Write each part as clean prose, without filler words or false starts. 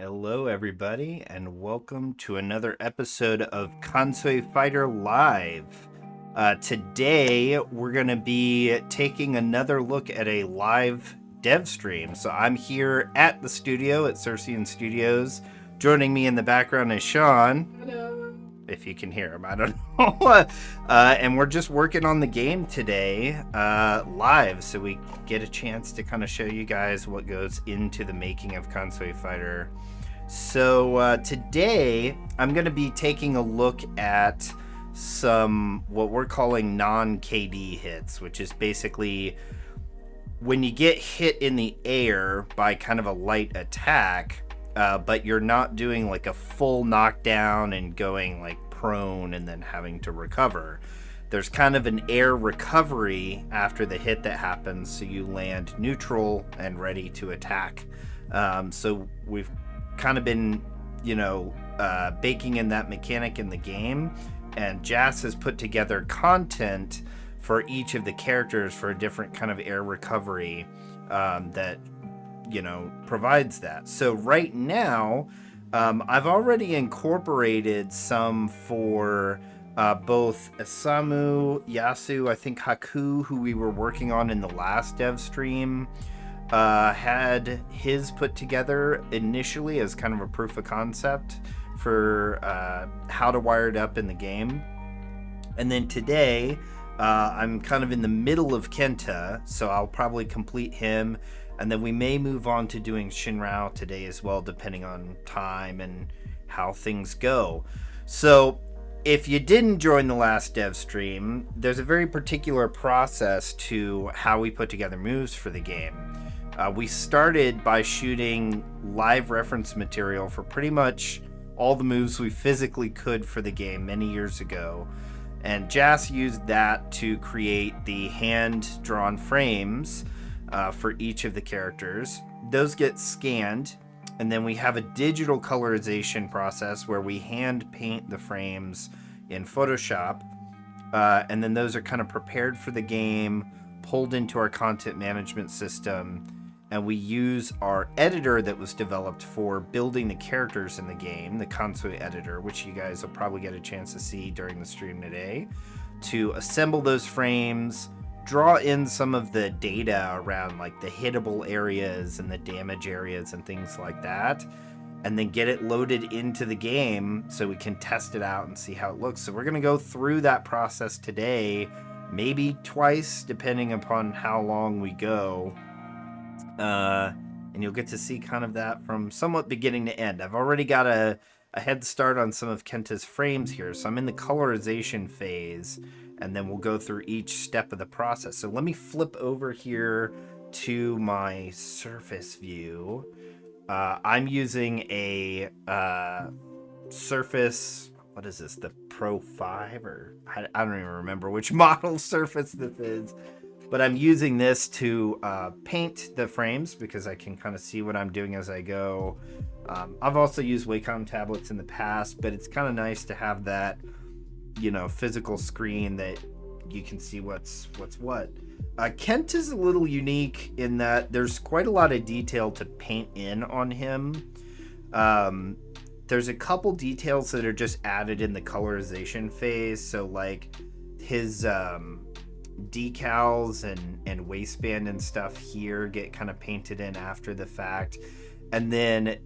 Hello, everybody, and welcome to another episode of Konsui Fighter Live. Today, we're going to be taking another look at a live dev stream. So, I'm here at the studio at Circean Studios. Joining me in the background is Sean. Hello. If you can hear him, I don't know. And we're just working on the game today live, so we get a chance to kind of show you guys what goes into the making of Konsui Fighter. So today I'm going to be taking a look at some what we're calling non-KD hits, which is basically when you get hit in the air by kind of a light attack, but you're not doing like a full knockdown and going like prone and then having to recover. There's kind of an air recovery after the hit that happens, so you land neutral and ready to attack. So we've kind of been, baking in that mechanic in the game, and Jas has put together content for each of the characters for a different kind of air recovery that provides that. So right now, I've already incorporated some for both Isamu, Yasu, I think Haku, who we were working on in the last dev stream, had his put together initially as kind of a proof of concept for how to wire it up in the game. And then today, I'm kind of in the middle of Kenta, so I'll probably complete him. And then we may move on to doing Shinrao today as well, depending on time and how things go. So if you didn't join the last dev stream, there's a very particular process to how we put together moves for the game. We started by shooting live reference material for pretty much all the moves we physically could for the game many years ago. And Jas used that to create the hand-drawn frames for each of the characters. Those get scanned, and then we have a digital colorization process where we hand paint the frames in Photoshop, and then those are kind of prepared for the game, pulled into our content management system, and we use our editor that was developed for building the characters in the game, the Konsui editor, which you guys will probably get a chance to see during the stream today, to assemble those frames, draw in some of the data around like the hittable areas and the damage areas and things like that, and then get it loaded into the game so we can test it out and see how it looks. So we're going to go through that process today, maybe twice depending upon how long we go, and you'll get to see kind of that from somewhat beginning to end. I've already got a head start on some of Kenta's frames here, so I'm in the colorization phase, and then we'll go through each step of the process. So let me flip over here to my surface view. I'm using a Surface, what is this, the Pro 5? Or I don't even remember which model Surface this is. But I'm using this to paint the frames because I can kind of see what I'm doing as I go. I've also used Wacom tablets in the past, but it's kind of nice to have that physical screen that you can see what's what. Kent is a little unique in that there's quite a lot of detail to paint in on him. There's a couple details that are just added in the colorization phase, so like his decals and waistband and stuff here get kind of painted in after the fact, and then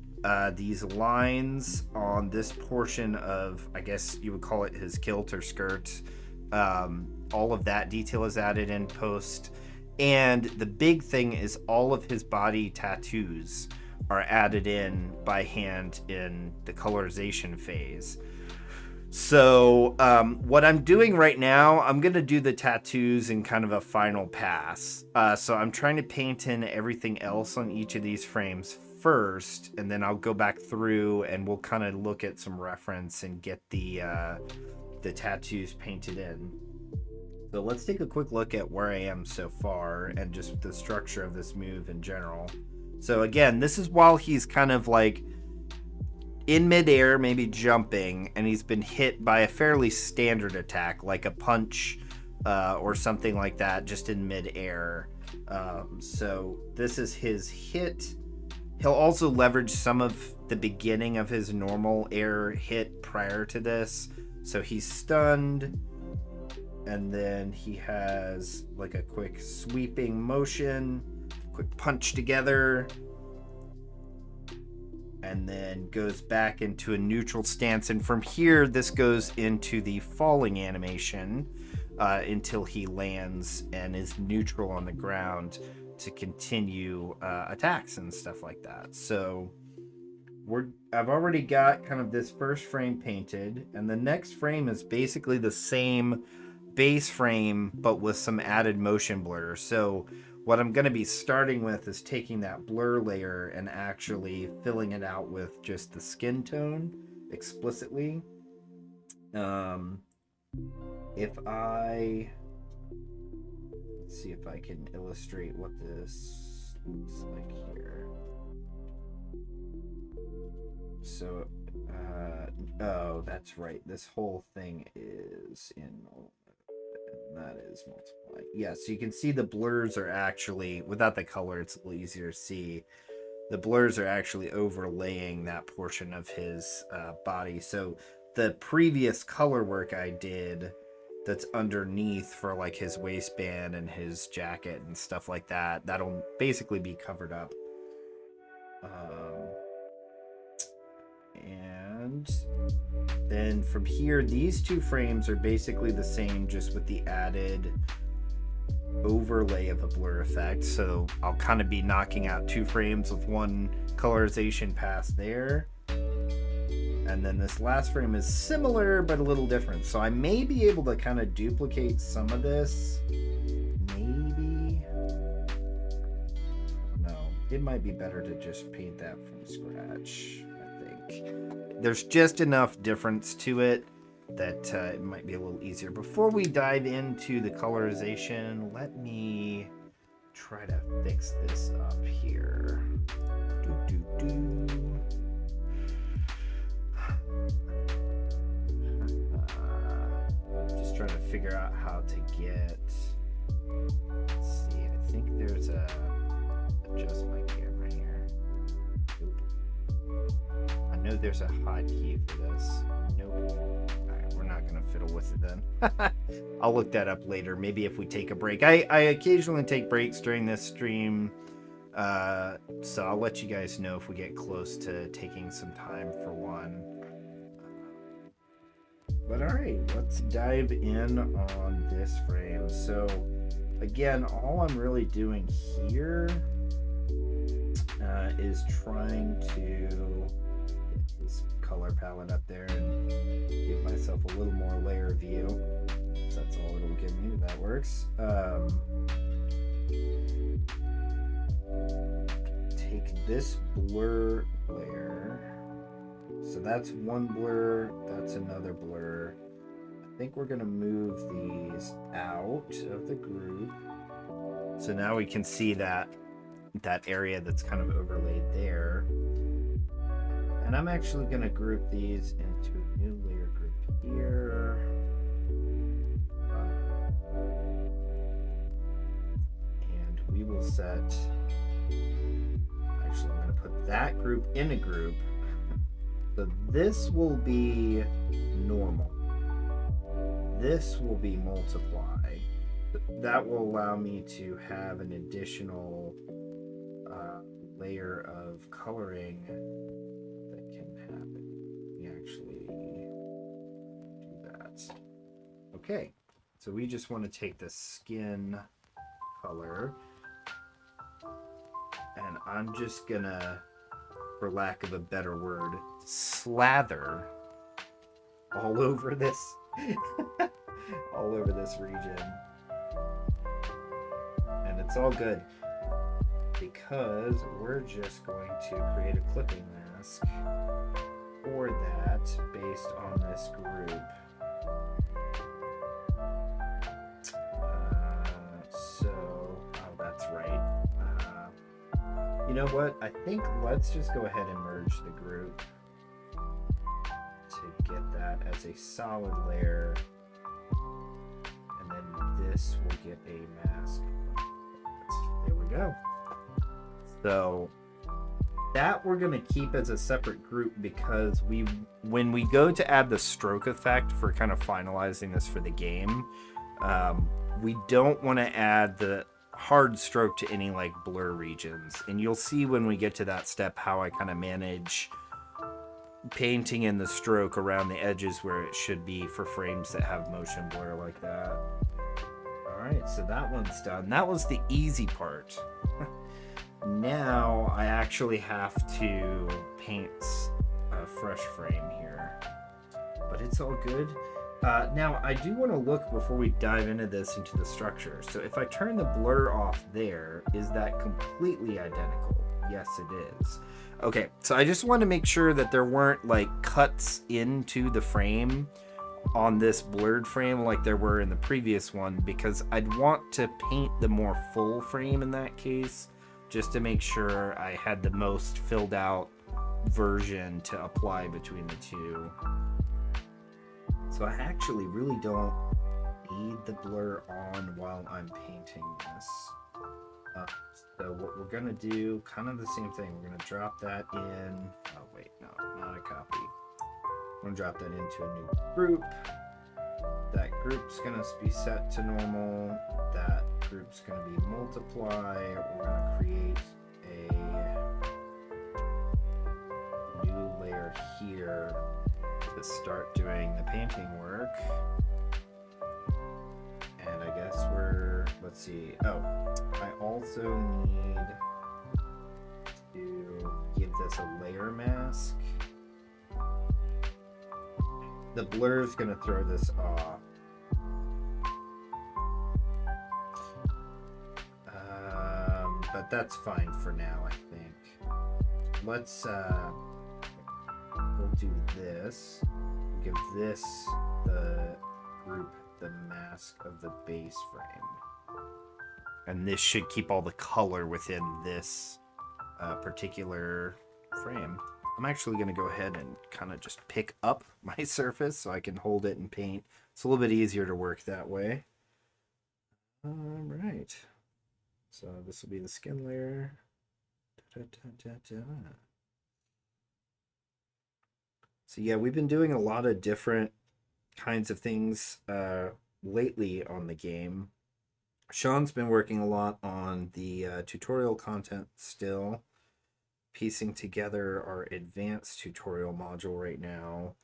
these lines on this portion of, I guess you would call it his kilt or skirt, all of that detail is added in post. And the big thing is all of his body tattoos are added in by hand in the colorization phase. So what I'm doing right now, I'm going to do the tattoos in kind of a final pass. So I'm trying to paint in everything else on each of these frames first, and then I'll go back through and we'll kind of look at some reference and get the tattoos painted in. So let's take a quick look at where I am so far and just the structure of this move in general. So again, this is while he's kind of like in midair, maybe jumping, and he's been hit by a fairly standard attack, like a punch or something like that, just in midair. So this is his hit. He'll also leverage some of the beginning of his normal air hit prior to this. So he's stunned, and then he has like a quick sweeping motion, quick punch together, and then goes back into a neutral stance. And from here, this goes into the falling animation until he lands and is neutral on the ground to continue attacks and stuff like that. So I've already got kind of this first frame painted, and the next frame is basically the same base frame but with some added motion blur. So what I'm going to be starting with is taking that blur layer and actually filling it out with just the skin tone explicitly. Let's see if I can illustrate what this looks like here. So, oh, that's right. This whole thing is in, and that is multiply. Yeah, so you can see the blurs are actually, without the color, it's a little easier to see. The blurs are actually overlaying that portion of his body. So the previous color work I did that's underneath for like his waistband and his jacket and stuff like that, that'll basically be covered up. And then from here, these two frames are basically the same, just with the added overlay of a blur effect. So I'll kind of be knocking out 2 frames with one colorization pass there. And then this last frame is similar, but a little different. So I may be able to kind of duplicate some of this. Maybe. No, it might be better to just paint that from scratch, I think. There's just enough difference to it that it might be a little easier. Before we dive into the colorization, let me try to fix this up here. Just trying to figure out how to get, let's see, I think there's a adjust my camera here. I know there's a hotkey for this. Nope. Alright, we're not gonna fiddle with it then. I'll look that up later, maybe if we take a break. I occasionally take breaks during this stream, so I'll let you guys know if we get close to taking some time for one. But alright, let's dive in on this frame. So again, all I'm really doing here is trying to get this color palette up there and give myself a little more layer view. So that's all it'll give me. That works. Take this blur layer. So that's one blur, that's another blur. I think we're gonna move these out of the group. So now we can see that area that's kind of overlaid there. And I'm actually gonna group these into a new layer group here. And we will set, actually I'm gonna put that group in a group. So this will be normal. This will be multiply. That will allow me to have an additional layer of coloring that can happen. We actually do that. Okay, so we just want to take the skin color, and I'm just gonna, for lack of a better word, slather all over this all over this region. And it's all good because we're just going to create a clipping mask for that based on this group. Oh, that's right. You know what? I think let's just go ahead and merge the group to get that as a solid layer. And then this will get a mask. There we go. So That we're going to keep as a separate group because when we go to add the stroke effect for kind of finalizing this for the game, we don't want to add the hard stroke to any like blur regions. And you'll see when we get to that step how I kind of manage painting in the stroke around the edges where it should be for frames that have motion blur like that. All right, so that one's done. That was the easy part. Now I actually have to paint a fresh frame here, but it's all good. Now I do want to look before we dive into this into the structure. So if I turn the blur off there, is that completely identical? Yes, it is. Okay, so I just want to make sure that there weren't like cuts into the frame on this blurred frame like there were in the previous one, because I'd want to paint the more full frame in that case, just to make sure I had the most filled out version to apply between the two. So I actually really don't need the blur on while I'm painting this. So what we're gonna do, kind of the same thing, we're gonna drop that in, oh wait, no, not a copy. I'm gonna drop that into a new group. That group's gonna be set to normal. That group's gonna be multiply. We're gonna create a new layer here to start doing the painting work. And I guess let's see. Oh, I also need to give this a layer mask. The blur is going to throw this off. But that's fine for now, I think. Let's, we'll do this. We'll give this, the group, the mask of the base frame. And this should keep all the color within this particular frame. I'm actually going to go ahead and kind of just pick up my surface so I can hold it and paint. It's a little bit easier to work that way. All right. So this will be the skin layer. So yeah, we've been doing a lot of different kinds of things lately on the game. Sean's been working a lot on the tutorial content still, piecing together our advanced tutorial module right now,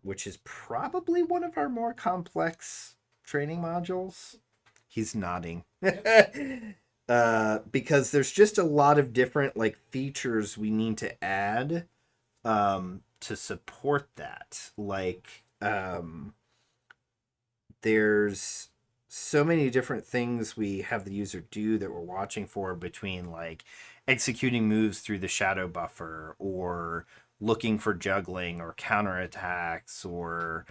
which is probably one of our more complex training modules. He's nodding. Because there's just a lot of different like features we need to add to support that. Like there's so many different things we have the user do that we're watching for, between like executing moves through the shadow buffer, or looking for juggling or counterattacks, or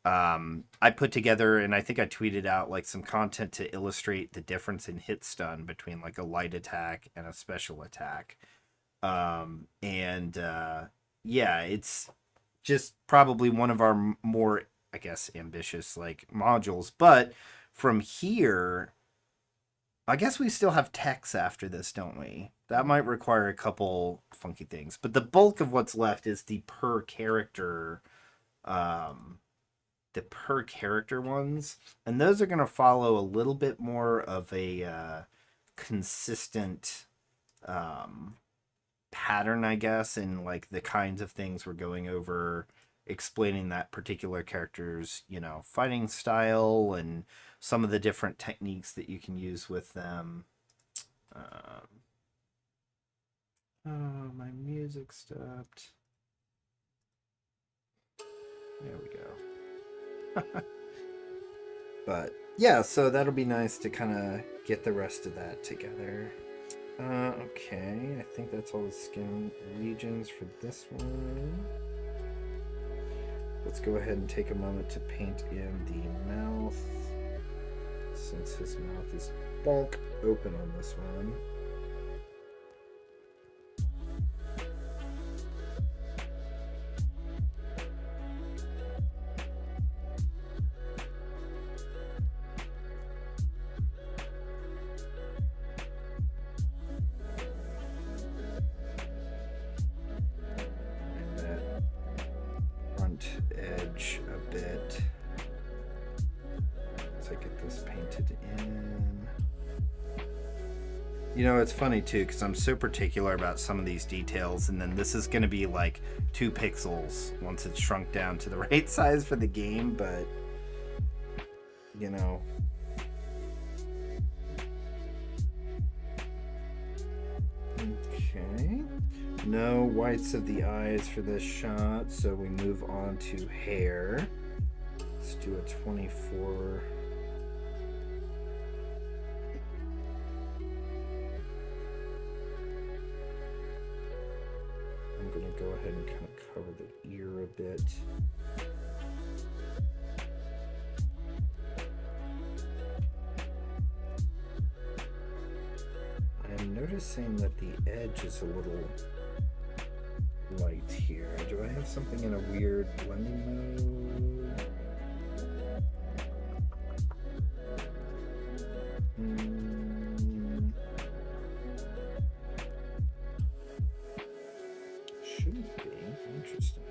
I put together, and I think I tweeted out like some content to illustrate the difference in hit stun between like a light attack and a special attack. Yeah, it's just probably one of our more, I guess, ambitious like modules. But from here, I guess we still have text after this, don't we? That might require a couple funky things, but the bulk of what's left is the per character ones, and those are going to follow a little bit more of a consistent pattern, I guess, in like the kinds of things we're going over, explaining that particular character's, you know, fighting style and some of the different techniques that you can use with them. Oh, my music stopped. There we go. But yeah, so that'll be nice to kind of get the rest of that together. Okay, I think that's all the skin regions for this one. Let's go ahead and take a moment to paint in the mouth, since his mouth is bonk open on this one. bit as I get this painted in. You know, it's funny too, because I'm so particular about some of these details, and then this is going to be like 2 pixels once it's shrunk down to the right size for the game, but, you know. Okay. No whites of the eyes for this shot, so we move on to hair. Let's do a 24. I'm going to go ahead and kind of cover the ear a bit. I'm noticing that the edge is a little light here. Do I have something in a weird blending mode? Should be. Interesting.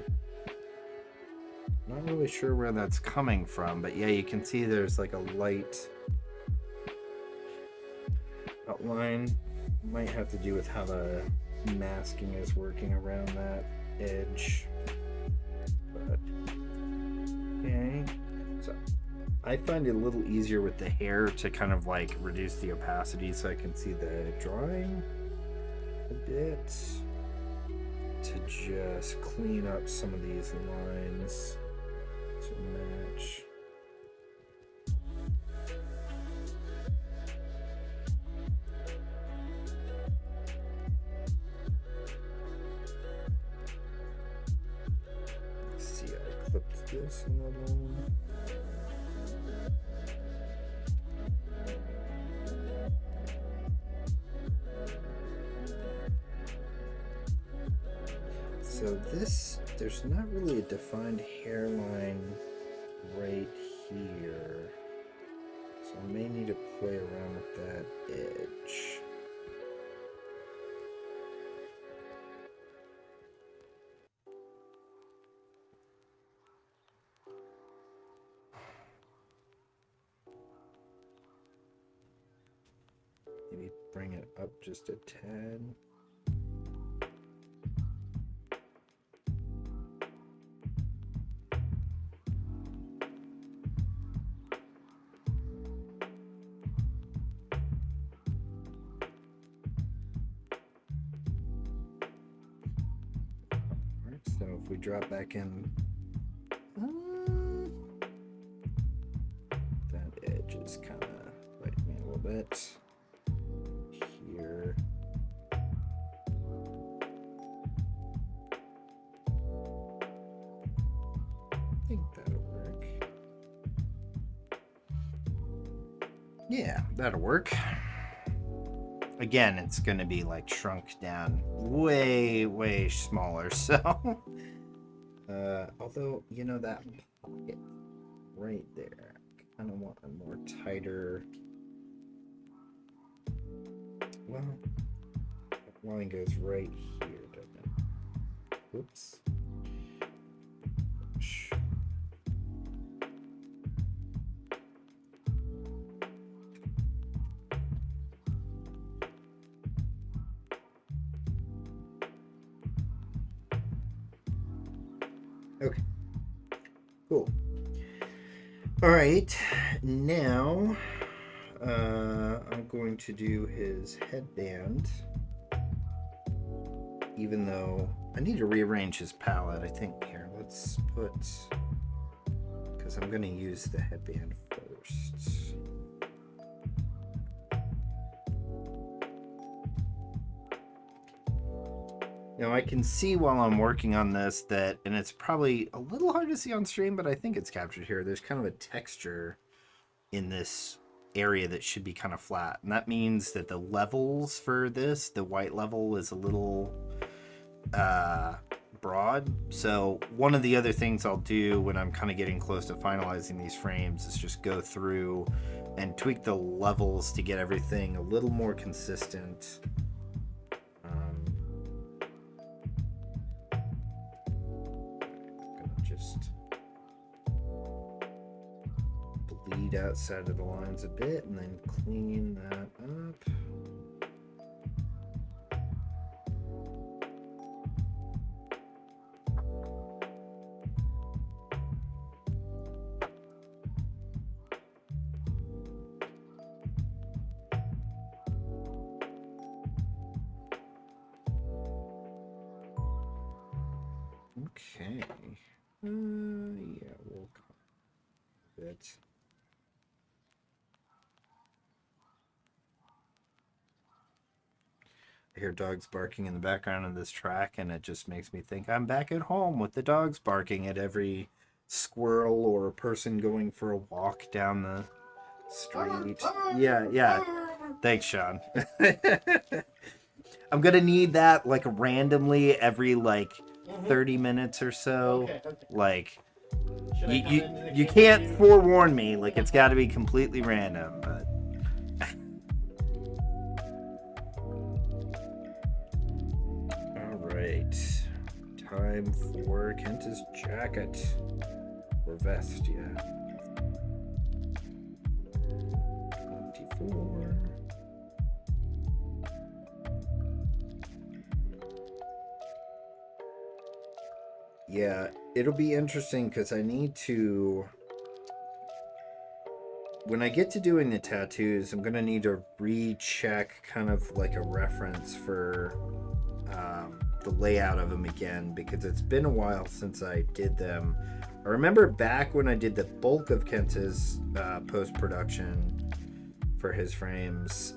Not really sure where that's coming from, but yeah, you can see there's like a light outline. Might have to do with how the masking is working around that edge. But okay. So I find it a little easier with the hair to kind of like reduce the opacity so I can see the drawing a bit, to just clean up some of these lines to match. This a little. So this, there's not really a defined hairline right here. So I may need to play around with that edge. Maybe bring it up just a tad. Alright, so if we drop back in, that edge is kind of biting me a little bit. Here. I think that'll work. Yeah, that'll work. Again, it's going to be like shrunk down way smaller, so although, you know, that pocket right there, I kind of want a more tighter. Well, that line goes right here, doesn't it? Whoops. Okay. Cool. All right. Now, I'm going to do his headband, even though I need to rearrange his palette. I think here, let's put, because I'm going to use the headband first. Now I can see while I'm working on this that, and it's probably a little hard to see on stream, but I think it's captured here. There's kind of a texture in this area that should be kind of flat. And that means that the levels for this, the white level is a little broad. So one of the other things I'll do when I'm kind of getting close to finalizing these frames is just go through and tweak the levels to get everything a little more consistent. bleed outside of the lines a bit and then clean that up. Okay. Yeah, we'll call it. I hear dogs barking in the background of this track, and it just makes me think I'm back at home with the dogs barking at every squirrel or person going for a walk down the street. Yeah. Thanks, Sean. I'm gonna need that like randomly every like 30 minutes or so. Okay. Like you can't forewarn me. Like it's got to be completely random. But all right, time for Kenta's jacket or vest. Yeah. 24. Yeah, it'll be interesting because I need to. When I get to doing the tattoos, I'm gonna need to recheck kind of like a reference for the layout of them again because it's been a while since I did them. I remember back when I did the bulk of Kenta's post-production for his frames.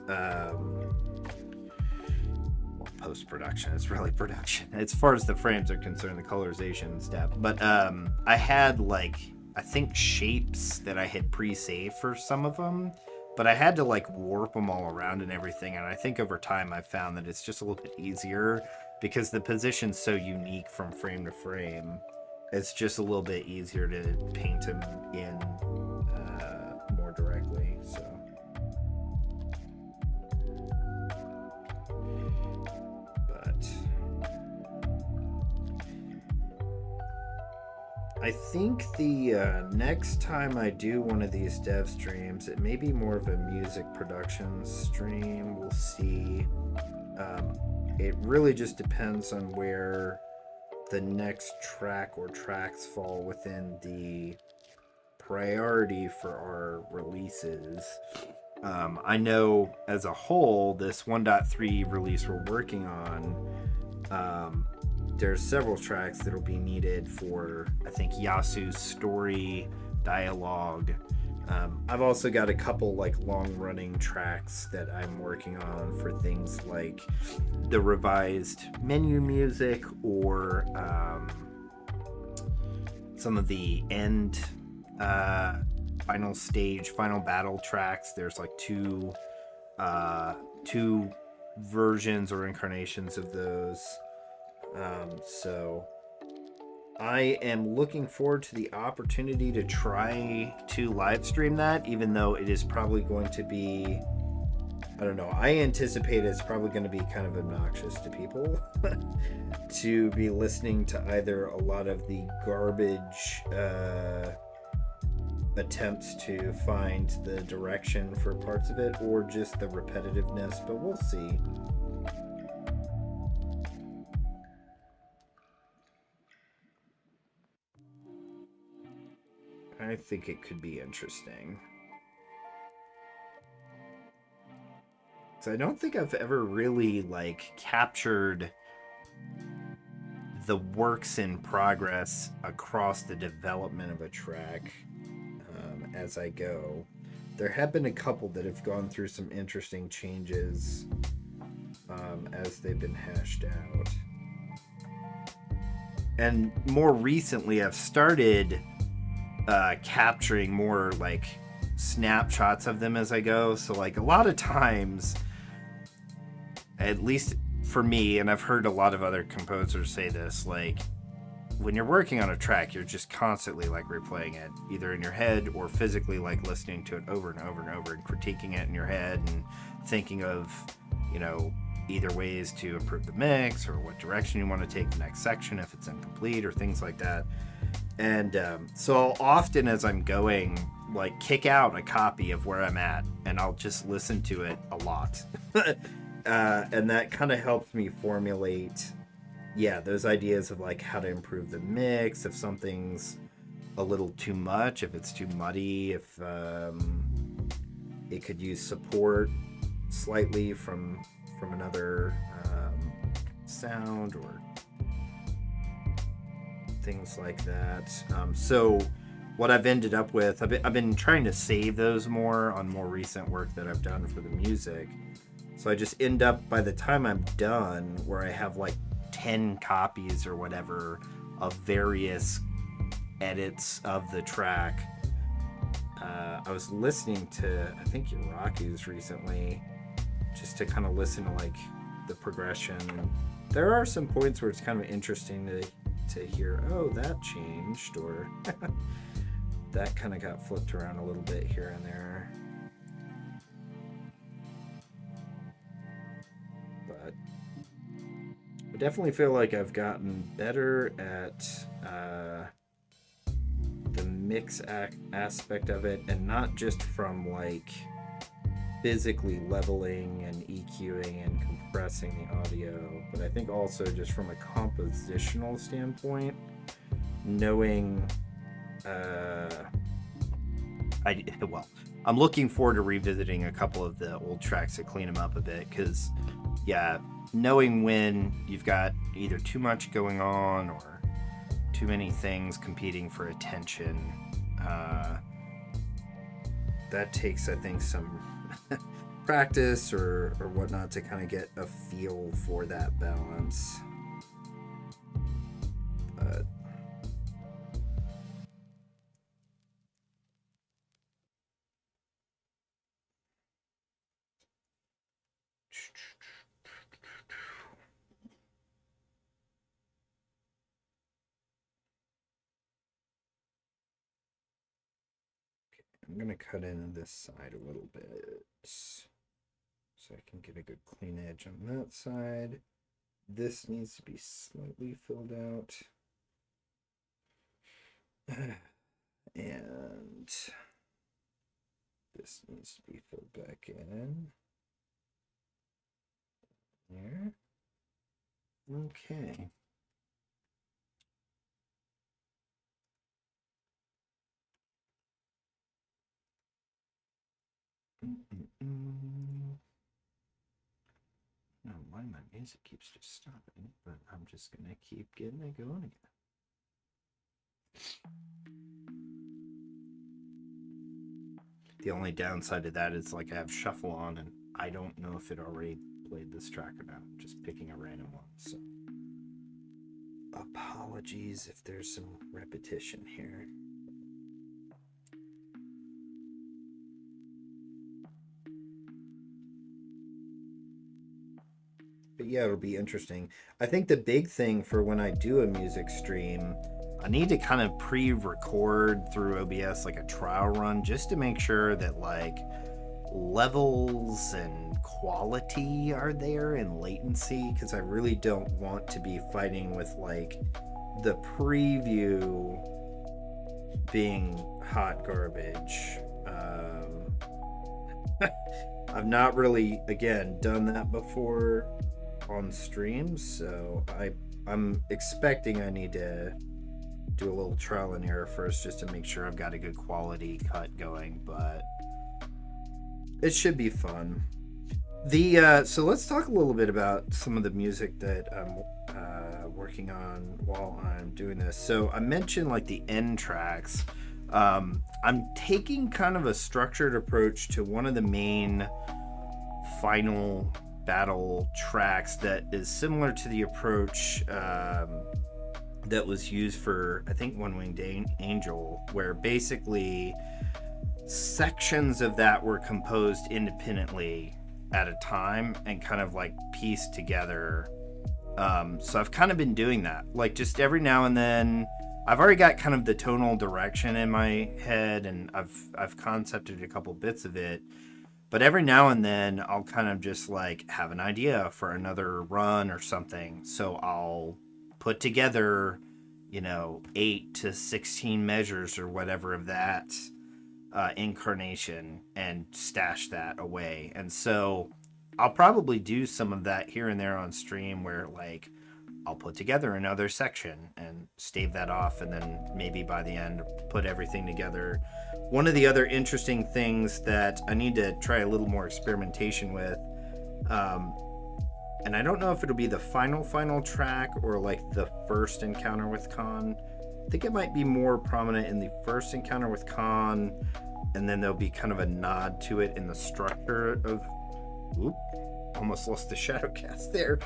Post-production, it's really production as far as the frames are concerned, the colorization step. But I had like I think shapes that I had pre-saved for some of them, but I had to like warp them all around and everything, and I think over time I found that it's just a little bit easier because the position's so unique from frame to frame. It's just a little bit easier to paint them in more directly. So I think the next time I do one of these dev streams, it may be more of a music production stream. We'll see. It really just depends on where the next track or tracks fall within the priority for our releases. I know as a whole, this 1.3 release we're working on, there's several tracks that'll be needed for, I think, Yasu's story, dialogue. I've also got a couple like long-running tracks that I'm working on for things like the revised menu music or some of the end final stage, final battle tracks. There's like two versions or incarnations of those. So I am looking forward to the opportunity to try to live stream that, even though it is probably going to be, I don't know, I anticipate it's probably going to be kind of obnoxious to people to be listening to either a lot of the garbage attempts to find the direction for parts of it or just the repetitiveness, but we'll see. I think it could be interesting. So I don't think I've ever really like captured the works in progress across the development of a track as I go. There have been a couple that have gone through some interesting changes as they've been hashed out. And more recently I've started capturing more like snapshots of them as I go. So like a lot of times, at least for me, and I've heard a lot of other composers say this, like when you're working on a track, you're just constantly like replaying it either in your head or physically like listening to it over and over and over and critiquing it in your head and thinking of, you know, either ways to improve the mix or what direction you want to take the next section if it's incomplete or things like that. And so often as I'm going, like kick out a copy of where I'm at, and I'll just listen to it a lot. And that kind of helps me formulate, yeah, those ideas of like how to improve the mix, if something's a little too much, if it's too muddy, if it could use support slightly from another sound or things like that. So what I've ended up with, I've been trying to save those more on more recent work that I've done for the music. So I just end up, by the time I'm done, where I have like 10 copies or whatever of various edits of the track. I was listening to, I think, Yuraku's recently, just to kind of listen to like the progression. There are some points where it's kind of interesting to hear, oh, that changed, or that kind of got flipped around a little bit here and there. But I definitely feel like I've gotten better at the mix aspect of it, and not just from like physically leveling and EQing and compressing the audio, but I think also just from a compositional standpoint, knowing I'm looking forward to revisiting a couple of the old tracks to clean them up a bit, because yeah, knowing when you've got either too much going on or too many things competing for attention, that takes, I think, some practice or whatnot to kind of get a feel for that balance. But I'm going to cut in this side a little bit so I can get a good clean edge on that side. This needs to be slightly filled out. And this needs to be filled back in. There. Okay. I don't know why my music keeps just stopping, but I'm just gonna keep getting it going again. The only downside to that is like I have shuffle on, and I don't know if it already played this track or not. I'm just picking a random one, so apologies if there's some repetition here. But yeah, it'll be interesting. I think the big thing for when I do a music stream, I need to kind of pre-record through OBS like a trial run, just to make sure that like levels and quality are there and latency, because I really don't want to be fighting with like the preview being hot garbage. I've not really, again, done that before on streams, so I'm expecting I need to do a little trial and error first, just to make sure I've got a good quality cut going, but it should be fun. So let's talk a little bit about some of the music that I'm working on while I'm doing this. So I mentioned like the end tracks. I'm taking kind of a structured approach to one of the main final battle tracks that is similar to the approach that was used for, I think, One Winged Angel, where basically sections of that were composed independently at a time and kind of like pieced together. So I've kind of been doing that, like just every now and then. I've already got kind of the tonal direction in my head, and I've concepted a couple bits of it, but every now and then I'll kind of just like have an idea for another run or something. So I'll put together, 8 to 16 measures or whatever of that, incarnation and stash that away. And so I'll probably do some of that here and there on stream where like I'll put together another section and stave that off, and then maybe by the end put everything together. One of the other interesting things that I need to try a little more experimentation with, and I don't know if it'll be the final track or like the first encounter with Khan. I think it might be more prominent in the first encounter with Khan, and then there'll be kind of a nod to it in the structure of... Oop, almost lost the shadow cast there.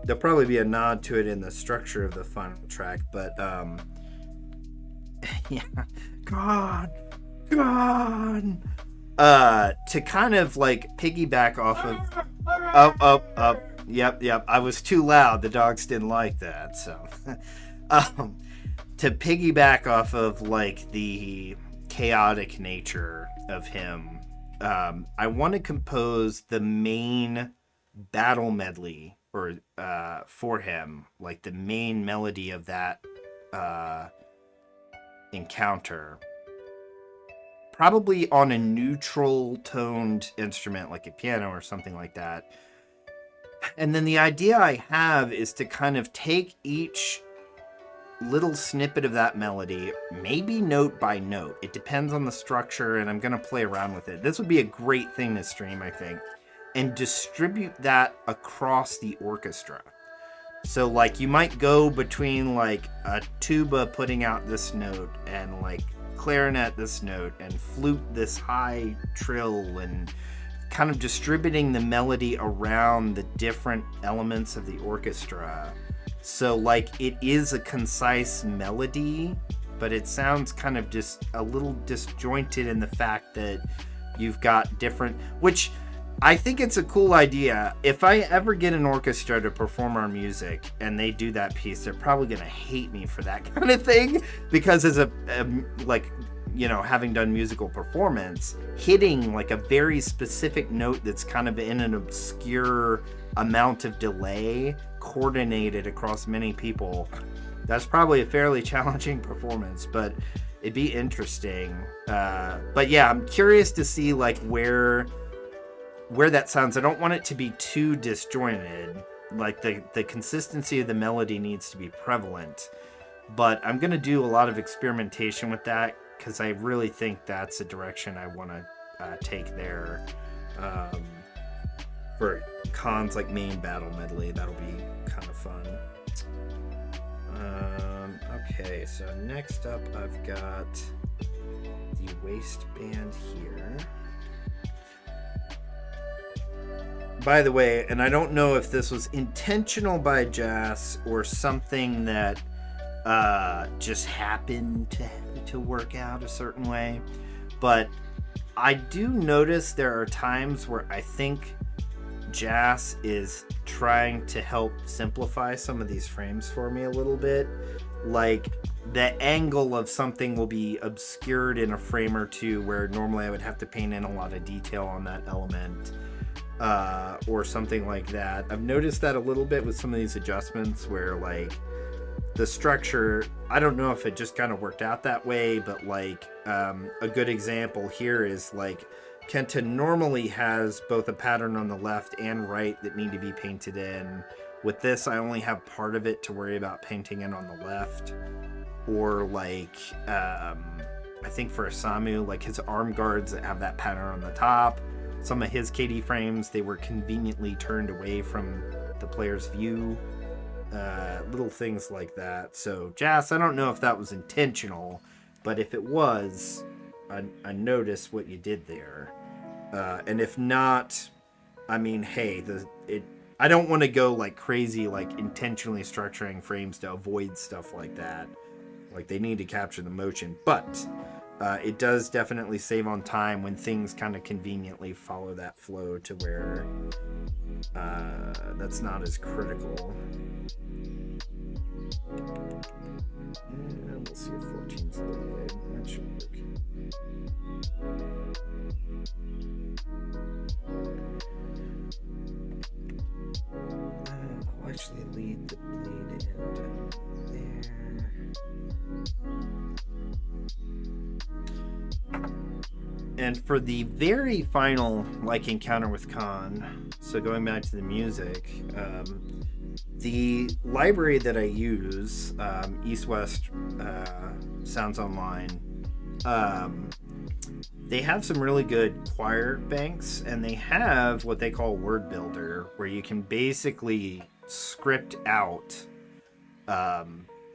There'll probably be a nod to it in the structure of the final track, but yeah, gone. To kind of like piggyback off of yep, I was too loud. The dogs didn't like that, so to piggyback off of like the chaotic nature of him, I want to compose the main battle medley for him, like the main melody of that encounter, probably on a neutral toned instrument like a piano or something like that. And then the idea I have is to kind of take each little snippet of that melody, maybe note by note, it depends on the structure, and I'm going to play around with it. This would be a great thing to stream, I think, and distribute that across the orchestra. So like you might go between like a tuba putting out this note and like clarinet this note and flute this high trill, and kind of distributing the melody around the different elements of the orchestra. So like it is a concise melody, but it sounds kind of just a little disjointed in the fact that you've got different, which I think it's a cool idea. If I ever get an orchestra to perform our music and they do that piece, they're probably going to hate me for that kind of thing, because as a like, you know, having done musical performance, hitting like a very specific note that's kind of in an obscure amount of delay, coordinated across many people, that's probably a fairly challenging performance, but it'd be interesting. But yeah, I'm curious to see like where that sounds. I don't want it to be too disjointed. Like the consistency of the melody needs to be prevalent, but I'm going to do a lot of experimentation with that, because I really think that's a direction I want to take there. For Khan's like main battle medley, that'll be kind of fun. Okay, so next up I've got the waistband here. By the way, and I don't know if this was intentional by Jas or something that just happened to work out a certain way, but I do notice there are times where I think Jas is trying to help simplify some of these frames for me a little bit. Like the angle of something will be obscured in a frame or two where normally I would have to paint in a lot of detail on that element, or something like that. I've noticed that a little bit with some of these adjustments where like the structure, I don't know if it just kind of worked out that way, but like a good example here is like Kenta normally has both a pattern on the left and right that need to be painted in. With this, I only have part of it to worry about painting in on the left. Or like, I think for Isamu, like his arm guards that have that pattern on the top, some of his KD frames, they were conveniently turned away from the player's view. Little things like that. So Jas, I don't know if that was intentional, but if it was, I noticed what you did there. And if not, I mean, hey, I don't want to go like crazy, like intentionally structuring frames to avoid stuff like that. Like they need to capture the motion, but it does definitely save on time when things kind of conveniently follow that flow to where that's not as critical. We'll see if 14's loaded. That should work. I'll actually lead the bleed end there. And for the very final like encounter with Khan, so going back to the music, the library that I use, East West Sounds Online, they have some really good choir banks, and they have what they call Word Builder, where you can basically script out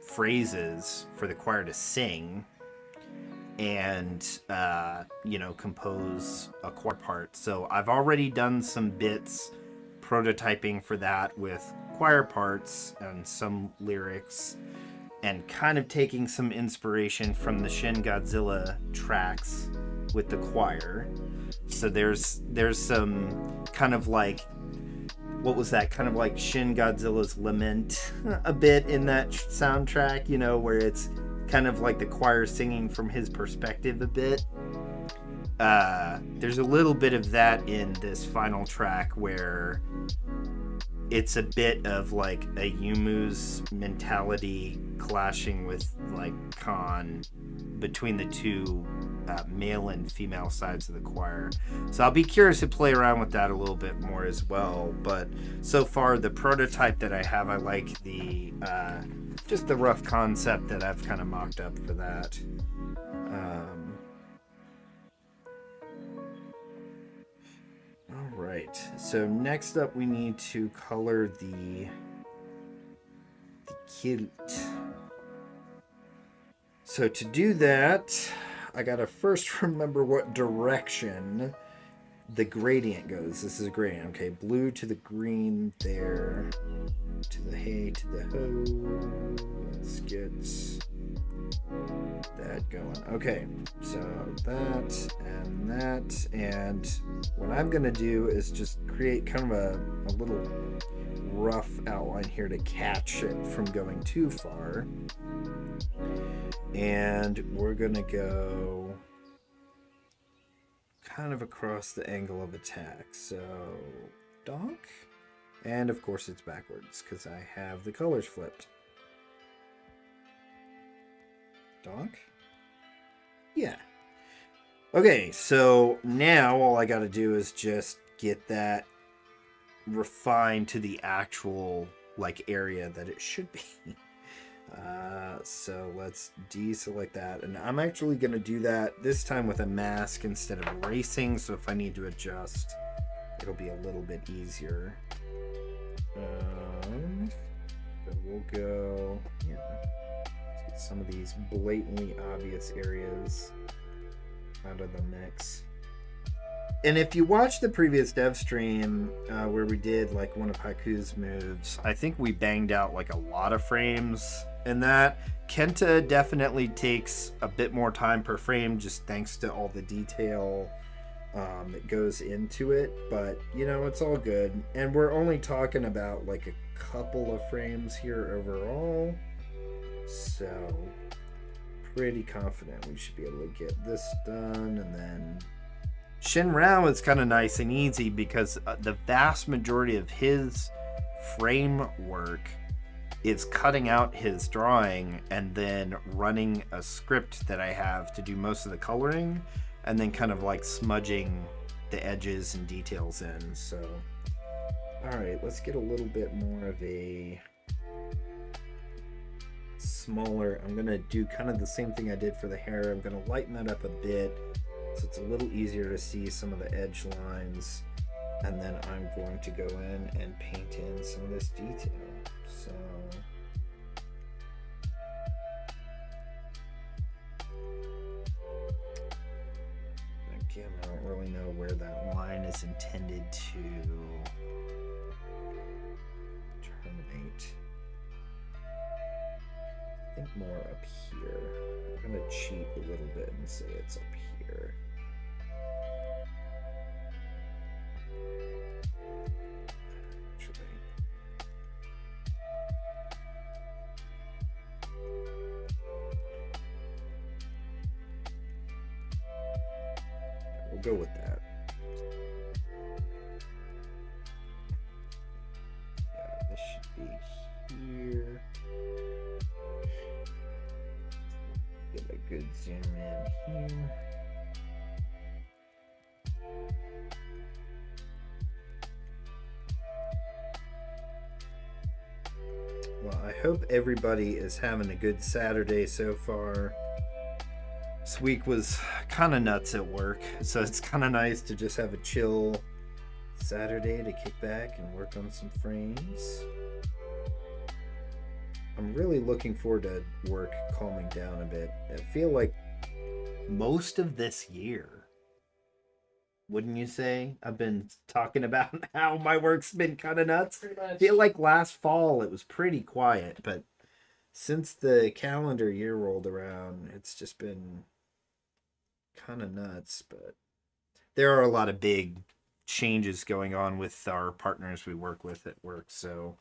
phrases for the choir to sing and compose a choir part. So I've already done some bits prototyping for that with choir parts and some lyrics, and kind of taking some inspiration from the Shin Godzilla tracks with the choir. So there's some kind of like, what was that, kind of like Shin Godzilla's Lament a bit in that soundtrack, where it's kind of like the choir singing from his perspective a bit. There's a little bit of that in this final track, where it's a bit of like a Yumu's mentality clashing with like Khan between the two male and female sides of the choir. So I'll be curious to play around with that a little bit more as well. But so far, the prototype that I have, I like the just the rough concept that I've kind of mocked up for that. All right, so next up we need to color the kilt. So to do that, I gotta first remember what direction the gradient goes. This is a gradient, okay? Blue to the green there, to the hay, to the ho. Let's get that going. Okay, so that, and what I'm gonna do is just create kind of a little rough outline here to catch it from going too far. And we're gonna go kind of across the angle of attack. So, donk. And of course it's backwards because I have the colors flipped. Donk? Yeah. Okay, so now all I gotta do is just get that refined to the actual like area that it should be. So let's deselect that, and I'm actually going to do that this time with a mask instead of erasing, so if I need to adjust, it'll be a little bit easier. So we'll go, let's get some of these blatantly obvious areas out of the mix. And if you watch the previous dev stream where we did like one of Haku's moves, I think we banged out like a lot of frames in that. Kenta definitely takes a bit more time per frame just thanks to all the detail that goes into it. But, it's all good. And we're only talking about like a couple of frames here overall. So, pretty confident we should be able to get this done, and then Shinrao is kind of nice and easy because the vast majority of his framework is cutting out his drawing and then running a script that I have to do most of the coloring, and then kind of like smudging the edges and details in. So, all right, let's get a little bit more of a smaller. I'm gonna do kind of the same thing I did for the hair. I'm gonna lighten that up a bit so it's a little easier to see some of the edge lines, and then I'm going to go in and paint in some of this detail. So again, I don't really know where that line is intended to terminate. I think more up here. I'm gonna cheat a little bit and say it's up here. We'll go with that. Yeah, this should be here. Get a good zoom in here. Well, I hope everybody is having a good Saturday so far. This week was kind of nuts at work, so it's kind of nice to just have a chill Saturday to kick back and work on some frames. I'm really looking forward to work calming down a bit. I feel like most of this year, wouldn't you say? I've been talking about how my work's been kind of nuts. Pretty much. I feel like last fall it was pretty quiet, but since the calendar year rolled around, it's just been kind of nuts. But there are a lot of big changes going on with our partners we work with at work, so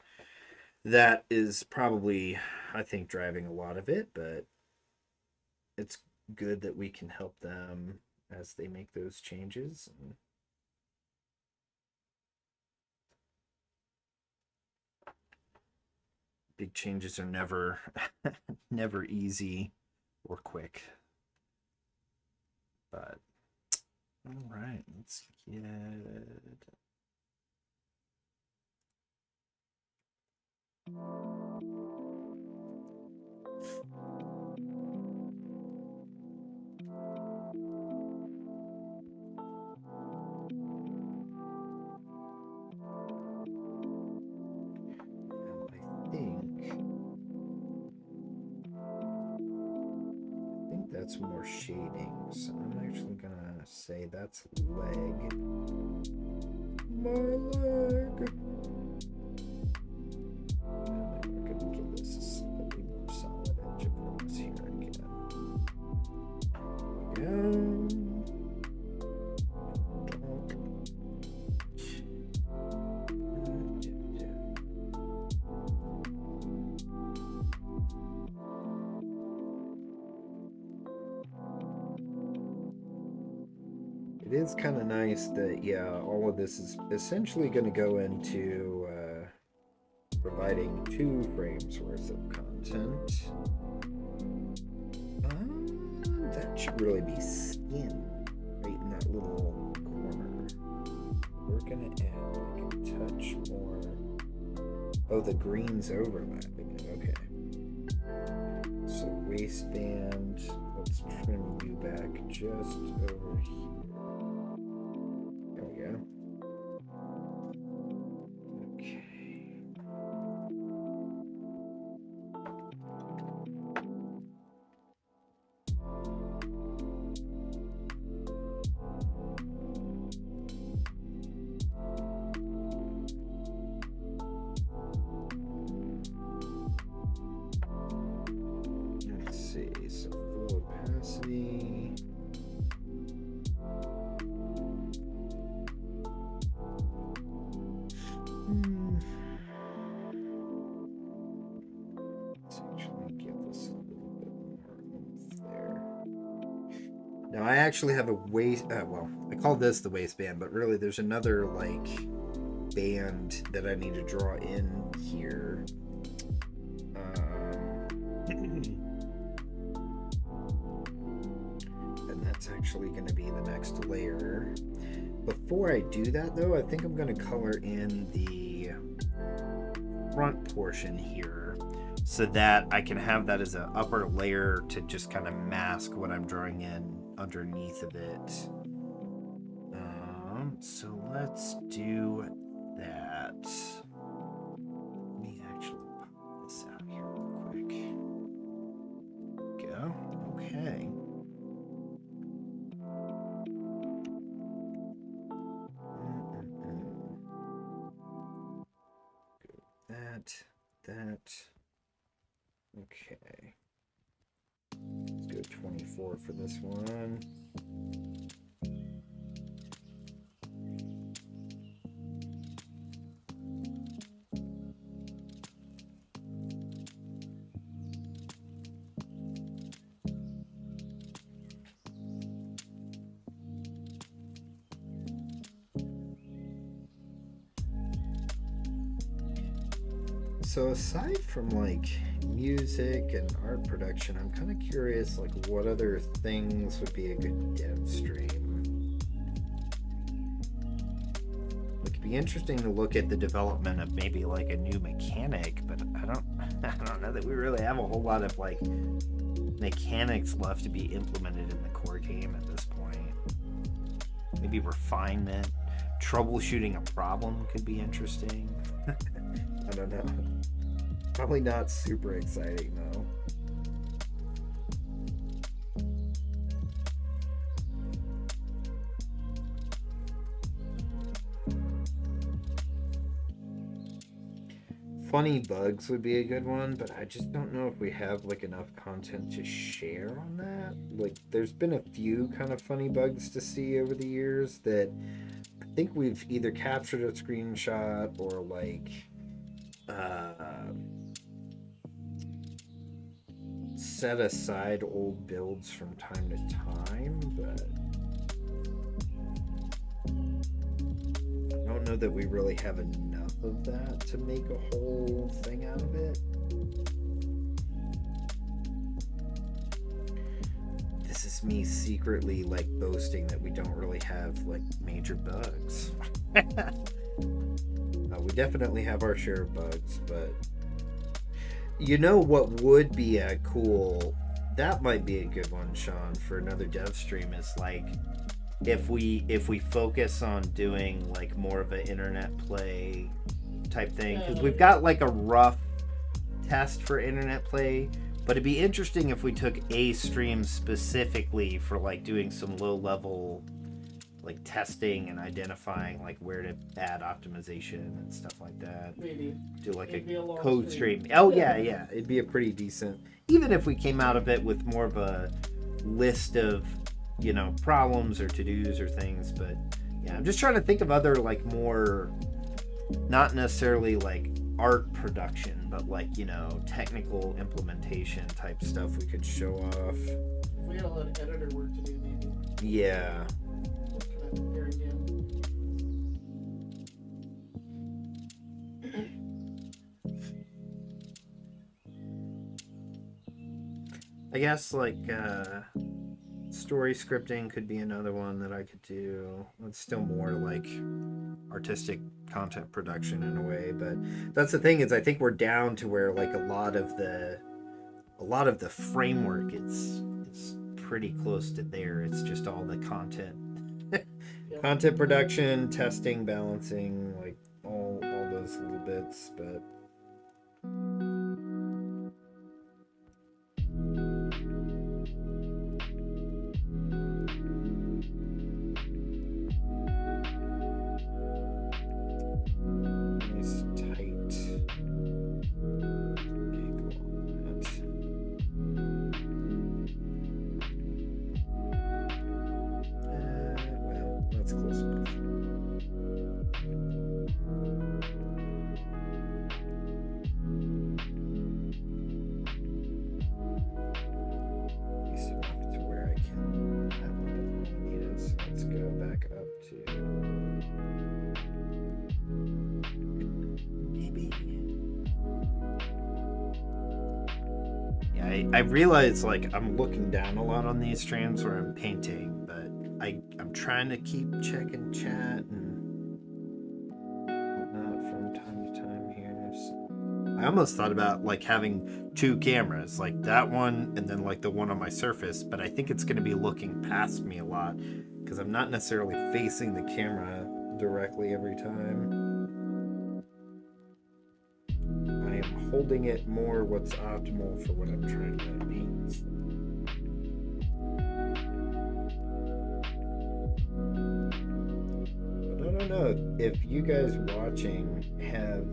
that is probably, I think, driving a lot of it, but it's good that we can help them as they make those changes. And big changes are never never easy or quick. But all right, let's get I think that's more shading, so I'm actually gonna say that's leg. My leg. And then we're gonna give this a slightly more solid edge across here again. There we go. It is kind of nice that, yeah, all of this is essentially going to go into providing 2 frames worth of content. That should really be skin right in that little corner. We're going to add like a touch more. Oh, the green's overlapping it. Okay. So waistband, let's trim you back just over here. Now I actually have a waist, well, I call this the waistband, but really there's another like band that I need to draw in here. And that's actually going to be the next layer. Before I do that though, I think I'm going to color in the front portion here so that I can have that as an upper layer to just kind of mask what I'm drawing in underneath of it. So let's do that. Let me actually pop this out here real quick. Go. Okay. That. Okay. Let's go 24 for this one. So aside from like music and art production, I'm kind of curious like what other things would be a good dev stream. be interesting to look at the development of maybe like a new mechanic, but I don't know that we really have a whole lot of like mechanics left to be implemented in the core game at this point. Maybe refinement, troubleshooting a problem could be interesting. I don't know. Probably not super exciting though. Funny bugs would be a good one, but I just don't know if we have like enough content to share on that. Like there's been a few kind of funny bugs to see over the years that I think we've either captured a screenshot or like set aside old builds from time to time, but I don't know that we really have enough of that to make a whole thing out of it. This is me secretly like boasting that we don't really have like major bugs. We definitely have our share of bugs, but you know what would be a cool, that might be a good one, Sean, for another dev stream, is like if we focus on doing like more of an internet play type thing, because we've got like a rough test for internet play, but it'd be interesting if we took a stream specifically for like doing some low level like testing and identifying like where to add optimization and stuff like that. Maybe do like a code stream. Oh yeah, it'd be a pretty decent, even if we came out of it with more of a list of, you know, problems or to-dos or things. But yeah, I'm just trying to think of other like more, not necessarily like art production, but like, you know, technical implementation type stuff we could show off. We got a lot of editor work to do, maybe. Yeah. Here again. I guess like story scripting could be another one that I could do. It's still more like artistic content production in a way, but that's the thing, is I think we're down to where like a lot of the framework is pretty close to there. It's just all the content. Content production, testing, balancing, like all those little bits, but nice tight giggle on that. Well, that's close enough. At least enough to where I can have what the need is. So let's go back up to maybe. Yeah, I realize like I'm looking down a lot on these streams where I'm painting, but I'm trying to keep checking chat and whatnot from time to time here. So I almost thought about like having two cameras, like that one and then like the one on my Surface, but I think it's going to be looking past me a lot because I'm not necessarily facing the camera directly every time. I am holding it more what's optimal for what I'm trying to paint. I don't know if you guys watching have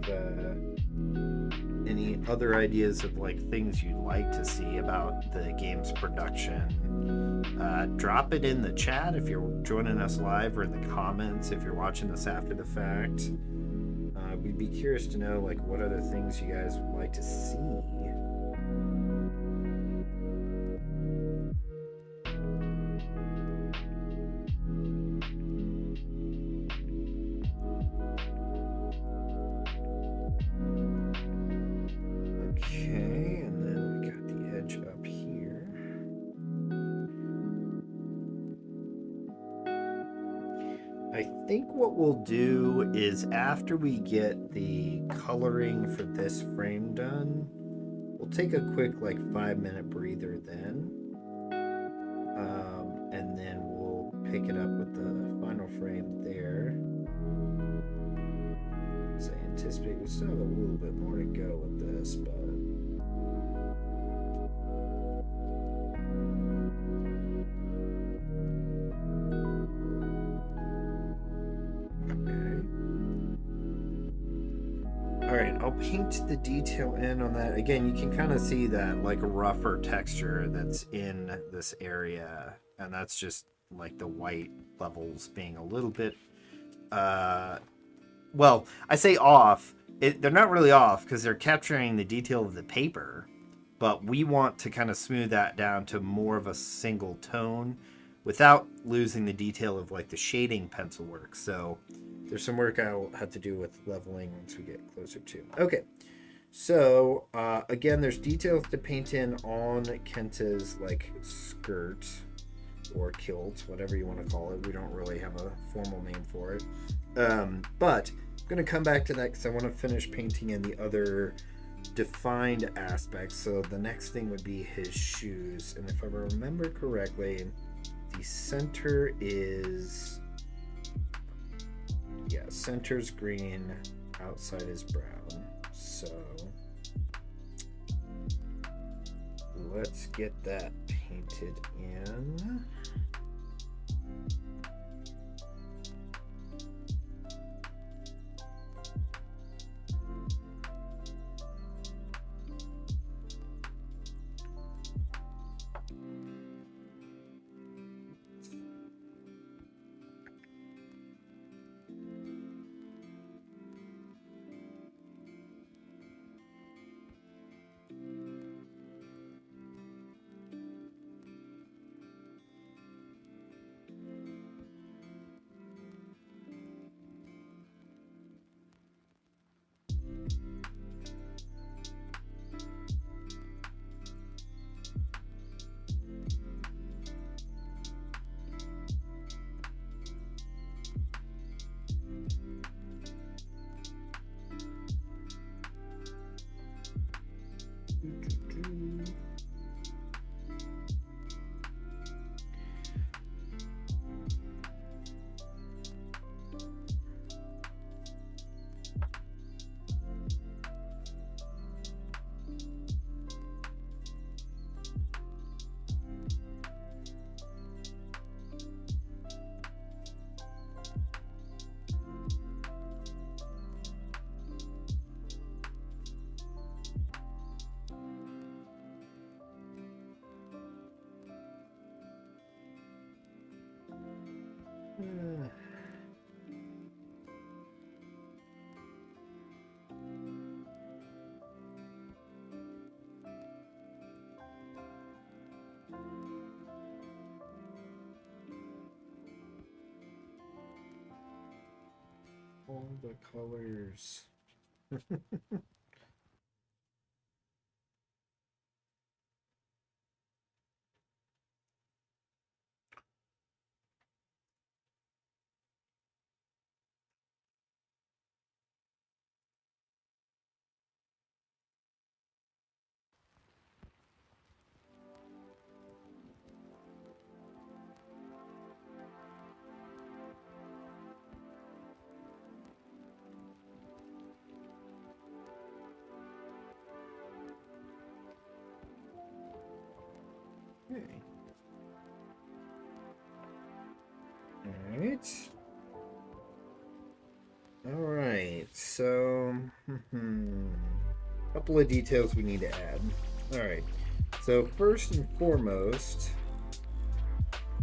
any other ideas of like things you'd like to see about the game's production. Drop it in the chat if you're joining us live, or in the comments if you're watching this after the fact. We'd be curious to know like what other things you guys would like to see. Okay, and then we got the edge up here. I think what we'll do is after we get the coloring for this frame done, we'll take a quick like 5-minute breather then. And then we'll pick it up with the final frame there. So I anticipate we still have a little bit more to go with this, but Alright, I'll paint the detail in on that. Again, you can kind of see that like rougher texture that's in this area. And that's just like the white levels being a little bit, well, I say off. They're not really off because they're capturing the detail of the paper. But we want to kind of smooth that down to more of a single tone without losing the detail of like the shading pencil work. So there's some work I'll have to do with leveling once we get closer to. Okay, so again, there's details to paint in on Kenta's like skirt or kilt, whatever you want to call it. We don't really have a formal name for it. But I'm going to come back to that because I want to finish painting in the other defined aspects. So the next thing would be his shoes. And if I remember correctly, the center is... yeah, center's green, outside is brown. So let's get that painted in. All the colors. Okay. All right. So, couple of details we need to add. All right. So first and foremost,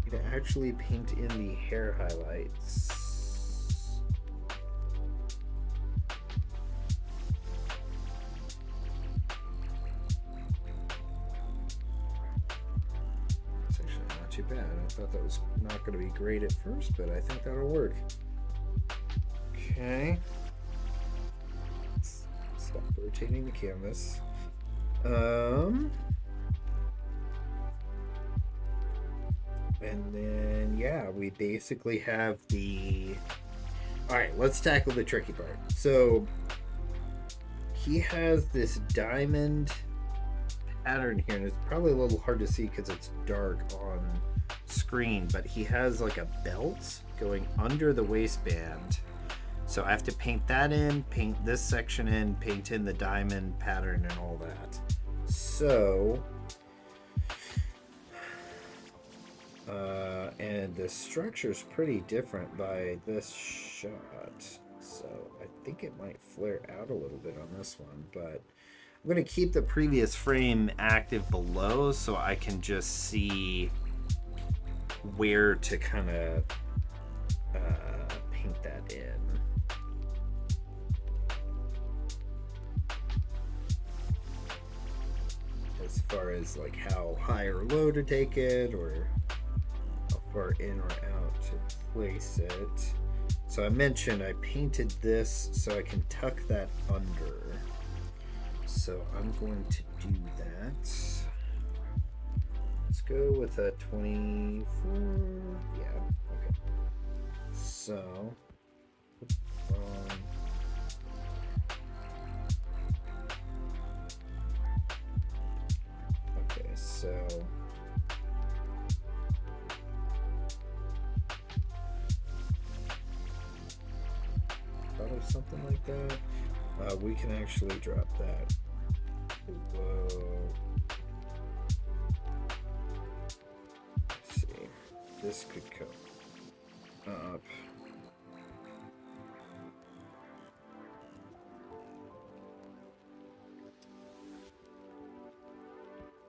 you need to actually paint in the hair highlights. It's actually not too bad. I thought that was not going to be great at first, but I think that'll work. Okay. Stop rotating the canvas. And then And yeah, we basically have the... Alright, let's tackle the tricky part. So, he has this diamond pattern here, and it's probably a little hard to see because it's dark on screen, but he has like a belt going under the waistband. So I have to paint that in, paint this section in, paint in the diamond pattern and all that. So, and the structure's pretty different by this shot. So I think it might flare out a little bit on this one, but I'm going to keep the previous frame active below so I can just see where to kind of paint that in. As far as like how high or low to take it, or how far in or out to place it. So I mentioned I painted this so I can tuck that under. So I'm going to do that. Let's go with a 24. Yeah, okay. So, okay, so probably something like that. We can actually drop that. Whoa. Let's see. This could come up.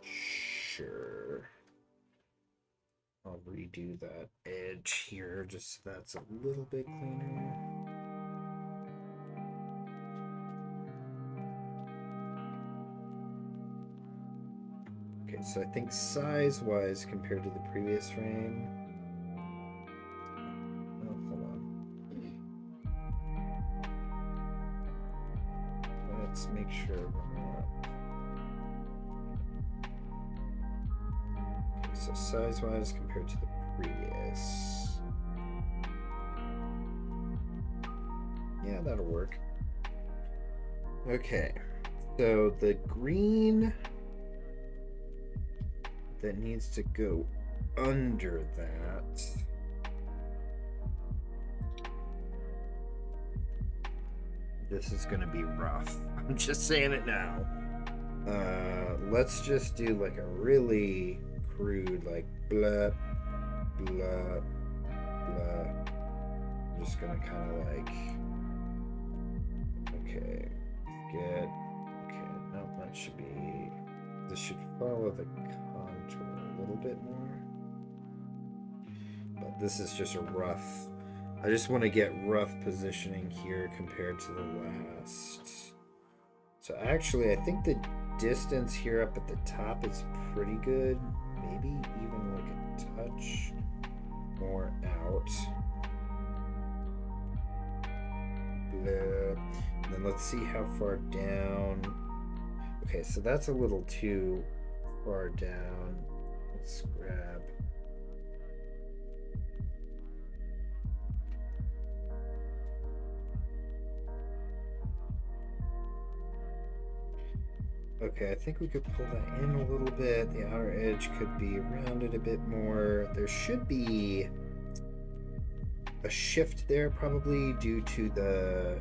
Sure. I'll redo that edge here just so that's a little bit cleaner. Okay, so I think size-wise compared to the previous frame. Oh, hold on. Let's make sure we're not. Okay, so size-wise compared to the previous. Yeah, that'll work. Okay, so the green that needs to go under that. This is gonna be rough. I'm just saying it now. Let's just do like a really crude, like blah, blah, blah. I'm just gonna kind of like, okay, okay, no, that should be, this should follow the contour a little bit more. But this is just a rough, I just want to get rough positioning here compared to the last. So actually, I think the distance here up at the top is pretty good. Maybe even like a touch more out. Blah. And then let's see how far down. Okay, so that's a little too far down. Let's grab. Okay, I think we could pull that in a little bit. The outer edge could be rounded a bit more. There should be a shift there probably due to the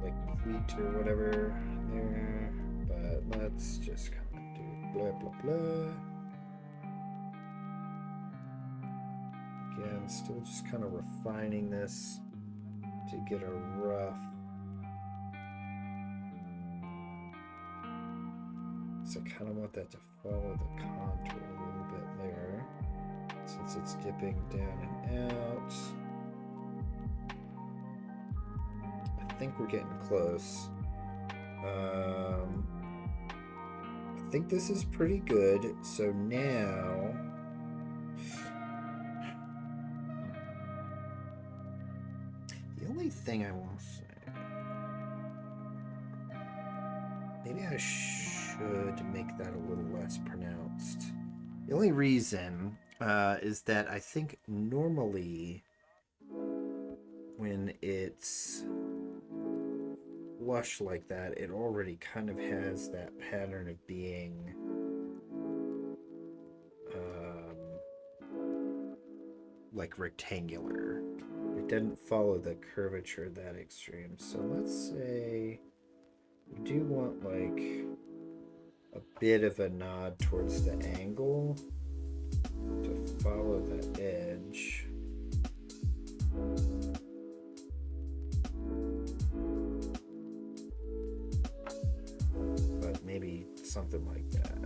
like pleat or whatever there. But let's just kind of do blah, blah, blah. Again, still just kind of refining this to get a rough. So I kind of want that to follow the contour a little bit there, since it's dipping down and out. I think we're getting close. I think this is pretty good. So now, the only thing I want to say, maybe I should make that a little less pronounced. The The only reason is that I think normally when it's flush like that, it already kind of has that pattern of being like rectangular. It doesn't follow the curvature that extreme. So let's say we do want like a bit of a nod towards the angle to follow the edge. But maybe something like that.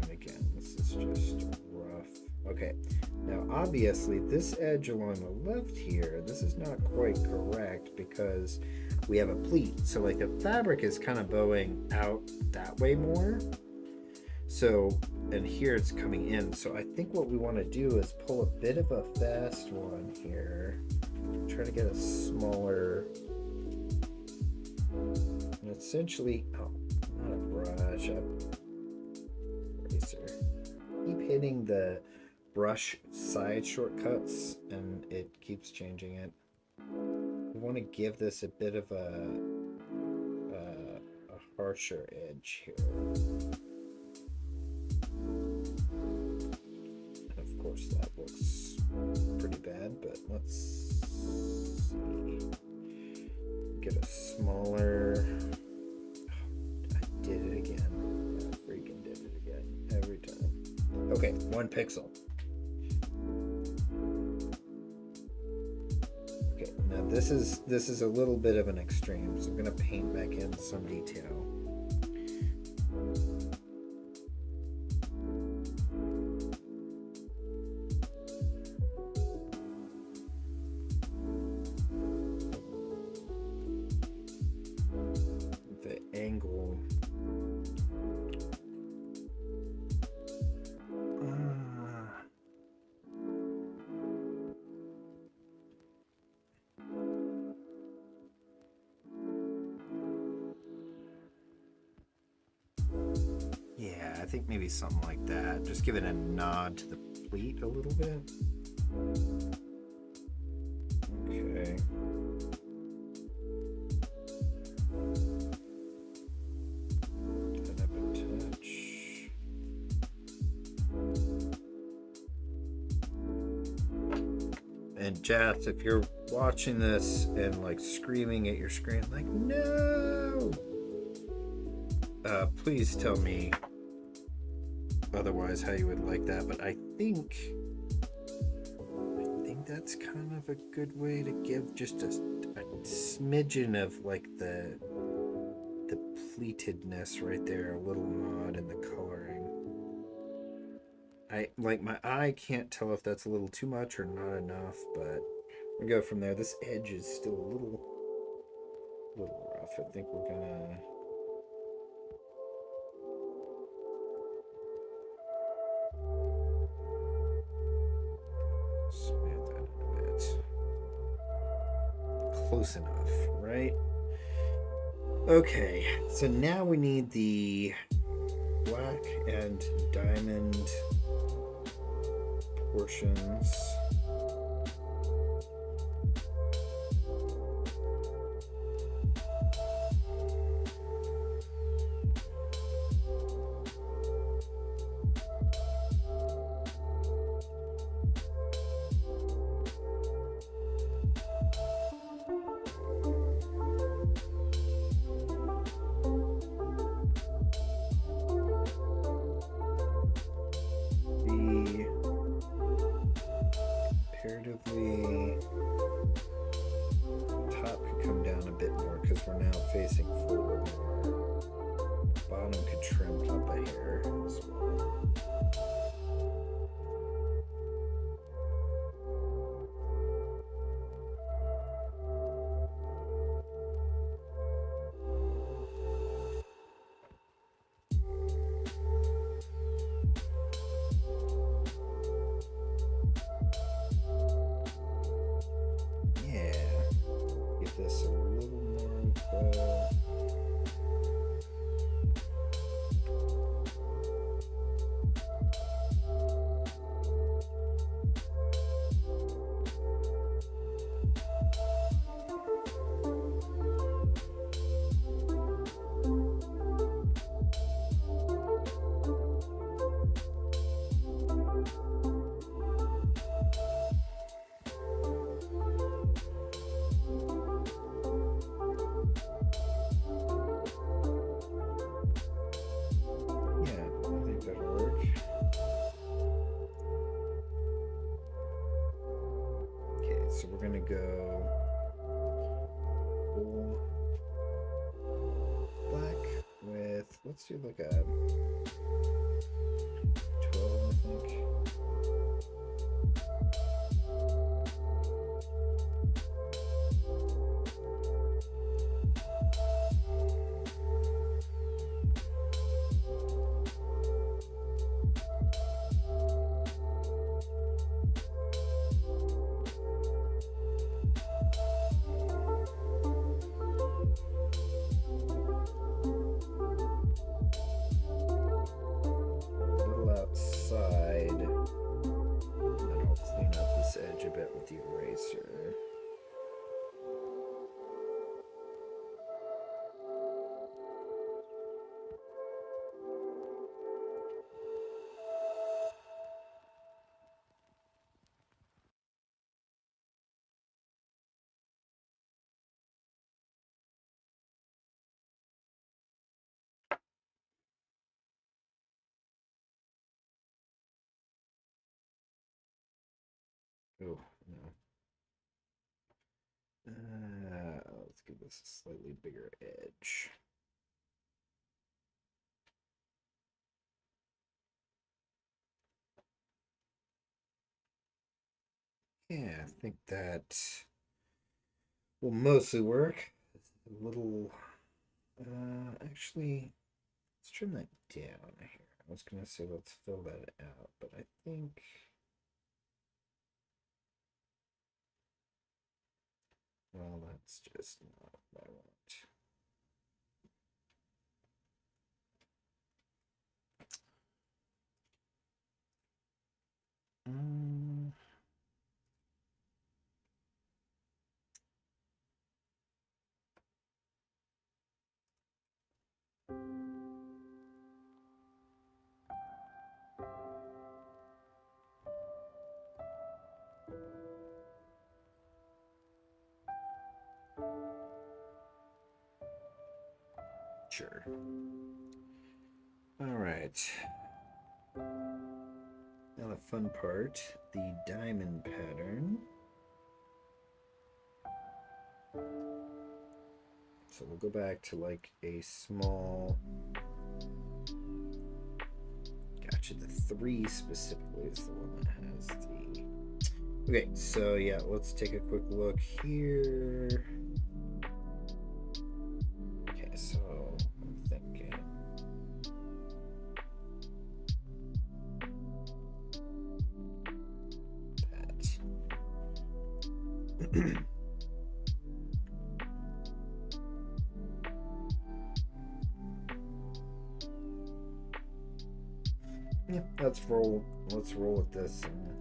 And again, this is just rough. Okay, now obviously this edge along the left here, this is not quite correct because we have a pleat. So like the fabric is kind of bowing out that way more. So, and here it's coming in. So I think what we want to do is pull a bit of a fast one here. Try to get a smaller, and essentially, oh, not a brush, a eraser. Keep hitting the brush side shortcuts and it keeps changing it. We want to give this a bit of a harsher edge here. And of course that looks pretty bad, but let's see. Get a smaller. Oh, I did it again. I freaking did it again every time. Okay, 1 pixel. Okay, now this is a little bit of an extreme, so I'm gonna paint back in some detail. Angle. Yeah, I think maybe something like that. Just give it a nod to the pleat a little bit. Okay. And Jeff, if you're watching this and like screaming at your screen, like, no, please tell me otherwise how you would like that. But I think that's kind of a good way to give just a smidgen of like the pleatedness right there, a little nod in the coloring. I like, my eye can't tell if that's a little too much or not enough, but we go from there. This edge is still a little rough. I think we're gonna smooth that a bit. Close enough, right? Okay, so now we need the black and diamond portions. Comparatively, top could come down a bit more because we're now facing forward more. Bottom could trim up a hair as well. This a little more so we're gonna go full black with, let's do like a 12, I think. Outside, and then I'll clean up this edge a bit with the eraser. Oh, no. Let's give this a slightly bigger edge. Yeah, I think that will mostly work. A little, actually, let's trim that down here. I was gonna say let's fill that out, but I think, well, that's just not what I want. Sure. All right. Now the fun part, the diamond pattern. So we'll go back to like a small, gotcha, the 3 specifically is the one that has the, okay, so yeah, let's take a quick look here. Okay, so I'm thinking that. Yeah, let's roll with this and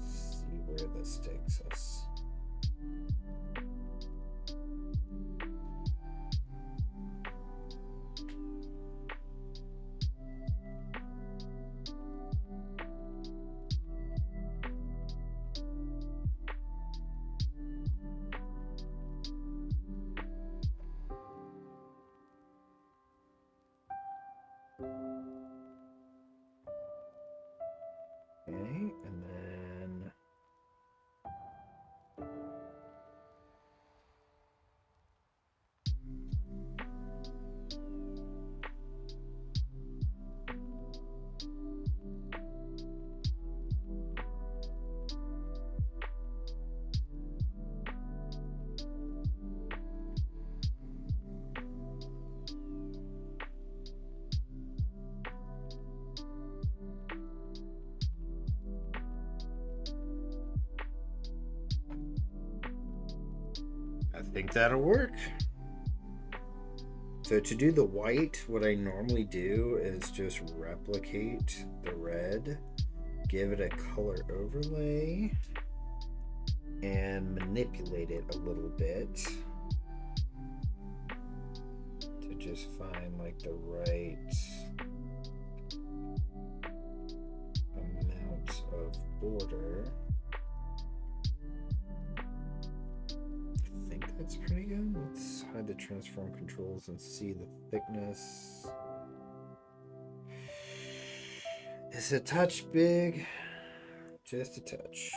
see where this takes us. Okay, and then I think that'll work. So to do the white, what I normally do is just replicate the red, give it a color overlay, and manipulate it a little bit to just find like the right amount of border. I think that's pretty good. Let's hide the transform controls and see the thickness. Is a touch big? Just a touch.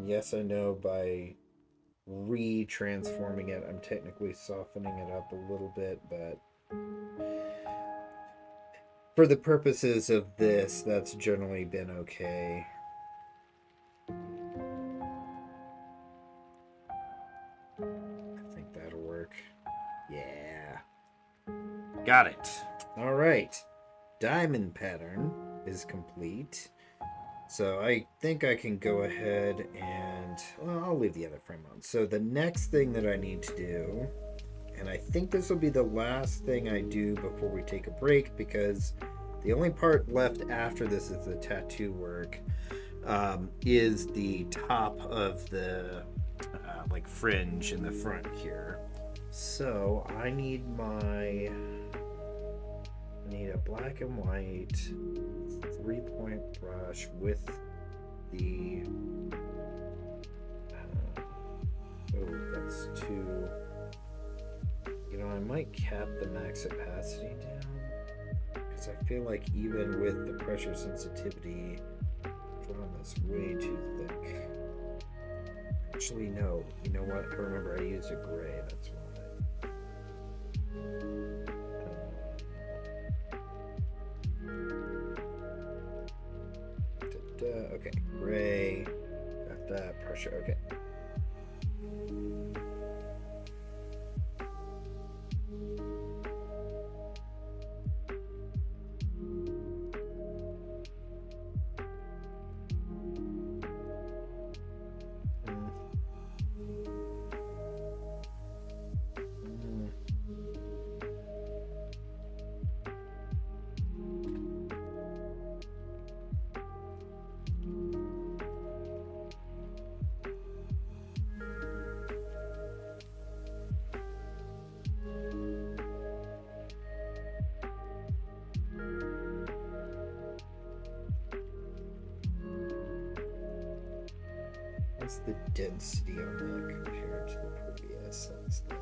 yes, I know by re-transforming it, I'm technically softening it up a little bit, but for the purposes of this, that's generally been okay. I think that'll work. Yeah. Got it. All right. Diamond pattern is complete. So I think I can go ahead and, well, I'll leave the other frame on. So the next thing that I need to do, and I think this will be the last thing I do before we take a break, because the only part left after this is the tattoo work, is the top of the like fringe in the front here. So I need a black and white 3-point brush with the oh, that's too, you know, I might cap the max opacity down, because I feel like even with the pressure sensitivity, I'm drawing this way too thick. Actually, no, you know what, I remember I used a gray, that's why. Okay, gray, got that, pressure, okay. What's the density on that compared to the previous? That's the...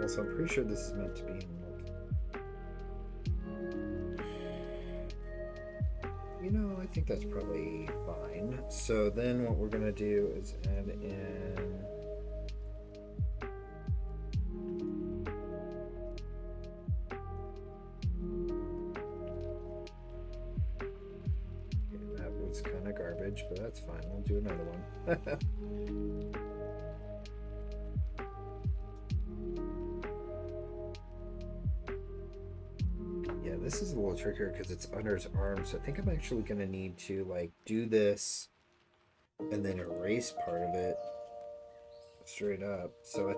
Also, I'm pretty sure this is meant to be in like... You know, I think that's probably fine. So then what we're gonna do is add in... kind of garbage, but that's fine. We'll do another one. Yeah, this is a little trickier because it's under his arm, so I think I'm actually going to need to like do this and then erase part of it straight up. So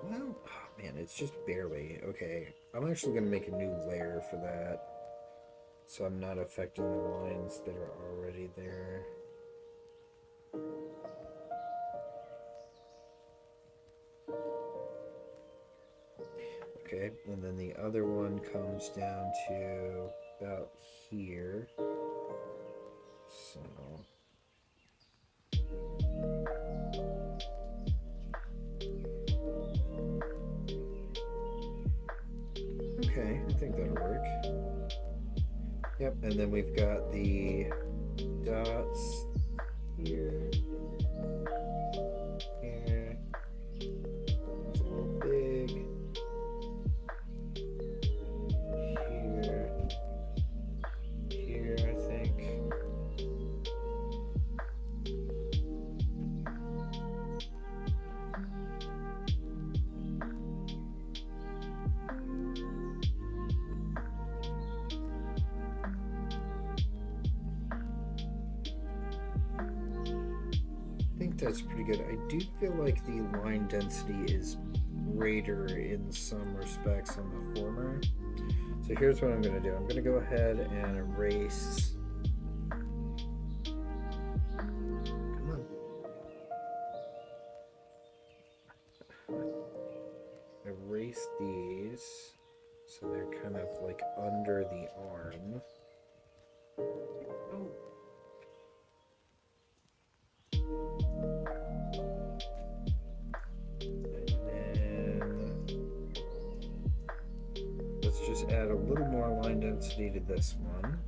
well, oh man, it's just barely. Okay, I'm actually going to make a new layer for that, so I'm not affecting the lines that are already there. Okay, and then the other one comes down to about here. So... okay, I think that'll work. Yep, and then we've got the dots here, here, it's a little big, here, I think. That's pretty good. I do feel like the line density is greater in some respects on the former. So here's what I'm going to do. I'm going to go ahead and erase. Come on. Erase these so they're kind of like under the arm. Oh. Just add a little more line density to this one.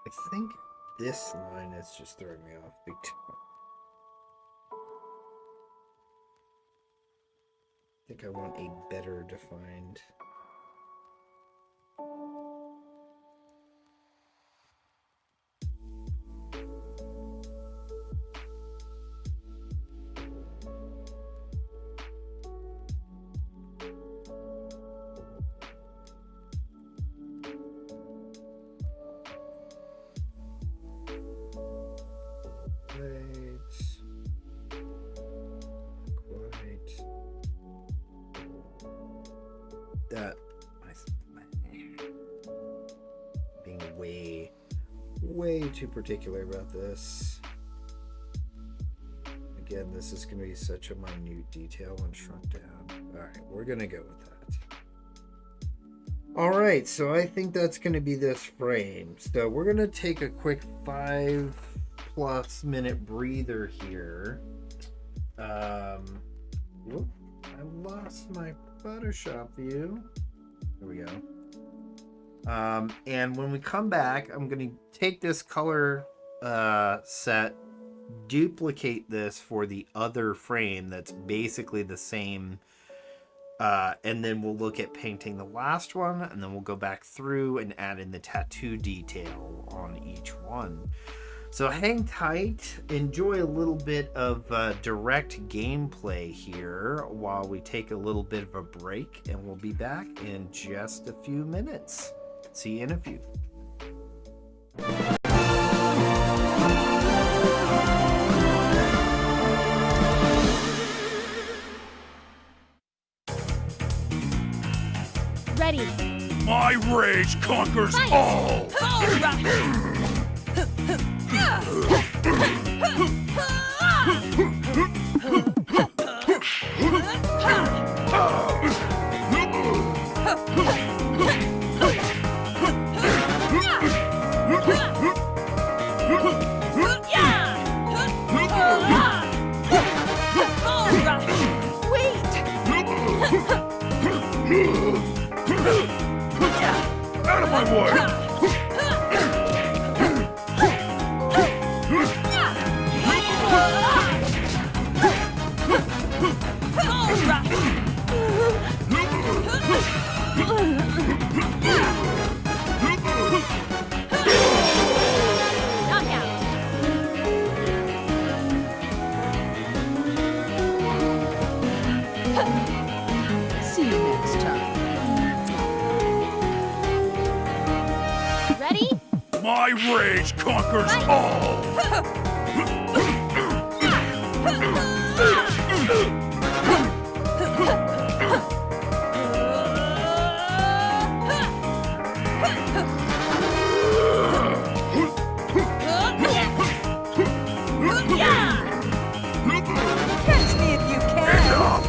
I think this line is just throwing me off big time. I think I want a better defined. That being way too particular about this. Again, this is going to be such a minute detail when shrunk down. Alright, we're going to go with that. Alright, so I think that's going to be this frame. So we're going to take a quick 5+ minute breather here. Whoop, I lost my Photoshop view. There we go. And when we come back, I'm going to take this color set, duplicate this for the other frame that's basically the same, and then we'll look at painting the last one, and then we'll go back through and add in the tattoo detail on each one. So hang tight, enjoy a little bit of direct gameplay here while we take a little bit of a break, and we'll be back in just a few minutes. See you in a few. Ready. My rage conquers Fight. all! Out of my way! See you next time. Ready? My rage conquers Fight. all! Catch me if you can. Enough!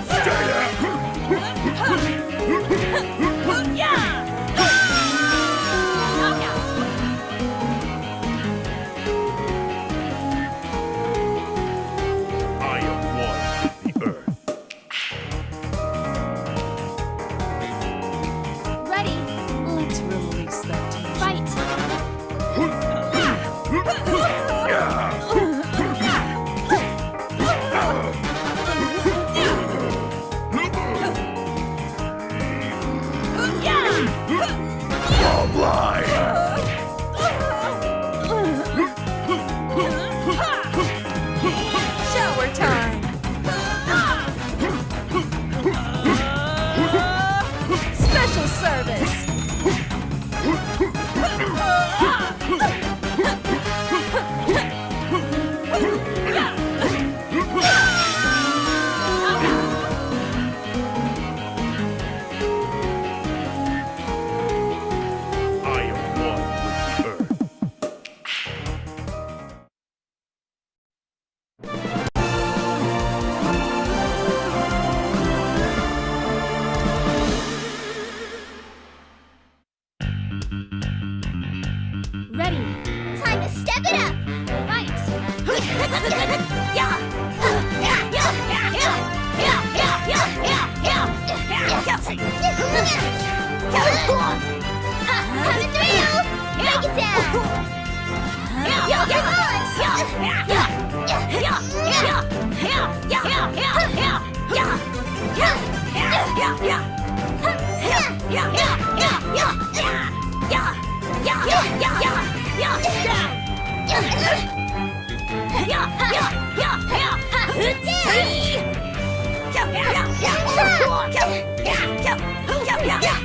Stay out!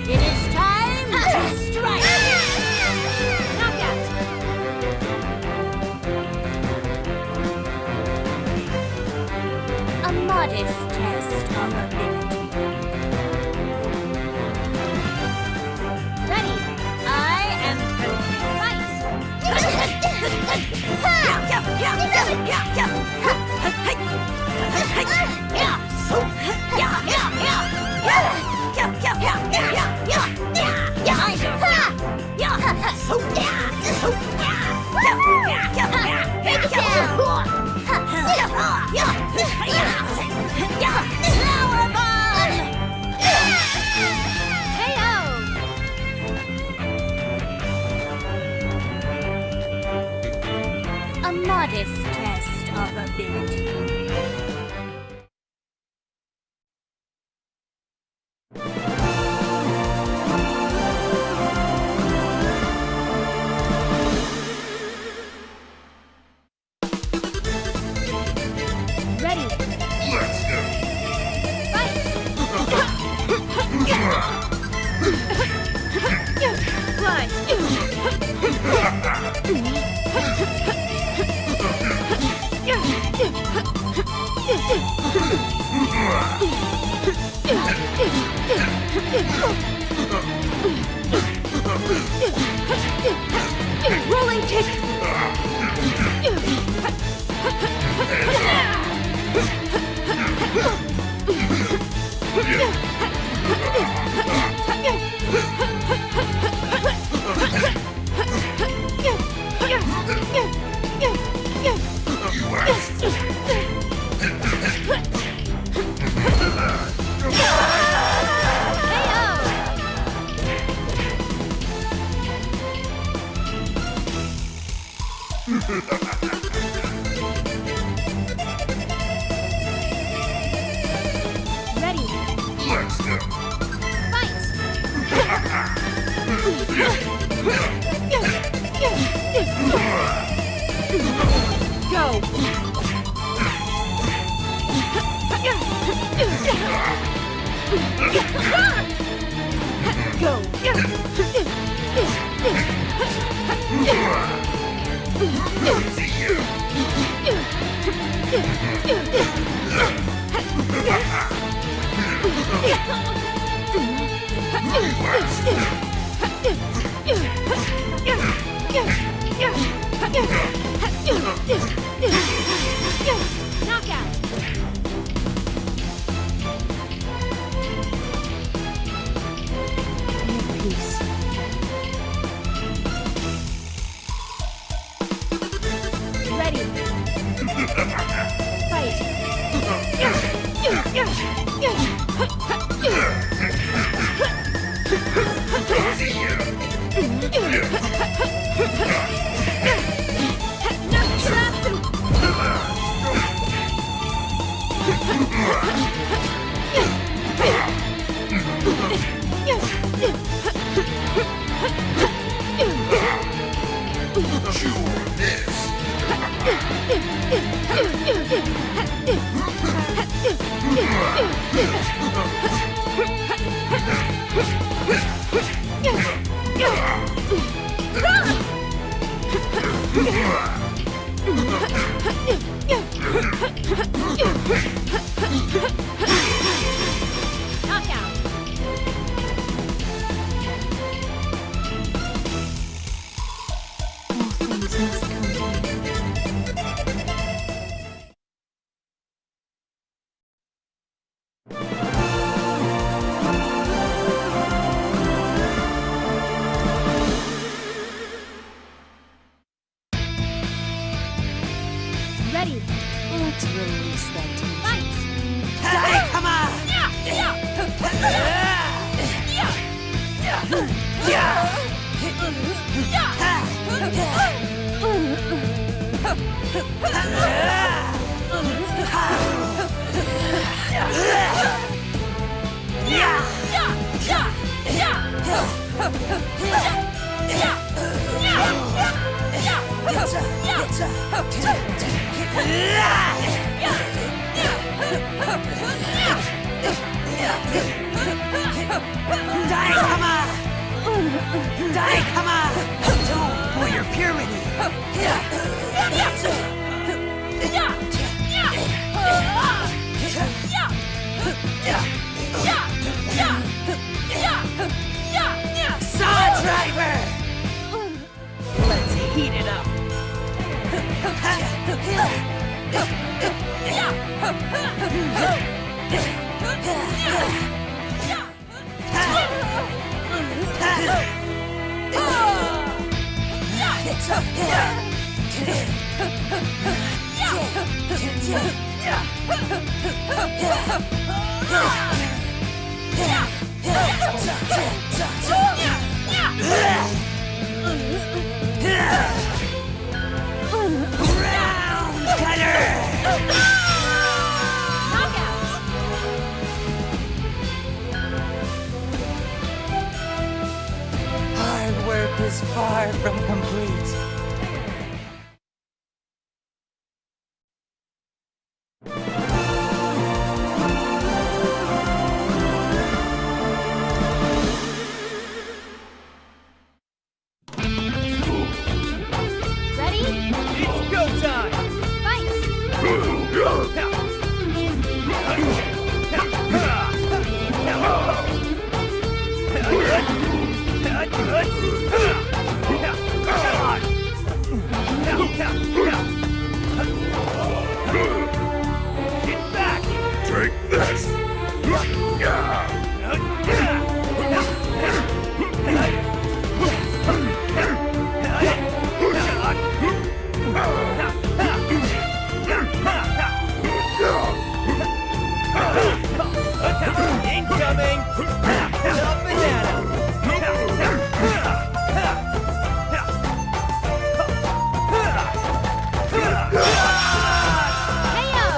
It is time to strike! Knockout! A modest test of ability. Ready? I am fight! A modest test of ability. Ready? Let's go. Fight! Rolling kick! Ready? Let's go. Fight! Go! Knockout! Peace. Ready. Fight. Chew on this. Ready. Let's release that tension. Fight. Come on! Don't for your purity. Saw driver. Let's heat it up. Round cutter. Knockout. Hard work is far from complete. Ready. It's go time! Fight. Get back! Take this. Incoming! Top banana! KO.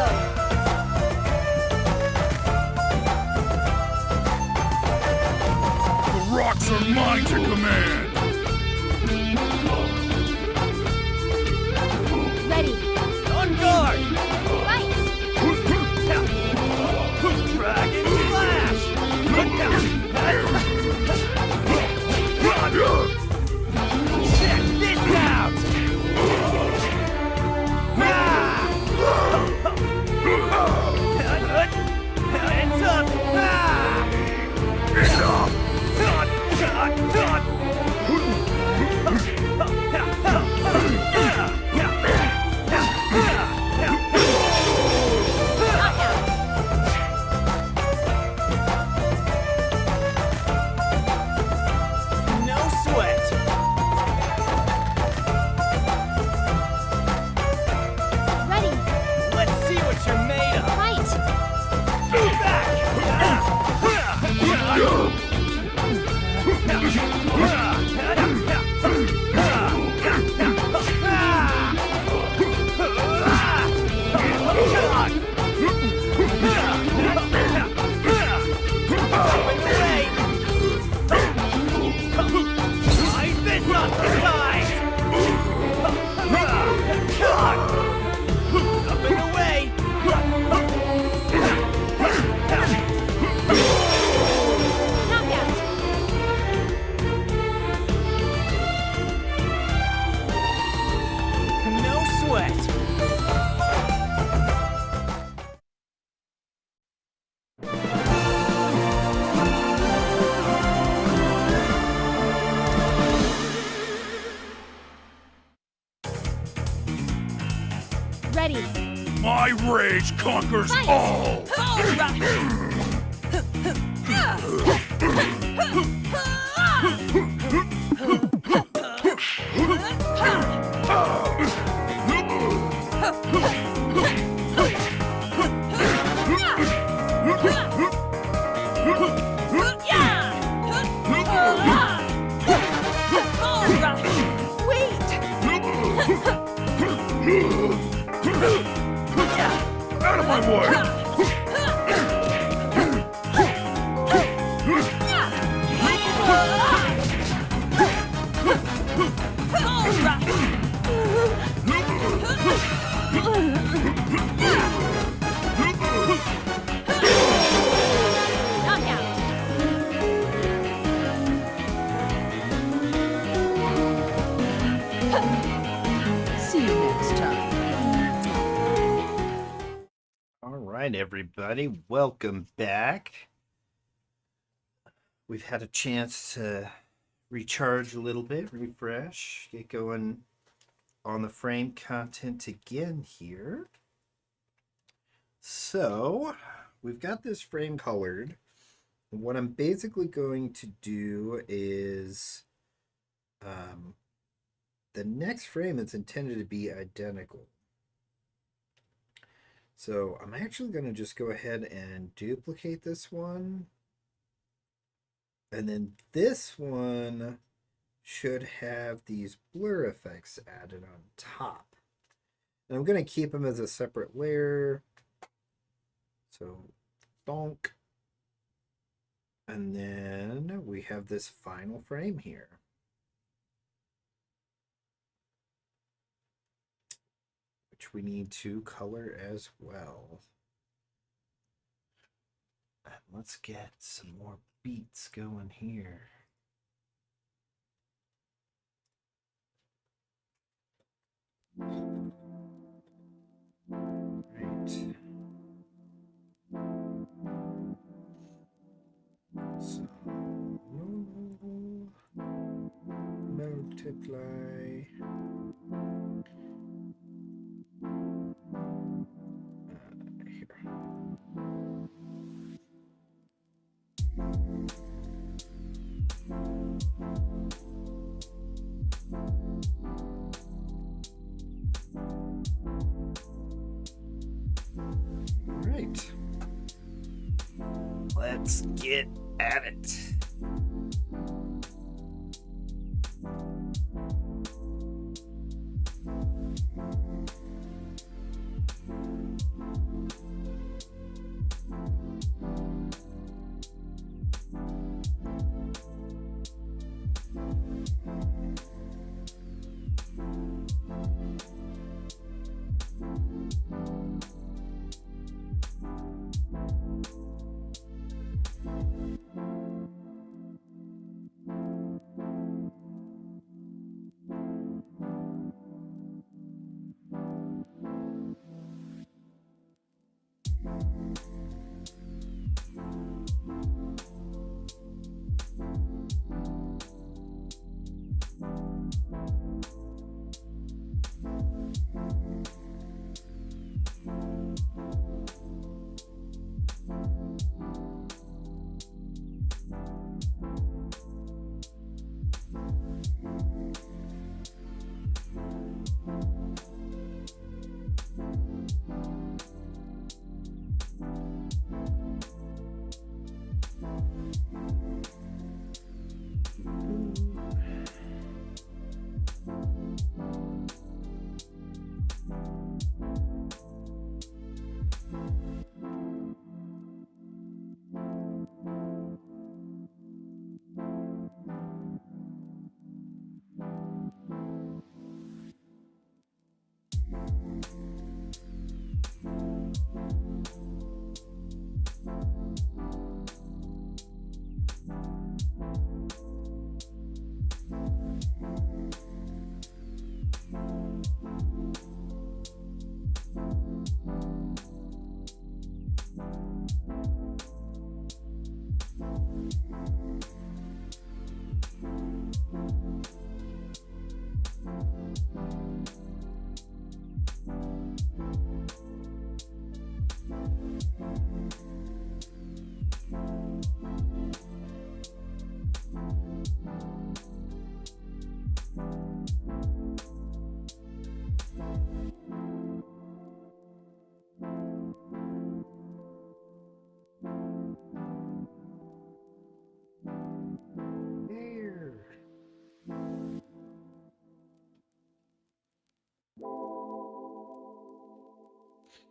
The rocks are mine to command. Ready. On guard! Fight. Dragon Flash! Check this out! Hands up! No sweat! Ready. Let's see what you're made of! Fight. Up and away! Knockout. No sweat! Ready. My rage conquers Fight. all. Out of my way! Knockout. See you next time. All right, everybody, welcome back. We've had a chance to recharge a little bit, refresh, get going on the frame content again here. So we've got this frame colored. What I'm basically going to do is the next frame is intended to be identical. So I'm actually going to just go ahead and duplicate this one. And then this one should have these blur effects added on top. And I'm going to keep them as a separate layer. So, donk. And then we have this final frame here. Which we need to color as well. And let's get some more beats going here. Right. So multiply. Here. Right. Let's get at it.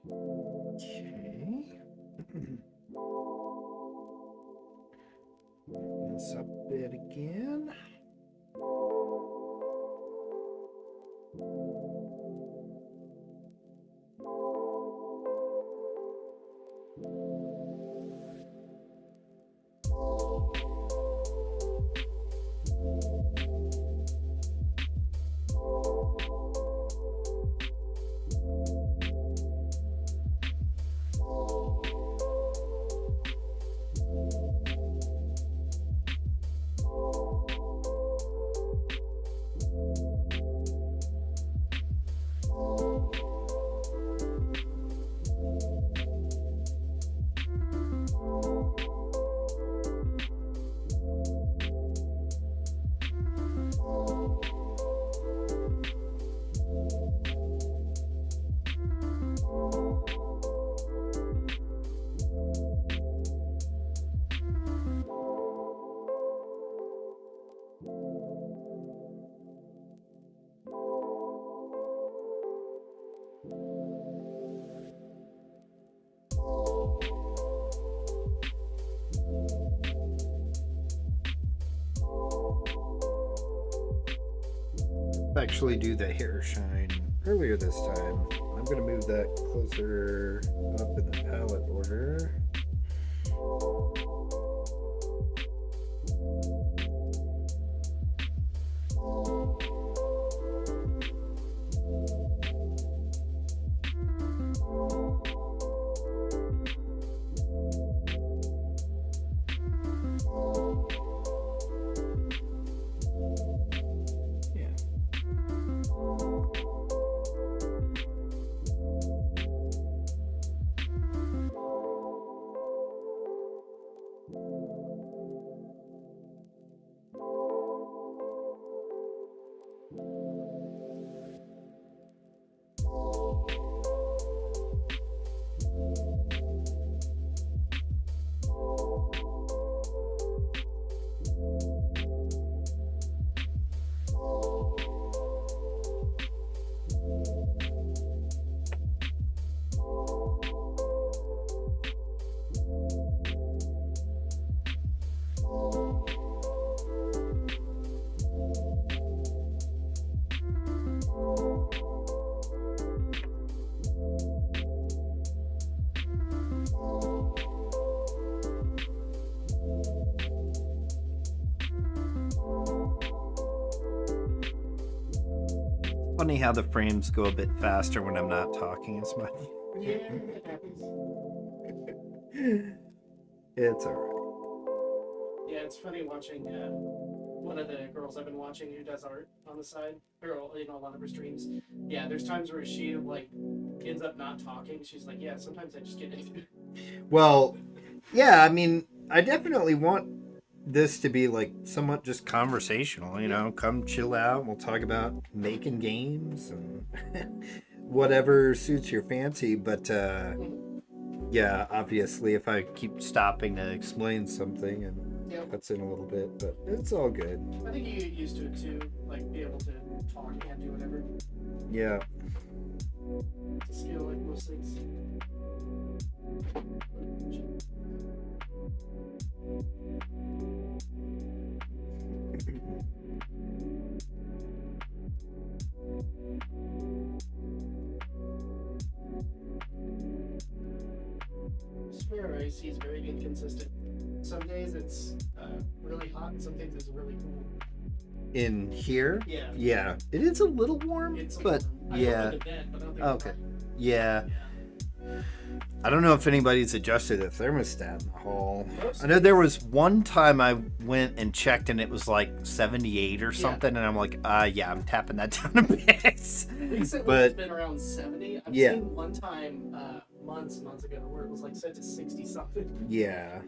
Okay. This up a bit again. Actually do the hair shine earlier this time. I'm going to move that closer up in the palette order. Funny how the frames go a bit faster when I'm not talking as much. Yeah, it happens. It's alright. Yeah, it's funny watching one of the girls I've been watching who does art on the side, or you know, a lot of her streams. Yeah, there's times where she like ends up not talking. She's like, yeah, sometimes I just get into it. Well, yeah, I mean, I definitely want this to be like somewhat just conversational, you know, come chill out. We'll talk about making games and whatever suits your fancy. But yeah, obviously, if I keep stopping to explain something and Yep. cuts in a little bit, but it's all good. I think you get used to it too, like be able to talk and do whatever. Yeah. It's a skill like most things. I swear icy is very inconsistent. Some days it's really hot and some days it's really cool. In here? Yeah. Yeah. It is a little warm, It's but I yeah. don't like the vent, but I don't think Okay. it's hot. Yeah. I don't know if anybody's adjusted the thermostat in the hall. I know there was one time I went and checked and it was like 78 or something, and I'm like, yeah, I'm tapping that down a bit. Recently But- it's been around 70. I've Yeah. seen one time months ago where it was like set to 60 something. Yeah.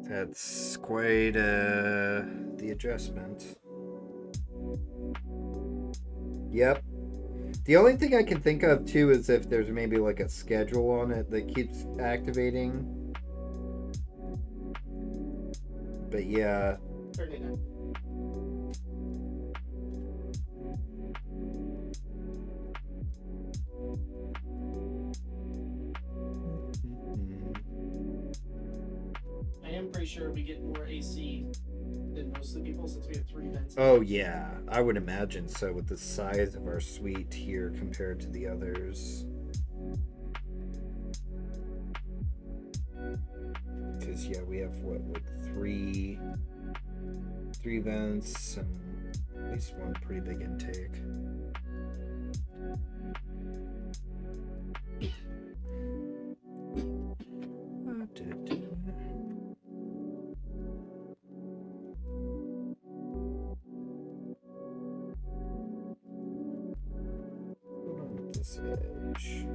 That's quite the adjustment. Yep. The only thing I can think of too is if there's maybe like a schedule on it that keeps activating. But yeah. 39. sure we get more AC than most of the people since we have 3 vents. Oh yeah, I would imagine so with the size of our suite here compared to the others. Because yeah, we have what, like three vents and at least one pretty big intake. This edge.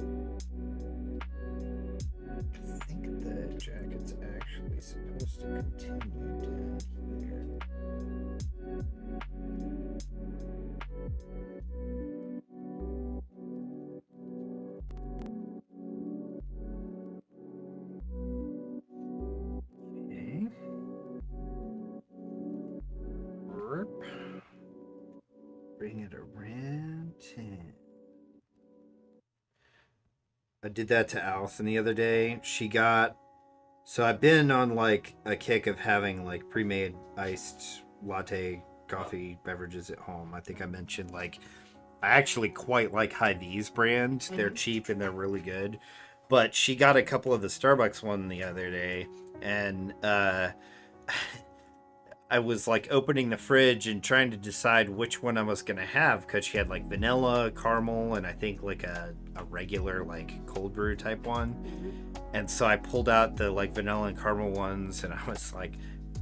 I think the jacket's actually supposed to continue down here. Okay. Bring it around 10. I did that to Allison the other day. So I've been on like a kick of having like pre-made iced latte coffee beverages at home. I think I mentioned like I actually quite like Hy-Vee's brand. Mm-hmm. They're cheap and they're really good. But she got a couple of the Starbucks one the other day, and I was like opening the fridge and trying to decide which one I was gonna have because she had like vanilla, caramel, and I think like a regular like cold brew type one. And so I pulled out the like vanilla and caramel ones, and I was like,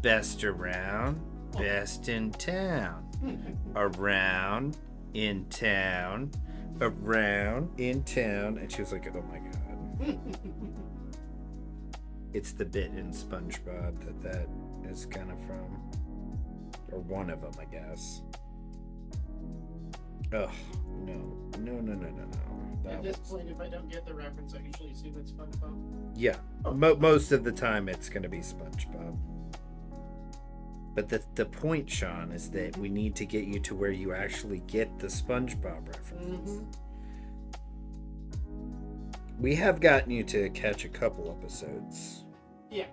best around, best in town, around in town, around in town. And she was like, oh my god. It's the bit in SpongeBob that is kind of from, or one of them, I guess. Ugh, no. At this point, if I don't get the reference, I usually assume it's SpongeBob. Yeah, most of the time it's going to be SpongeBob. But the point, Sean, is that we need to get you to where you actually get the SpongeBob references. Mm-hmm. We have gotten you to catch a couple episodes. Yeah.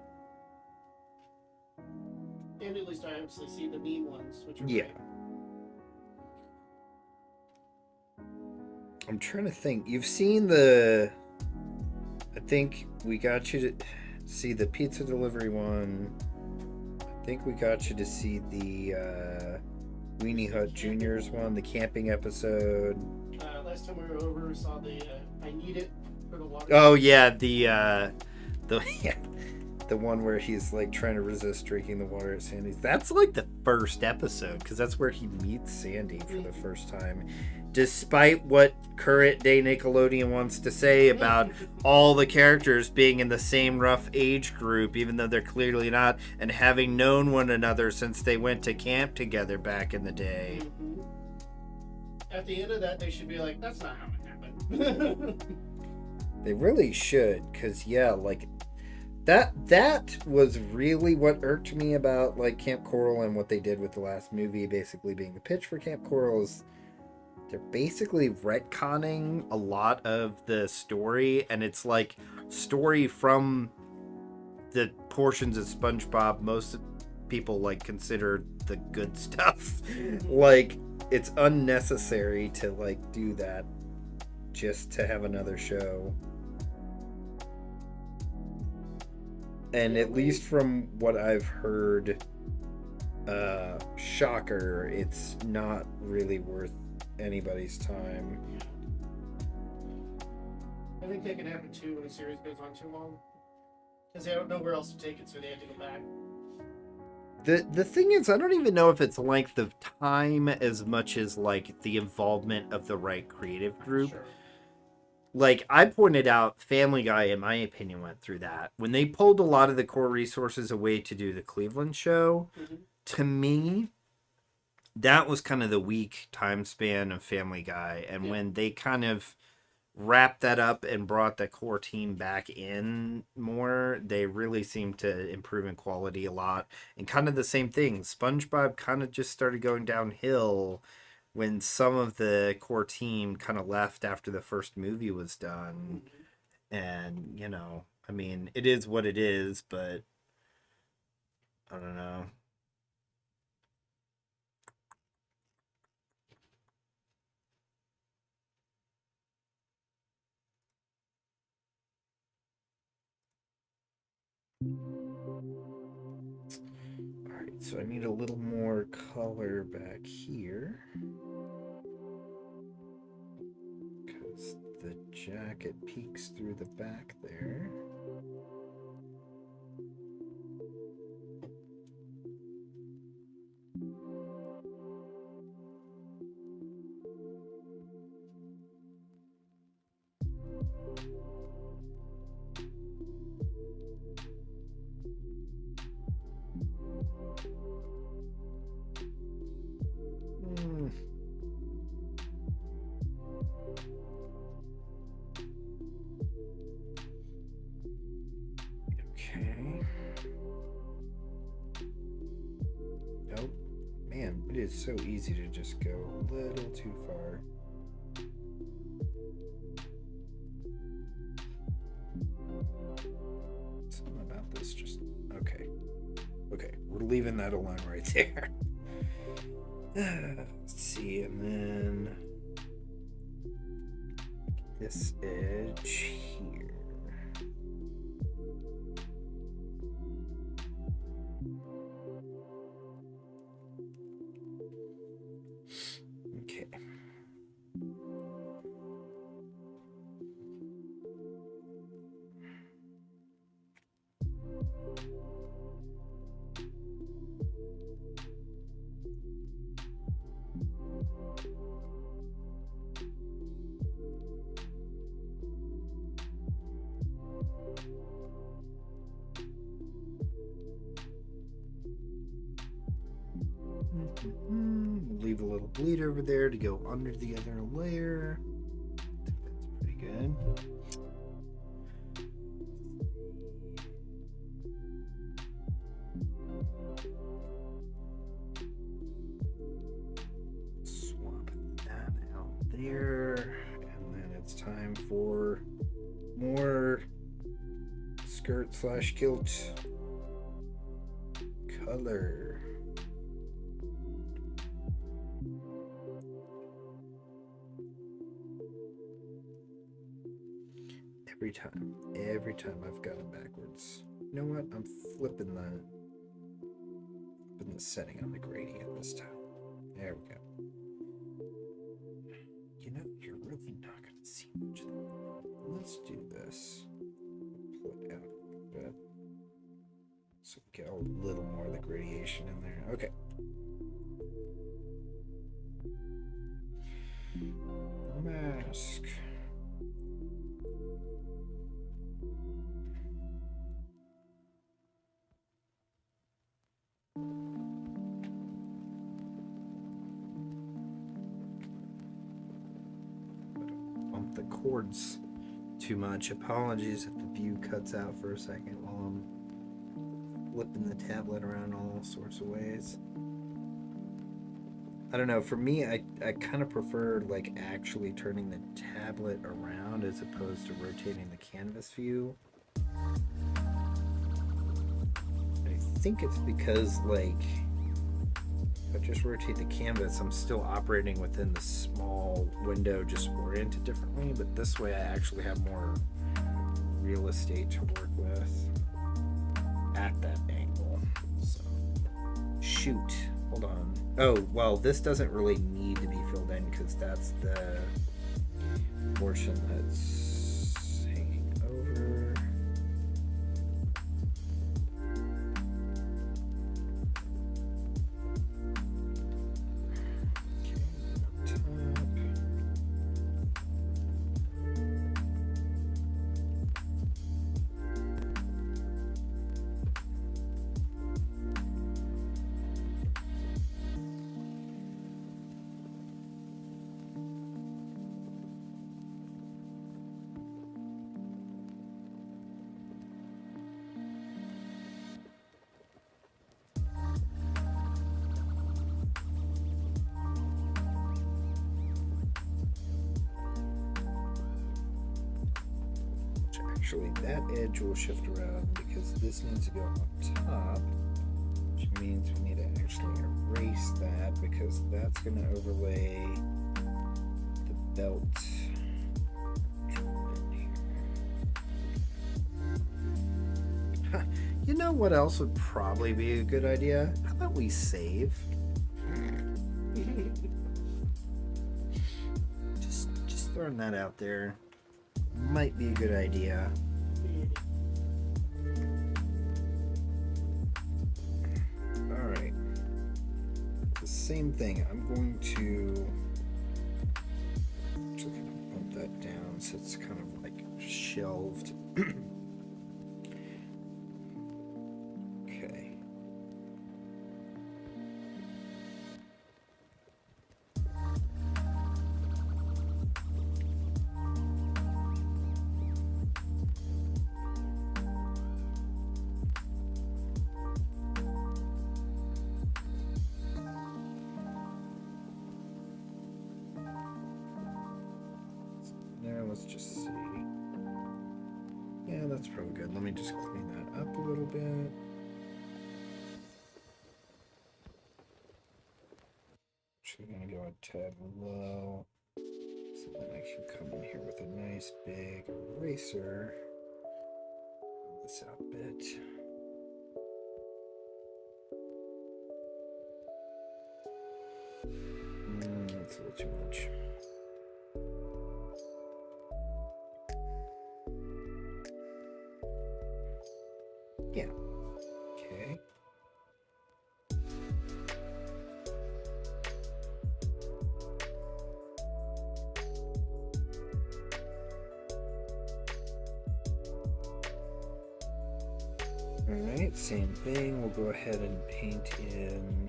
And at least I obviously see the meme ones, which are yeah. great. I'm trying to think. You've seen the... I think we got you to see the pizza delivery one. I think we got you to see the Weenie Hut Juniors one, the camping episode. Last time we were over, we saw the I Need It for the water. Oh yeah, the one where he's like trying to resist drinking the water at Sandy's. That's like the first episode because that's where he meets Sandy for the first time. Despite what current day Nickelodeon wants to say about all the characters being in the same rough age group, even though they're clearly not, and having known one another since they went to camp together back in the day. At the end of that, they should be like, that's not how it happened. They really should, because yeah, like that was really what irked me about like Camp Coral and what they did with the last movie, basically being the pitch for Camp Coral is they're basically retconning a lot of the story, and it's like story from the portions of SpongeBob most people like consider the good stuff. Like it's unnecessary to like do that just to have another show. And at least from what I've heard, shocker, it's not really worth anybody's time. I think that can happen too when a series goes on too long. Because they don't know where else to take it, so they have to go back. The thing is, I don't even know if it's length of time as much as like the involvement of the right creative group. Sure. Like I pointed out, Family Guy, in my opinion, went through that. When they pulled a lot of the core resources away to do the Cleveland show, to me, that was kind of the weak time span of Family Guy. And when they kind of wrapped that up and brought the core team back in more, they really seemed to improve in quality a lot. And kind of the same thing, SpongeBob kind of just started going downhill when some of the core team kind of left after the first movie was done. And, you know, I mean, it is what it is, but I don't know. Alright, so I need a little more color back here. Because the jacket peeks through the back there. Okay. Oh, man, it is so easy to just go a little too far. Something about this just... Okay. Okay, we're leaving that alone right there. Let's see, and then... this edge here. Okay. Leave a little bleed over there to go under the other layer. I think that's pretty good. Swap that out there. And then it's time for more skirt/kilt color. Every time I've got it backwards. You know what? I'm flipping the setting on the gradient this time. There we go. You know, you're really not going to see much of that. Let's do this. Pull it out a bit. So we get a little more of the gradation in there. Okay. Mask. Bump the cords too much. Apologies if the view cuts out for a second while I'm flipping the tablet around all sorts of ways. I don't know, for me, I kind of prefer like actually turning the tablet around as opposed to rotating the canvas view. I think it's because like if I just rotate the canvas, I'm still operating within the small window, just oriented differently, but this way I actually have more real estate to work with at that angle. So, shoot. Hold on. Oh, well, this doesn't really need to be filled in because that's the portion that's hanging over. Okay, up top. Actually, that edge will shift around because this needs to go up top. means we need to actually erase that because that's going to overlay the belt. You know what else would probably be a good idea? How about we save? just throwing that out there. Might be a good idea. Alright. The same thing. I'm going to actually kind of bump that down so it's kind of like shelved. Okay. Now let's just see. Yeah, that's probably good. Let me just clean that up a little bit. Actually gonna go a tad low. So then I can come in here with a nice big eraser. Pull this out a bit. That's a little too much. Yeah. Okay. Alright, same thing. We'll go ahead and paint in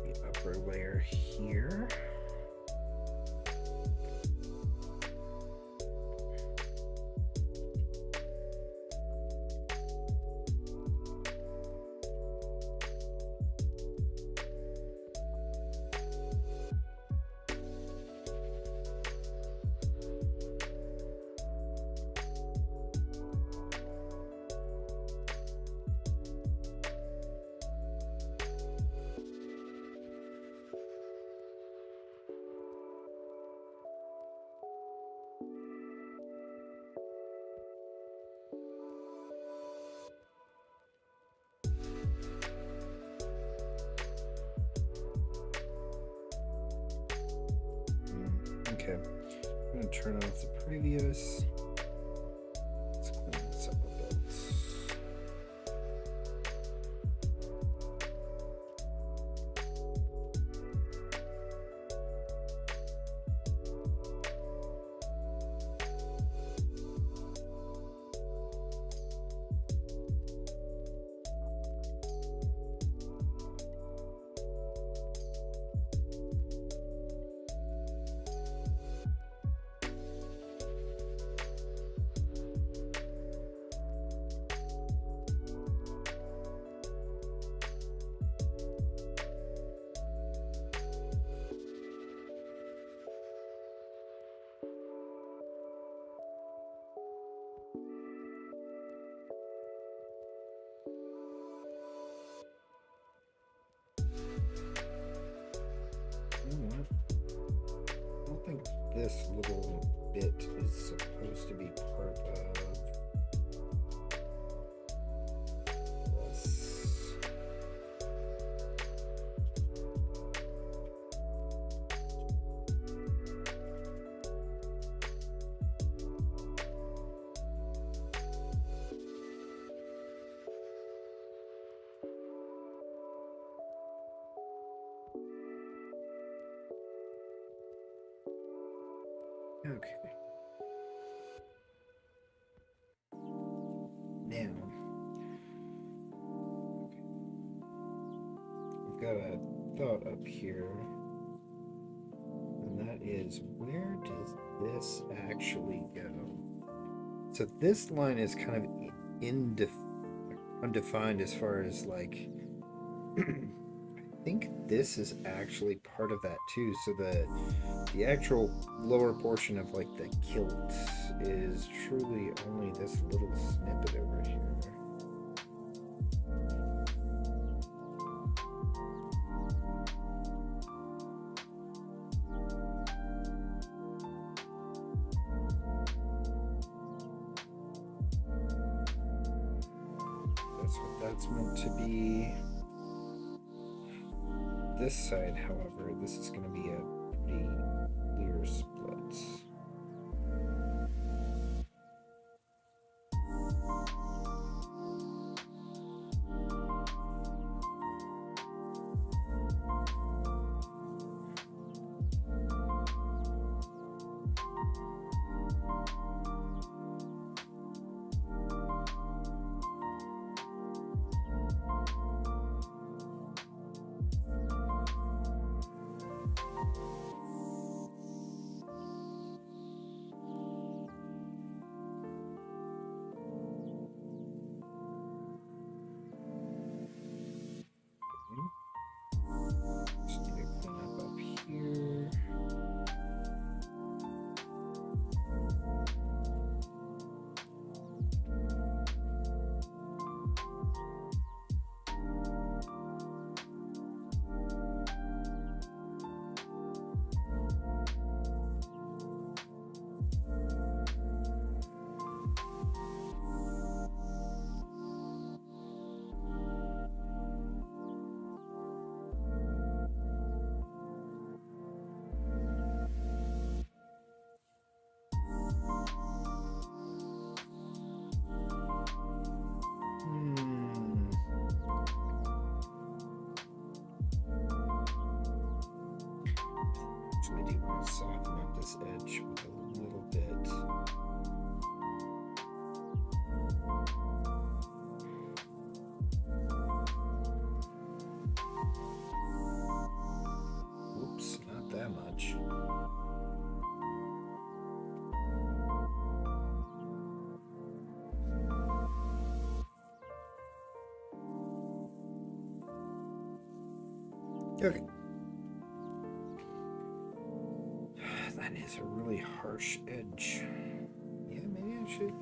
the upper layer here. Okay, I'm going to turn off the previous. Let's clean this up a bit. You know what? I don't think this little bit is supposed to be part of this. Okay. Now, we've got a thought up here, and that is, where does this actually go? So this line is kind of undefined as far as like think this is actually part of that too. So the actual lower portion of like the kilt is truly only this little snippet over here. That's what that's meant to be. This side, however, this is going to be a pretty clear split. Just need to clean up here. Actually, do want to soften up this edge with a little bit. Oops, not that much. Okay. That is a really harsh edge. Yeah, maybe I should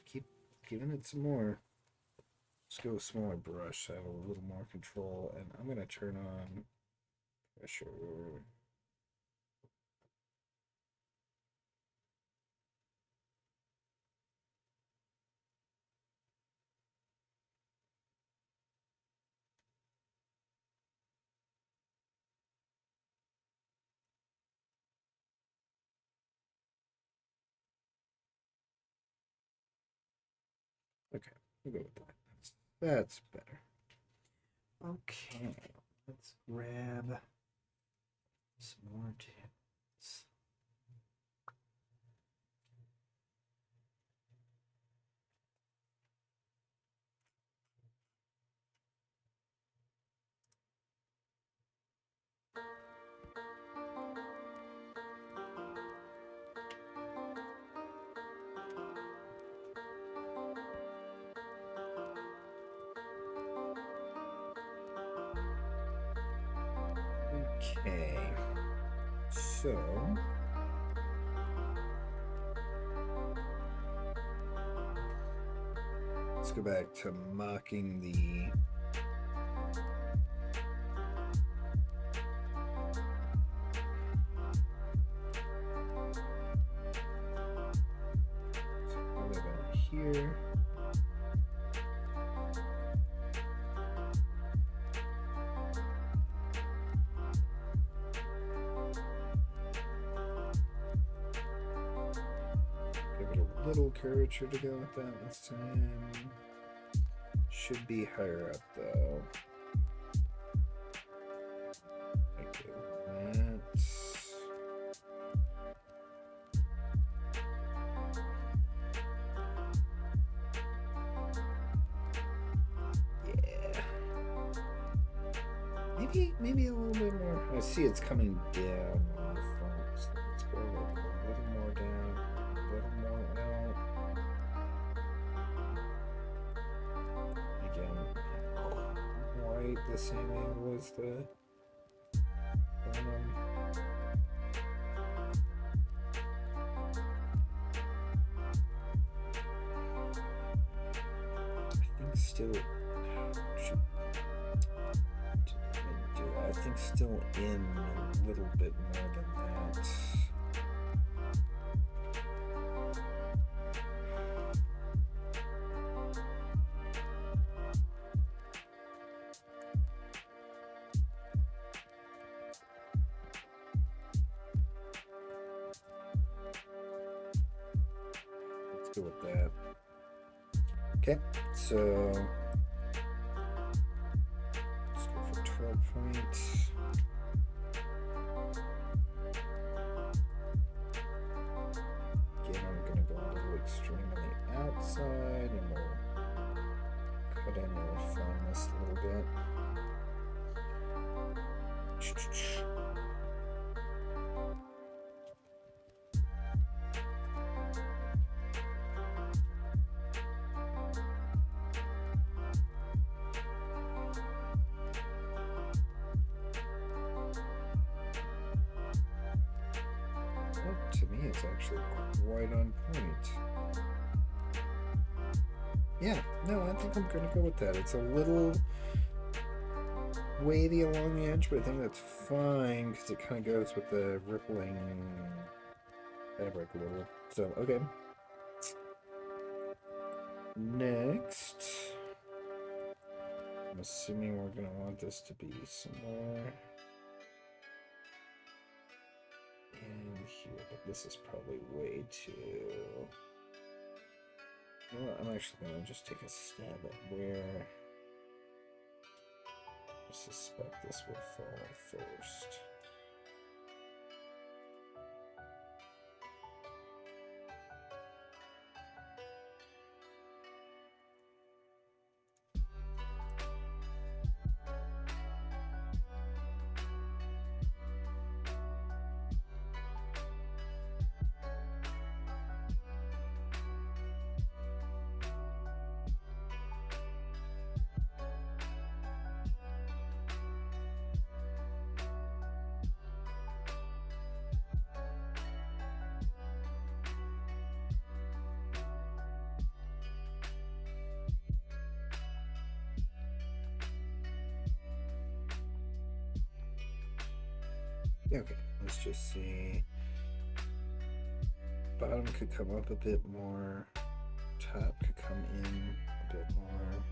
keep giving it some more. Let's go with a smaller brush so I have a little more control, and I'm gonna turn on pressure. Okay, we'll go with that. That's better. Okay, let's grab some more tips. Okay, so let's go back to mocking the here. Give it a little curvature to go with that this time. Should be higher up though. Okay, that. Yeah. Maybe a little bit more. I see it's coming down on the front. So let's go like a little more down, a little more out. Again, quite the same angle as the bottom. I think still should I think still in a little bit more than that. Let's go with that. Okay, so let's go for 12 points. Again, I'm going to go a little extreme on the outside and we'll cut in and refine this a little bit. That, to me, is actually quite on point. Yeah, no, I think I'm going to go with that. It's a little wavy along the edge, but I think that's fine because it kind of goes with the rippling fabric a little. So, okay. Next, I'm assuming we're going to want this to be somewhere in here, but this is probably way too... You know what, I'm actually going to just take a stab at where I suspect this will fall first. Okay, let's just see. Bottom could come up a bit more. Top could come in a bit more.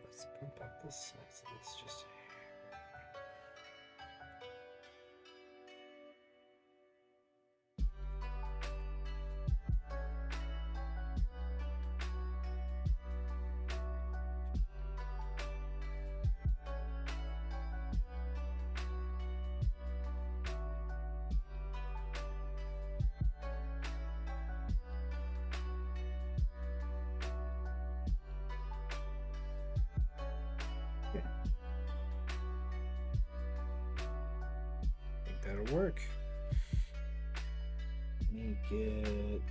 Let's bump up the size of this just a hair. That'll work. Let me get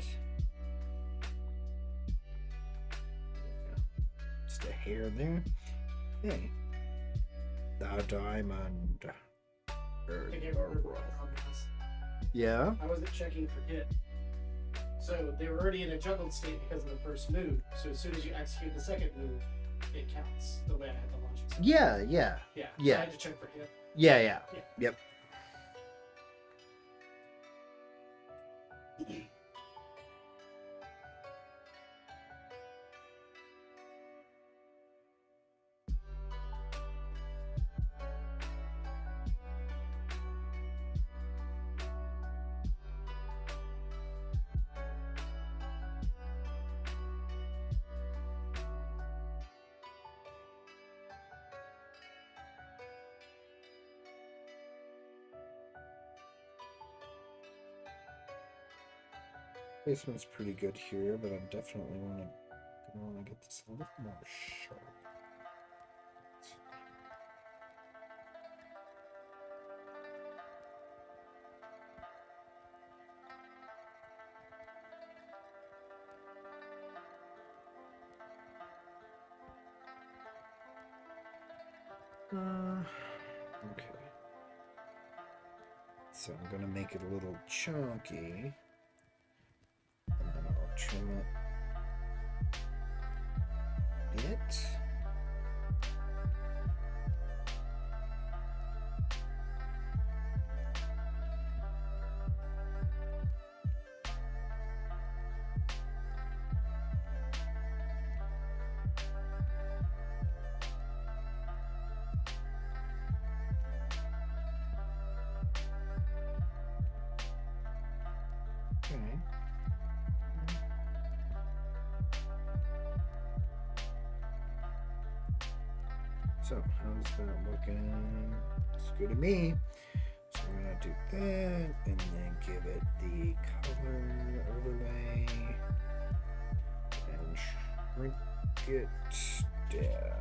just a hair there. Okay. The diamond. I can't remember what round it was. Yeah. I wasn't checking for hit. So they were already in a juggled state because of the first move. So as soon as you execute the second move, it counts the way I had to launch it. Yeah. Yeah. Yeah. So I had to check for hit. Yeah. Yep. Placement's pretty good here, but I'm definitely gonna want to get this a little more sharp. Okay. So I'm gonna make it a little chunky. And then I'll trim it a bit. Okay. So, how's that looking? It's good to me. So we're gonna do that and then give it the color overlay and shrink it down.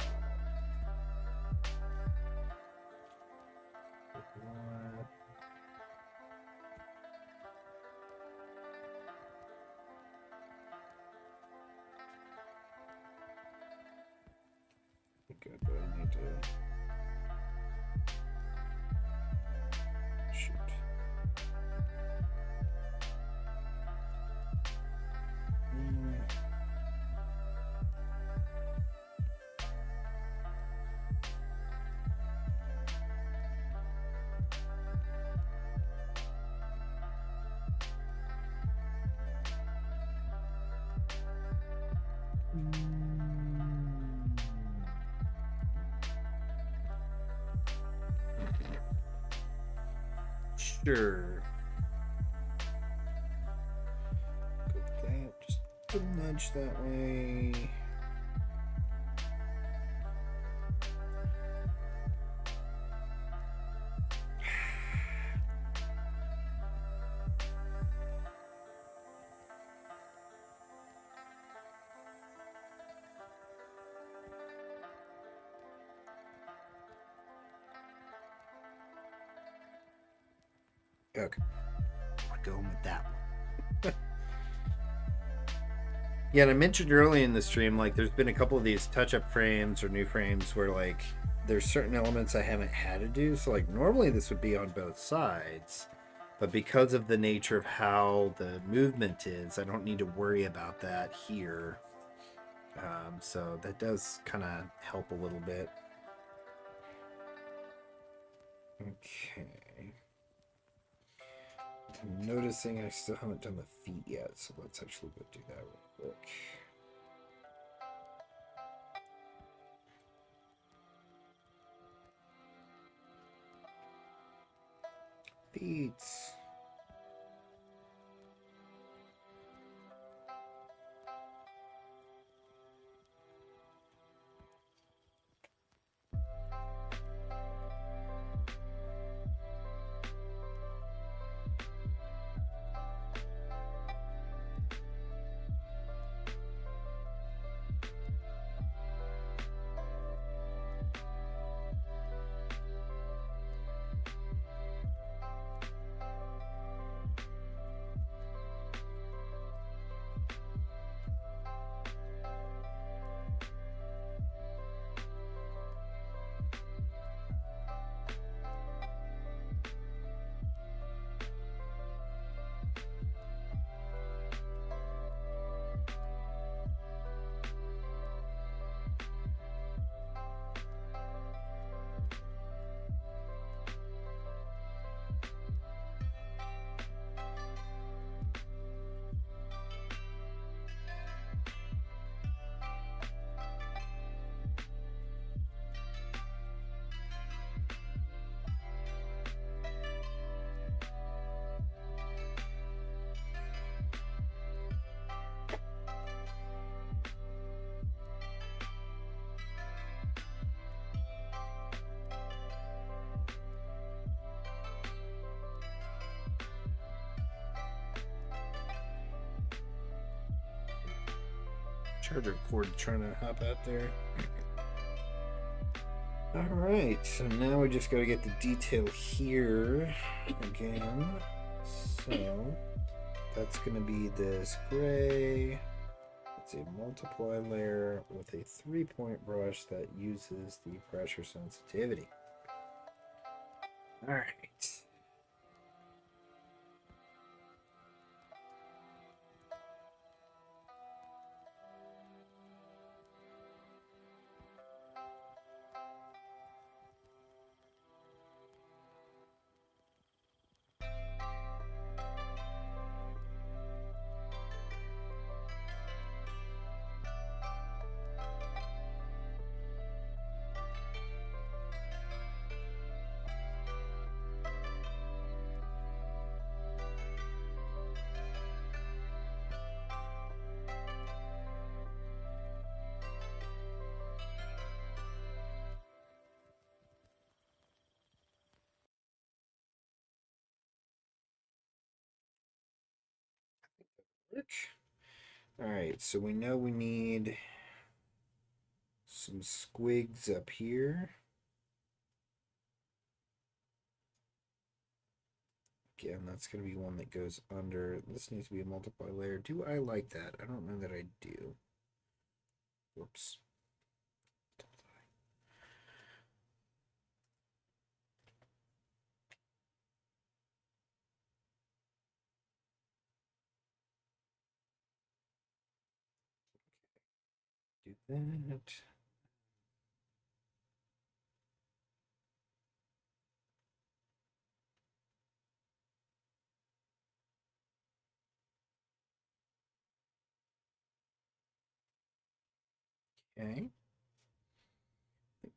What? Good, but I need to shoot. Sure. Go with that. Just a little nudge that way. Okay. We're going with that one. Yeah, and I mentioned early in the stream, like, there's been a couple of these touch-up frames or new frames where, like, there's certain elements I haven't had to do. So, like, normally this would be on both sides. But because of the nature of how the movement is, I don't need to worry about that here. So that does kind of help a little bit. Okay. I'm noticing I still haven't done the feet yet, so let's actually go do that real quick. Feet. Charger cord trying to hop out there. Alright, so now we just gotta get the detail here again. So that's gonna be this gray. It's a multiply layer with a 3-point brush that uses the pressure sensitivity. All right. All right, so we know we need some squigs up here. Again, that's going to be one that goes under. This needs to be a multiply layer. Do I like that? I don't know that I do. Whoops. Do that. Okay. I think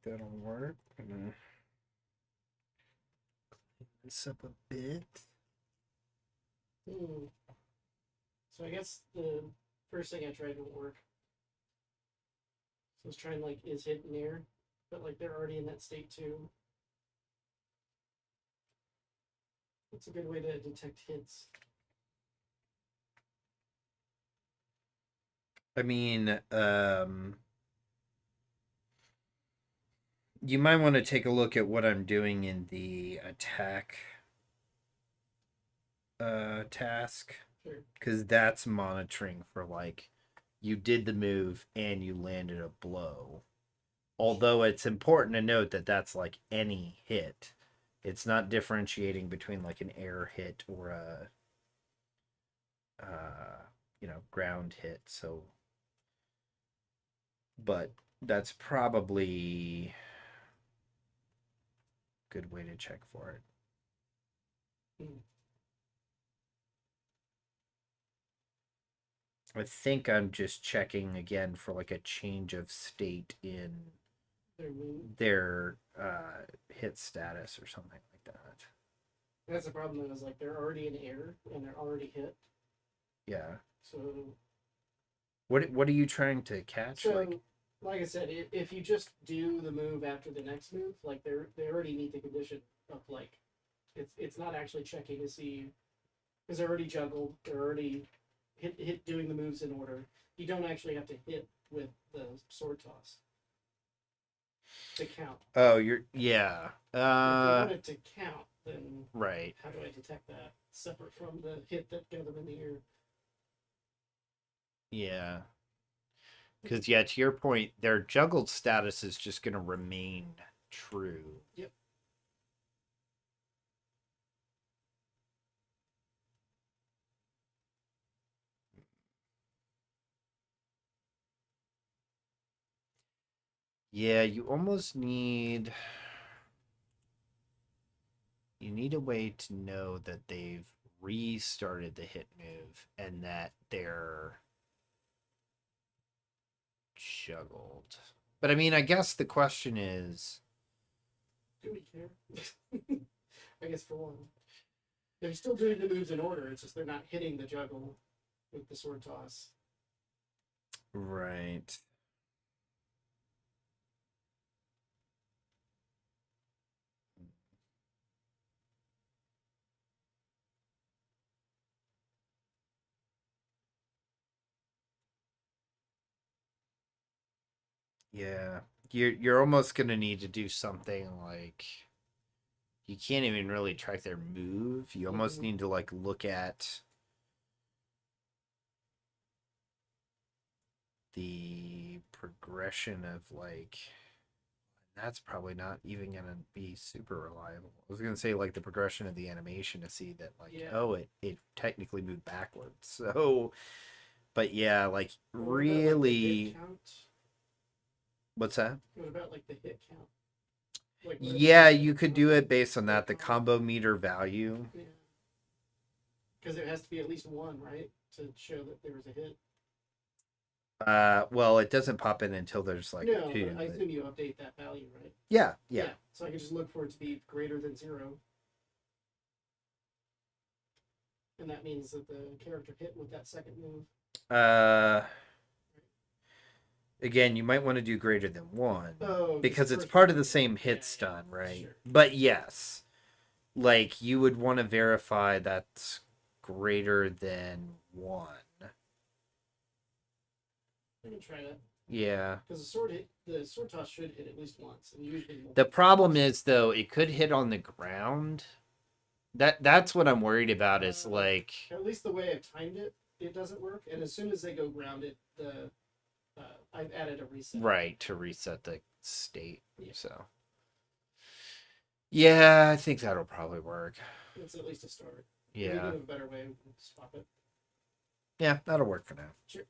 that'll work. I'm gonna clean this up a bit. So I guess the first thing I tried won't work. So I was trying like is hit near, but like they're already in that state too. What's a good way to detect hits? I mean, you might want to take a look at what I'm doing in the attack task, Sure. because that's monitoring for like you did the move and you landed a blow. Although it's important to note that that's like any hit. It's not differentiating between like an air hit or a ground hit. So but that's probably a good way to check for it. I think I'm just checking again for like a change of state in their hit status or something like that. That's the problem though, is like they're already in air and they're already hit. Yeah. So What are you trying to catch? So, like I said, if you just do the move after the next move, like they already meet the condition of like, it's not actually checking to see, because they're already juggled, they're already hit doing the moves in order. You don't actually have to hit with the sword toss to count. Oh, yeah. If you want it to count, then Right. how do I detect that separate from the hit that got them in the ear? Yeah. Because, yeah, to your point, their juggled status is just going to remain true. Yep. Yeah, you almost need... You need a way to know that they've restarted the hit move and that they're juggled. But, I mean, I guess the question is... Do we care? I guess for one. They're still doing the moves in order, it's just they're not hitting the juggle with the sword toss. Right. Yeah. You're almost gonna need to do something like you can't even really track their move. You almost need to like look at the progression of like that's probably not even gonna be super reliable. I was gonna say like the progression of the animation to see that like Yeah. oh it technically moved backwards. So but yeah, like What about, like, the really hit count? what's that? What about like the hit count? Like, what if Yeah, it's you like could a do combo? it based on that, the combo meter value. Yeah. Because it has to be at least one, right, to show that there was a hit. Well, it doesn't pop in until there's like No, a two. but I But assume you update that value, right? yeah. So I can just look for it to be greater than 0. And that means that the character hit with that second move. Again, you might want to do greater than 1 Oh, because it's first part one. of the same Yeah, hit stun, right? sure. But yes, like you would want to verify that's greater than 1. I can try that. Yeah. Because the sword toss should hit at least once, and usually The multiple problem times. is though, it could hit on the ground. That's what I'm worried about is like At least the way I've timed it, it doesn't work. And as soon as they go grounded, I've added a reset. right to reset the state. Yeah. So yeah, I think that'll probably work. It's at least a start. Yeah. Maybe we have a better way, we'll swap it. Yeah, that'll work for now. Sure.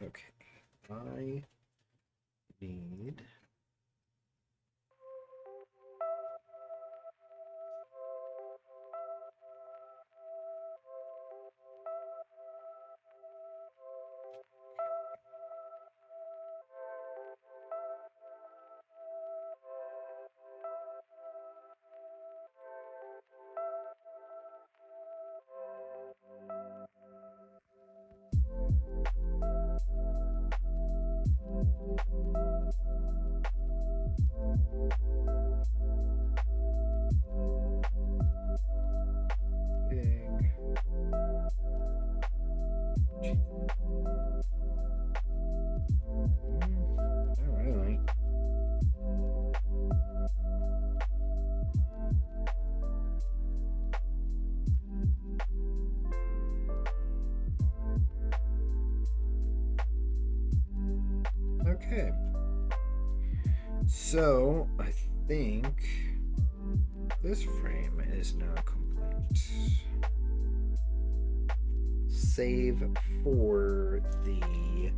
Okay. I need big. Not really. Okay. So I think this frame is now complete. Save for the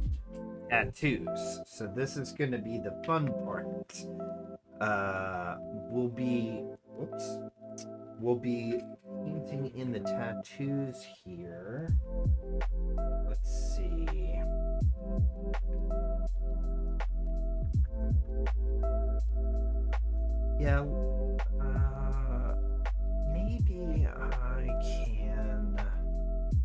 tattoos. So this is going to be the fun part. We'll be painting in the tattoos here. Let's see. Yeah, maybe I can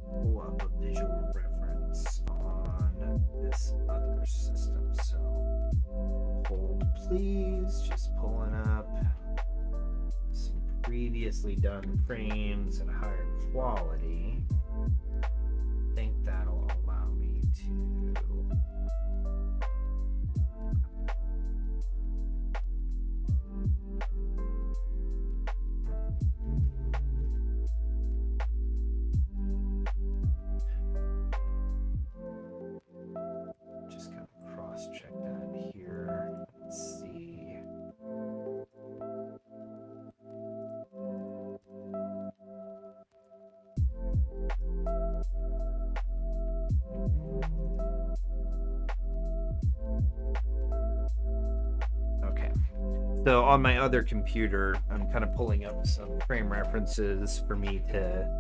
pull up a visual reference on this other system. So hold please, just pulling up some previously done frames at higher quality. I think that'll allow me to just kind of cross-check that here. Let's see. Okay. So on my other computer, I'm kind of pulling up some frame references for me to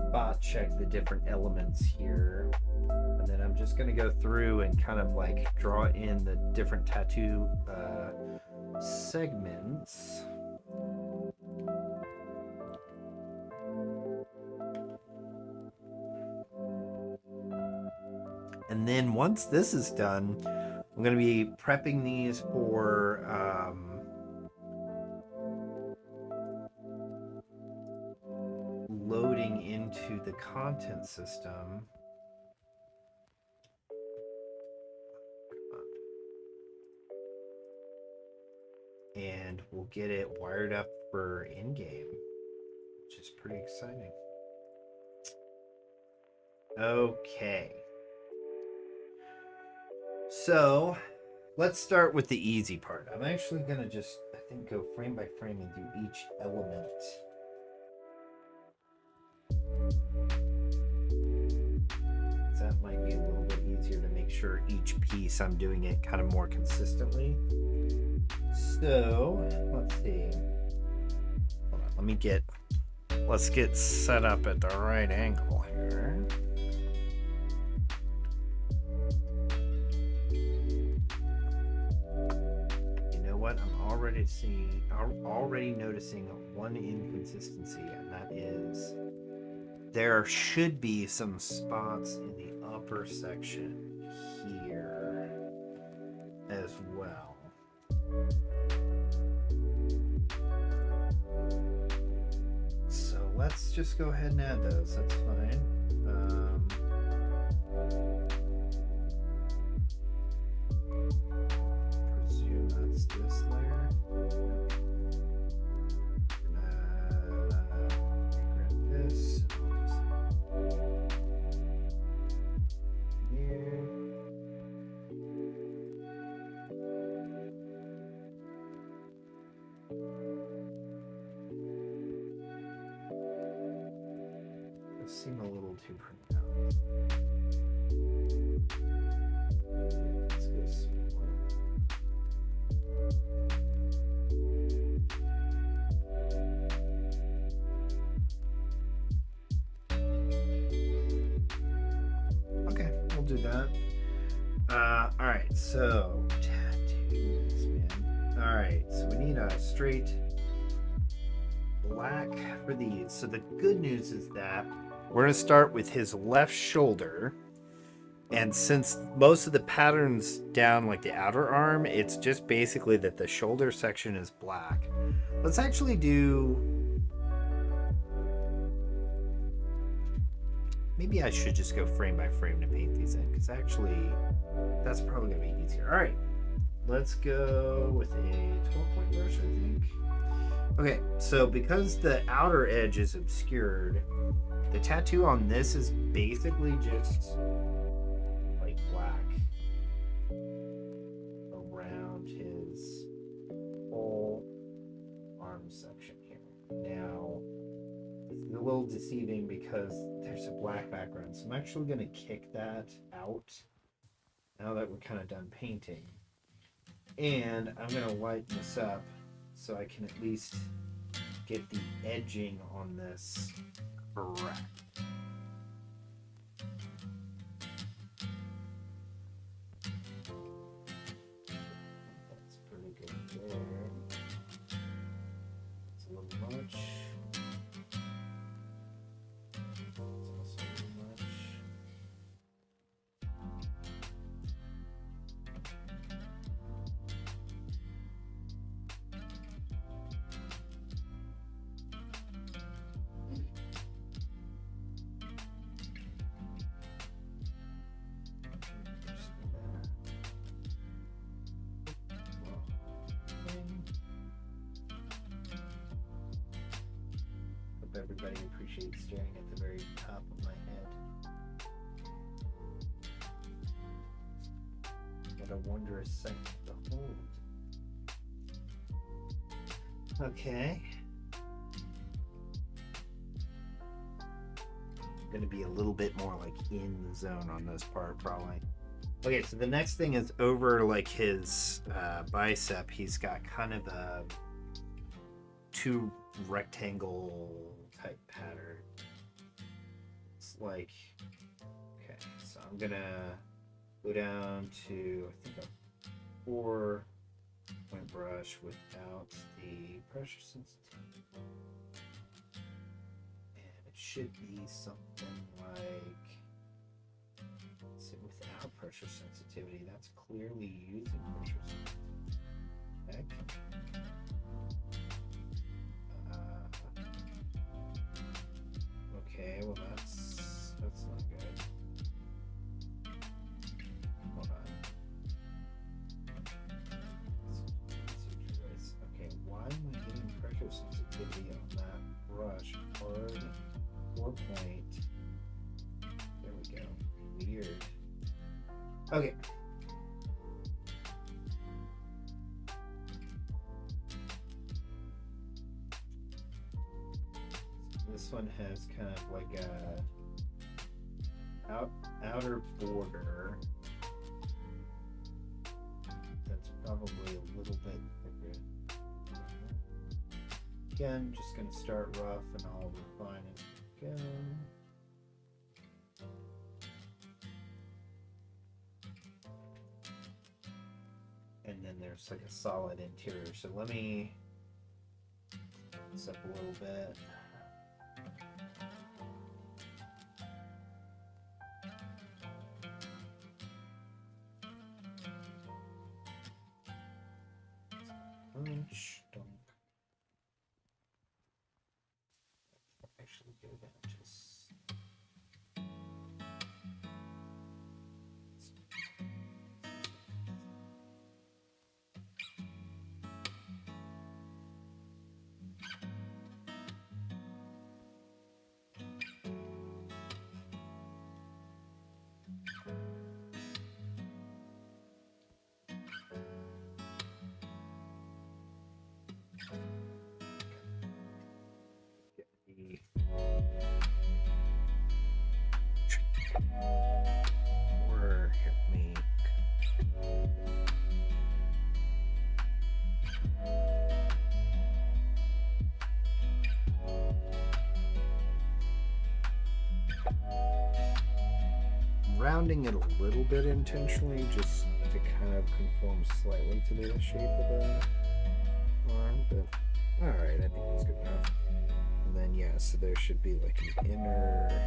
spot check the different elements here. And then I'm just going to go through and kind of like draw in the different tattoo segments. And then once this is done, I'm going to be prepping these for loading into the content system. And we'll get it wired up for in-game. pretty exciting. Okay. So, let's start with the easy part. I'm actually going to just, I think, go frame by frame and do each element. That might be a little bit easier to make sure each piece I'm doing it kind of more consistently. So, let's see. Hold on, let's get set up at the right angle here. You know what? I'm already noticing one inconsistency, and that is there should be some spots in the upper section here as well. So let's just go ahead and add those. That's fine. Presume that's this layer. Grab this. Seem a little too pronounced. Let's go smaller. Okay, we'll do that. All right, so tattoos, man. All right, so we need a straight black for these. So the good news is that we're going to start with his left shoulder, and since most of the patterns down like the outer arm, it's just basically that the shoulder section is black. Let's actually do, maybe I should just go frame by frame to paint these in, because actually that's probably going to be easier. All right, let's go with a 12-point brush, I think. Okay, so because the outer edge is obscured, the tattoo on this is basically just like black around his whole arm section here. Now, it's a little deceiving because there's a black background, so I'm actually going to kick that out now that we're kind of done painting. And I'm going to lighten this up so I can at least get the edging on this correct. That's pretty good there. It's a little much. It's also a little much. Hope everybody appreciates staring at the very top of my head. What a wondrous sight to behold. Okay. Going to be a little bit more like in the zone on this part probably. Okay, so the next thing is over like his bicep. He's got kind of a two rectangle type pattern. It's like, okay, so I'm gonna go down to I think a 4-point brush without the pressure sensitivity. And it should be something like, let's see, without pressure sensitivity, that's clearly using pressure sensitivity. Okay, well that's not good. Hold on. Okay, why am I getting pressure sensitivity on that brush hard Okay. This one has kind of like a outer border that's probably a little bit thicker. Again, just going to start rough and I'll refine as we go. And then there's like a solid interior. So let me this up a little bit. Actually go down just get the or hit me. Rounding it a little bit intentionally just to kind of conform slightly to the shape of the arm, but alright, I think that's good enough. And then yeah, so there should be like an inner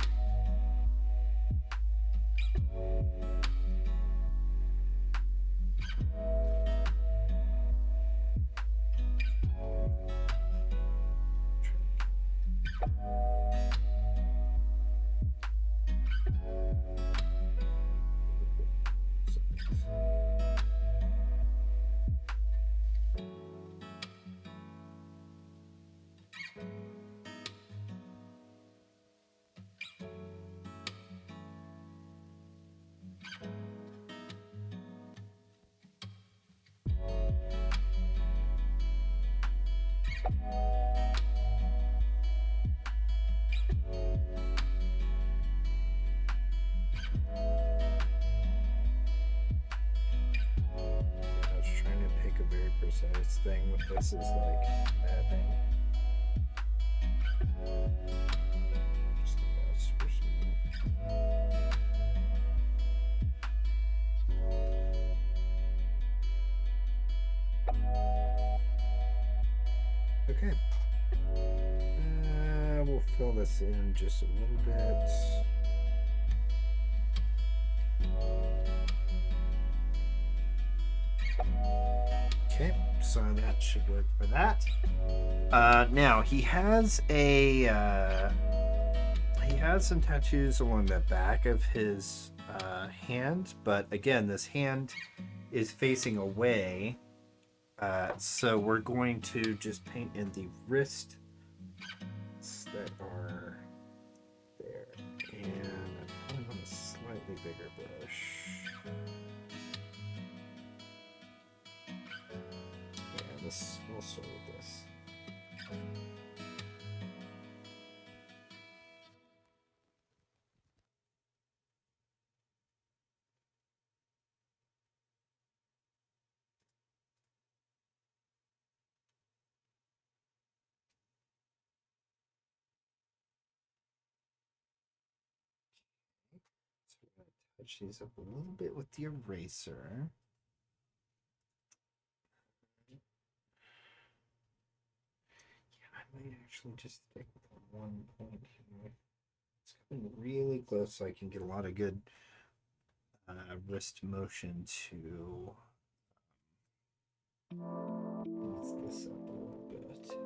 precise thing with this is like mapping. Just about super smooth. Okay. We'll fill this in just a little bit. Okay, so that should work for that. Now he has some tattoos along the back of his hand, but again, this hand is facing away. So we're going to just paint in the wrists that are there, and I probably want a slightly bigger brush. We'll start with this. So we're going to touch these up a little bit with the eraser. I might actually just stick with one point here. It's coming really close so I can get a lot of good wrist motion to ease this up a little bit.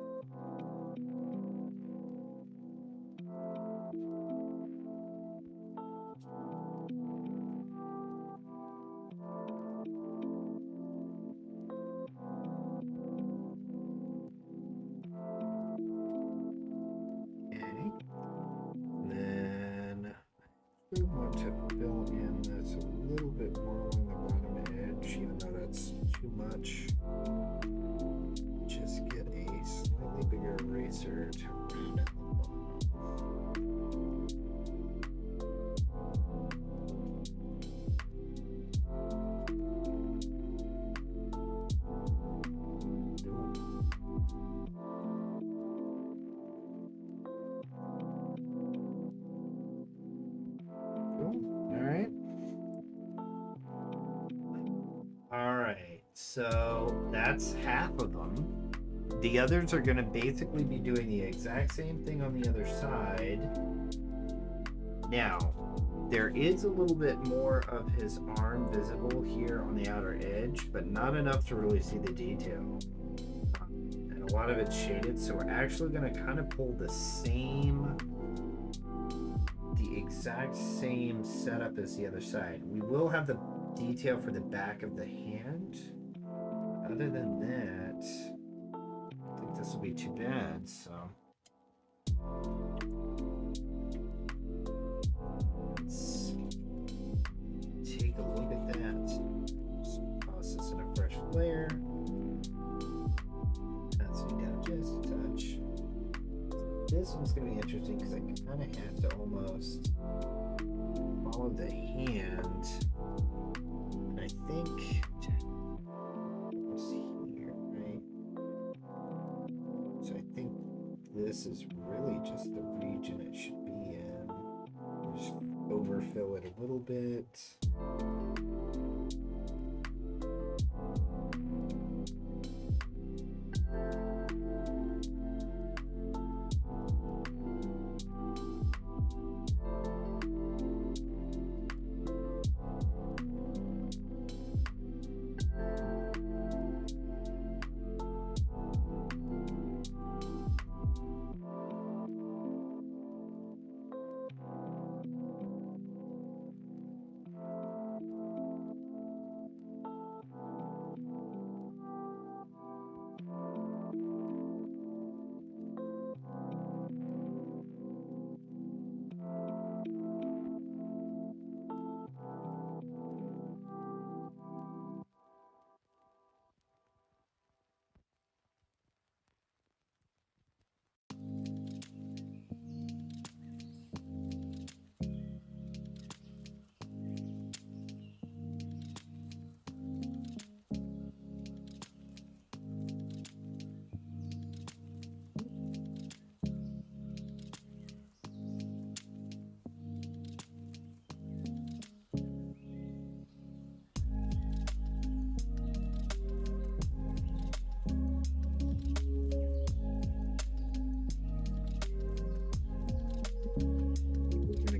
We want to fill in this a little little bit more along the bottom edge, even though that's too much. Just get a slightly bigger eraser to round out the bottom. Alright, so that's half of them. The others are going to basically be doing the exact same thing on the other side. Now, there is a little bit more of his arm visible here on the outer edge, but not enough to really see the detail. And a lot of it's shaded, so we're actually going to kind of pull the exact same setup as the other side. We will have the detail for the back of the hand. Other than that, I think this will be too bad, so let's take a look at that. Just toss this in a fresh layer. That's me down just a touch. This one's going to be interesting because I kind of have to almost follow the hand. I think it's here, right? So I think this is really just the region it should be in. Just overfill it a little bit.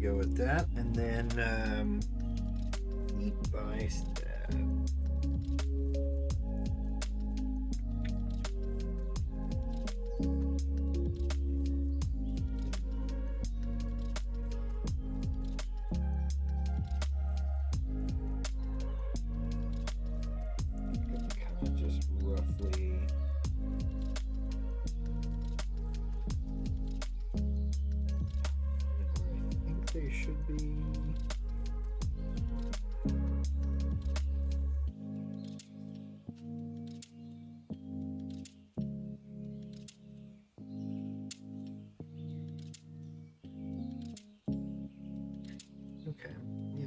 Go with that, and then knee by stab. Kind of just roughly. They should be. Okay, yeah.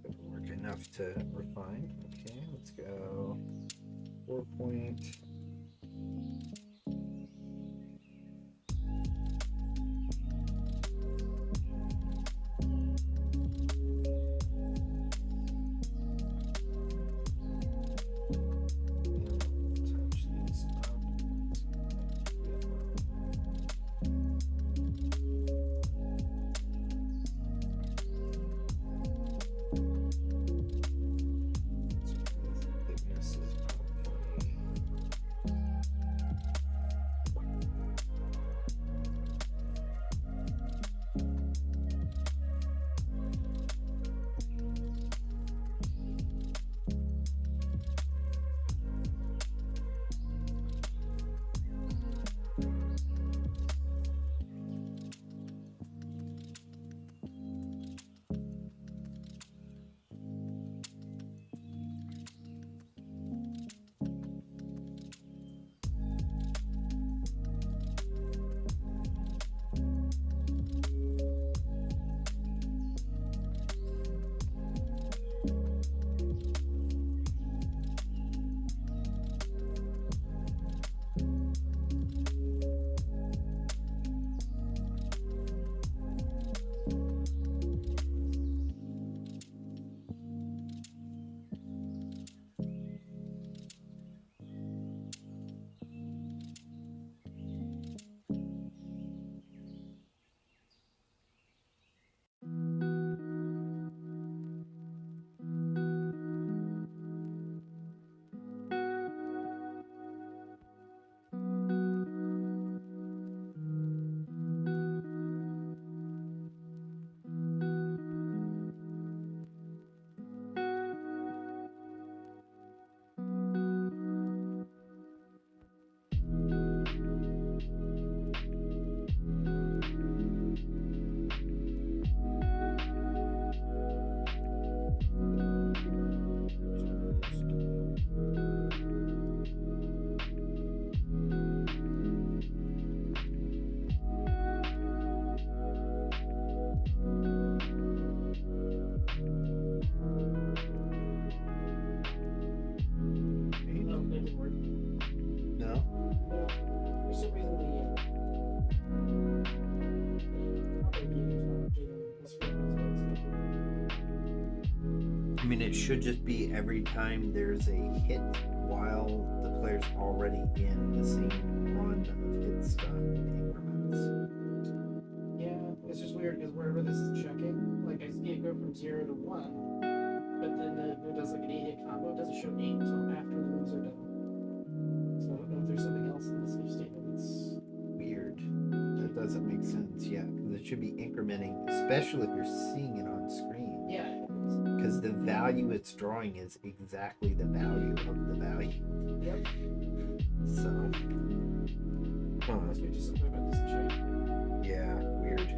Doesn't work enough to refine. Okay, let's go 4 point. Thickness is probably mean, it should just be every time there's a hit while the player's already in the same run of hit stuff in increments. Yeah, it's just weird because wherever this is checking, like I see it go from 0 to 1, but then it does like an 8-hit combo. It doesn't show 8 until after the moves are done. So I don't know if there's something else in this if statement that's Weird. That doesn't make sense, yeah, because it should be incrementing, especially if you're seeing it on screen. yeah. Because the value it's drawing is exactly the value of the value. Yep. So, Must be just something about this check. yeah, weird.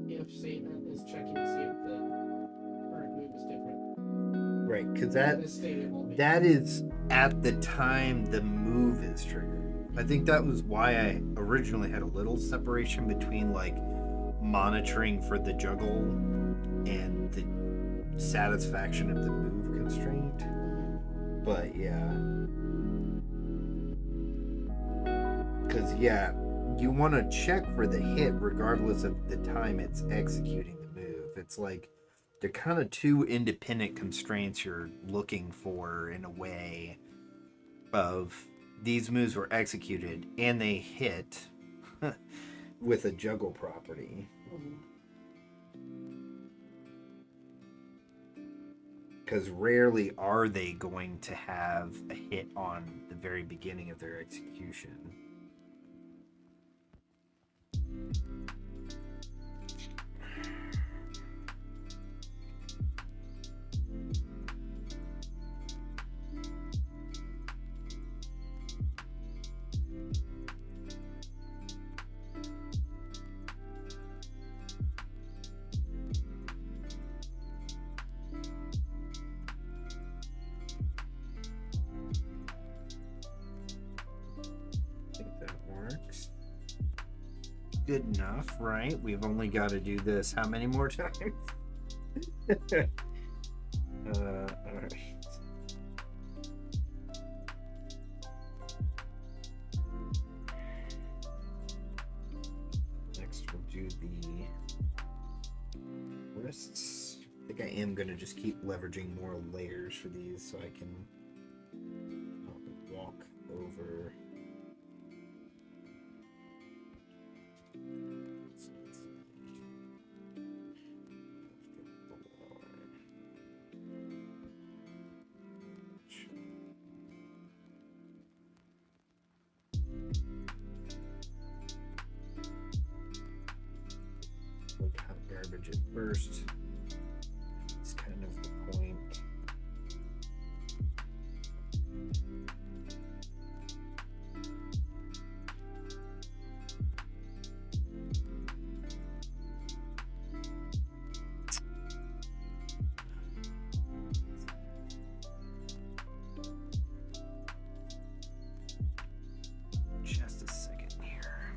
If statement is checking to see if the current move is different. Right, because This statement won't be. that is at the time the move is triggered. I think that was why I originally had a little separation between like monitoring for the juggle and the satisfaction of the move constraint. But yeah. Because yeah, you want to check for the hit regardless of the time it's executing the move. It's like they're kind of two independent constraints you're looking for in a way of these moves were executed and they hit with a juggle property. Because rarely are they going to have a hit on the very beginning of their execution. Good enough, right? We've only got to do this how many more times? Alright. Next we'll do the wrists. I think I am going to just keep leveraging more layers for these so I can walk over. Look how garbage at first. It's kind of the point. Just a second here.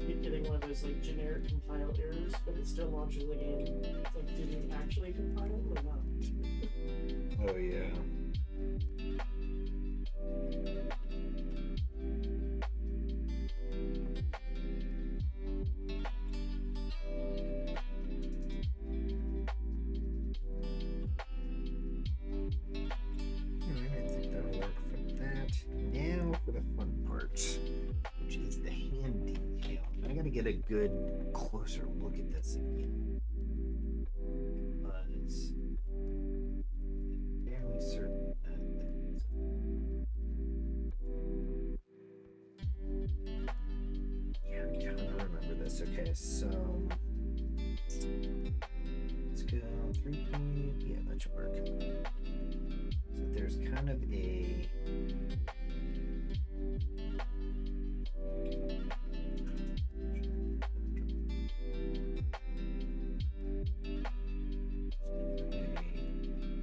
Keep getting one of those like generic compile errors, but it still launches the game. It's like, did you actually compile or not? Oh yeah. I think that'll work for that. Now for the fun part, which is the hand detail. I gotta get a good closer look at this again. Because I'm fairly certain that yeah, I kind of remember this. Okay, so let's go 3 point. Yeah, that should work. So there's kind of a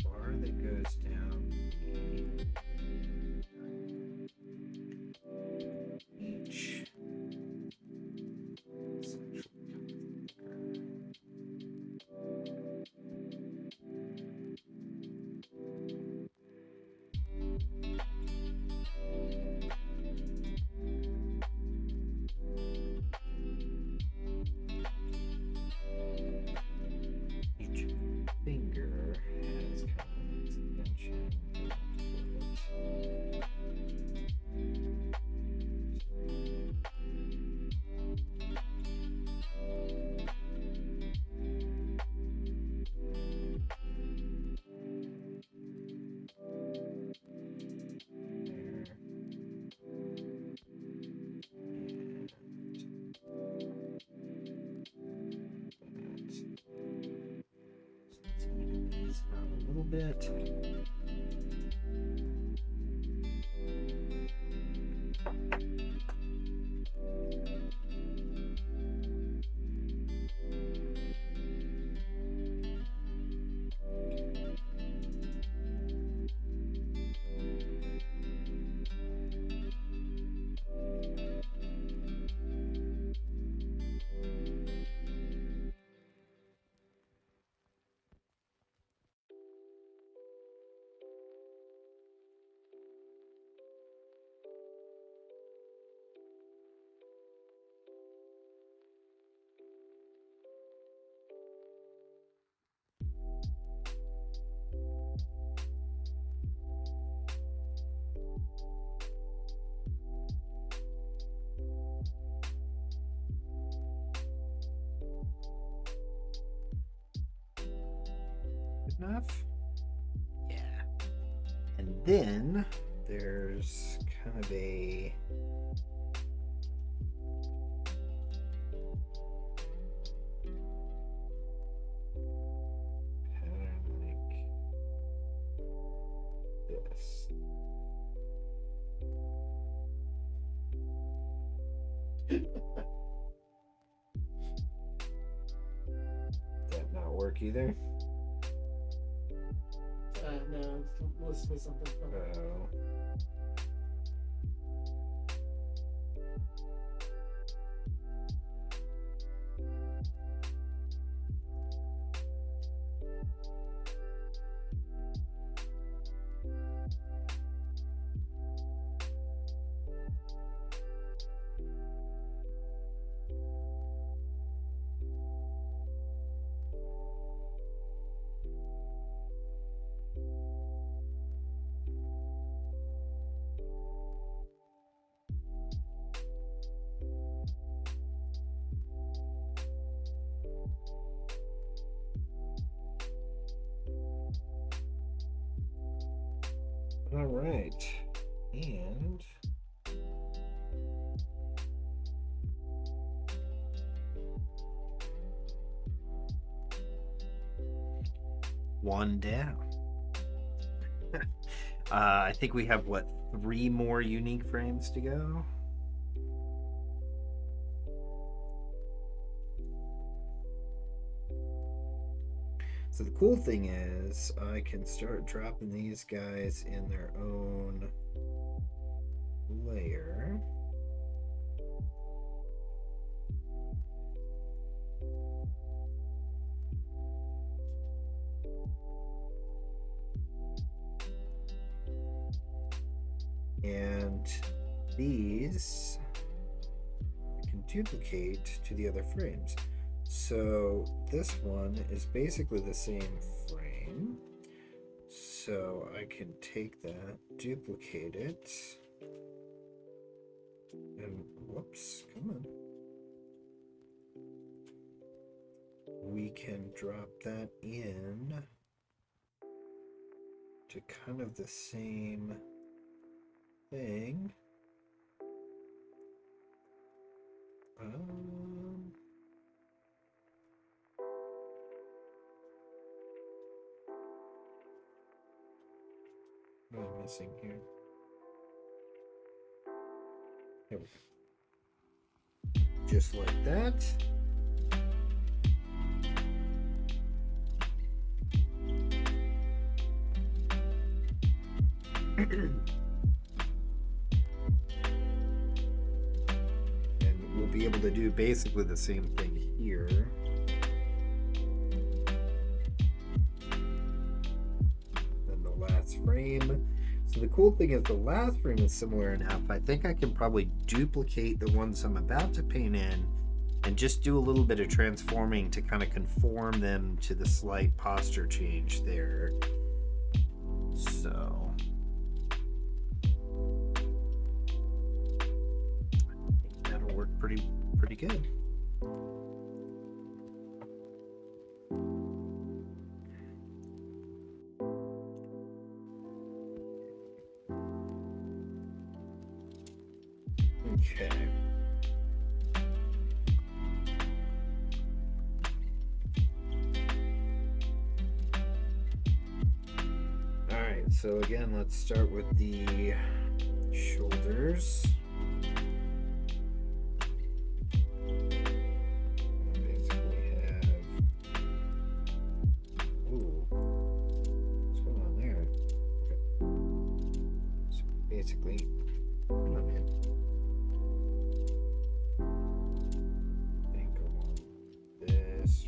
bar that goes down each central finger. Each finger has kind of an extension to it. There. And that. So let's even these out a little bit. Good enough? Yeah. And then there's kind of a pattern like this. That not work either? No, listen to something from Oh. All right. And one down. I think we have, what, 3 more unique frames to go? So the cool thing is I can start dropping these guys in their own layer. And these I can duplicate to the other frames. So this one is basically the same frame. So I can take that, duplicate it, and whoops, come on. We can drop that in to kind of the same thing. What am I missing here? There we go. Just like that. And we'll be able to do basically the same thing here. Then the last frame. So the cool thing is the last frame is similar enough. I think I can probably duplicate the ones I'm about to paint in and just do a little bit of transforming to kind of conform them to the slight posture change there. So I think that'll work pretty good. Okay. All right, so again, let's start with the shoulders. Basically have, ooh, what's going on there? Okay. So basically, come on, man. Go on this.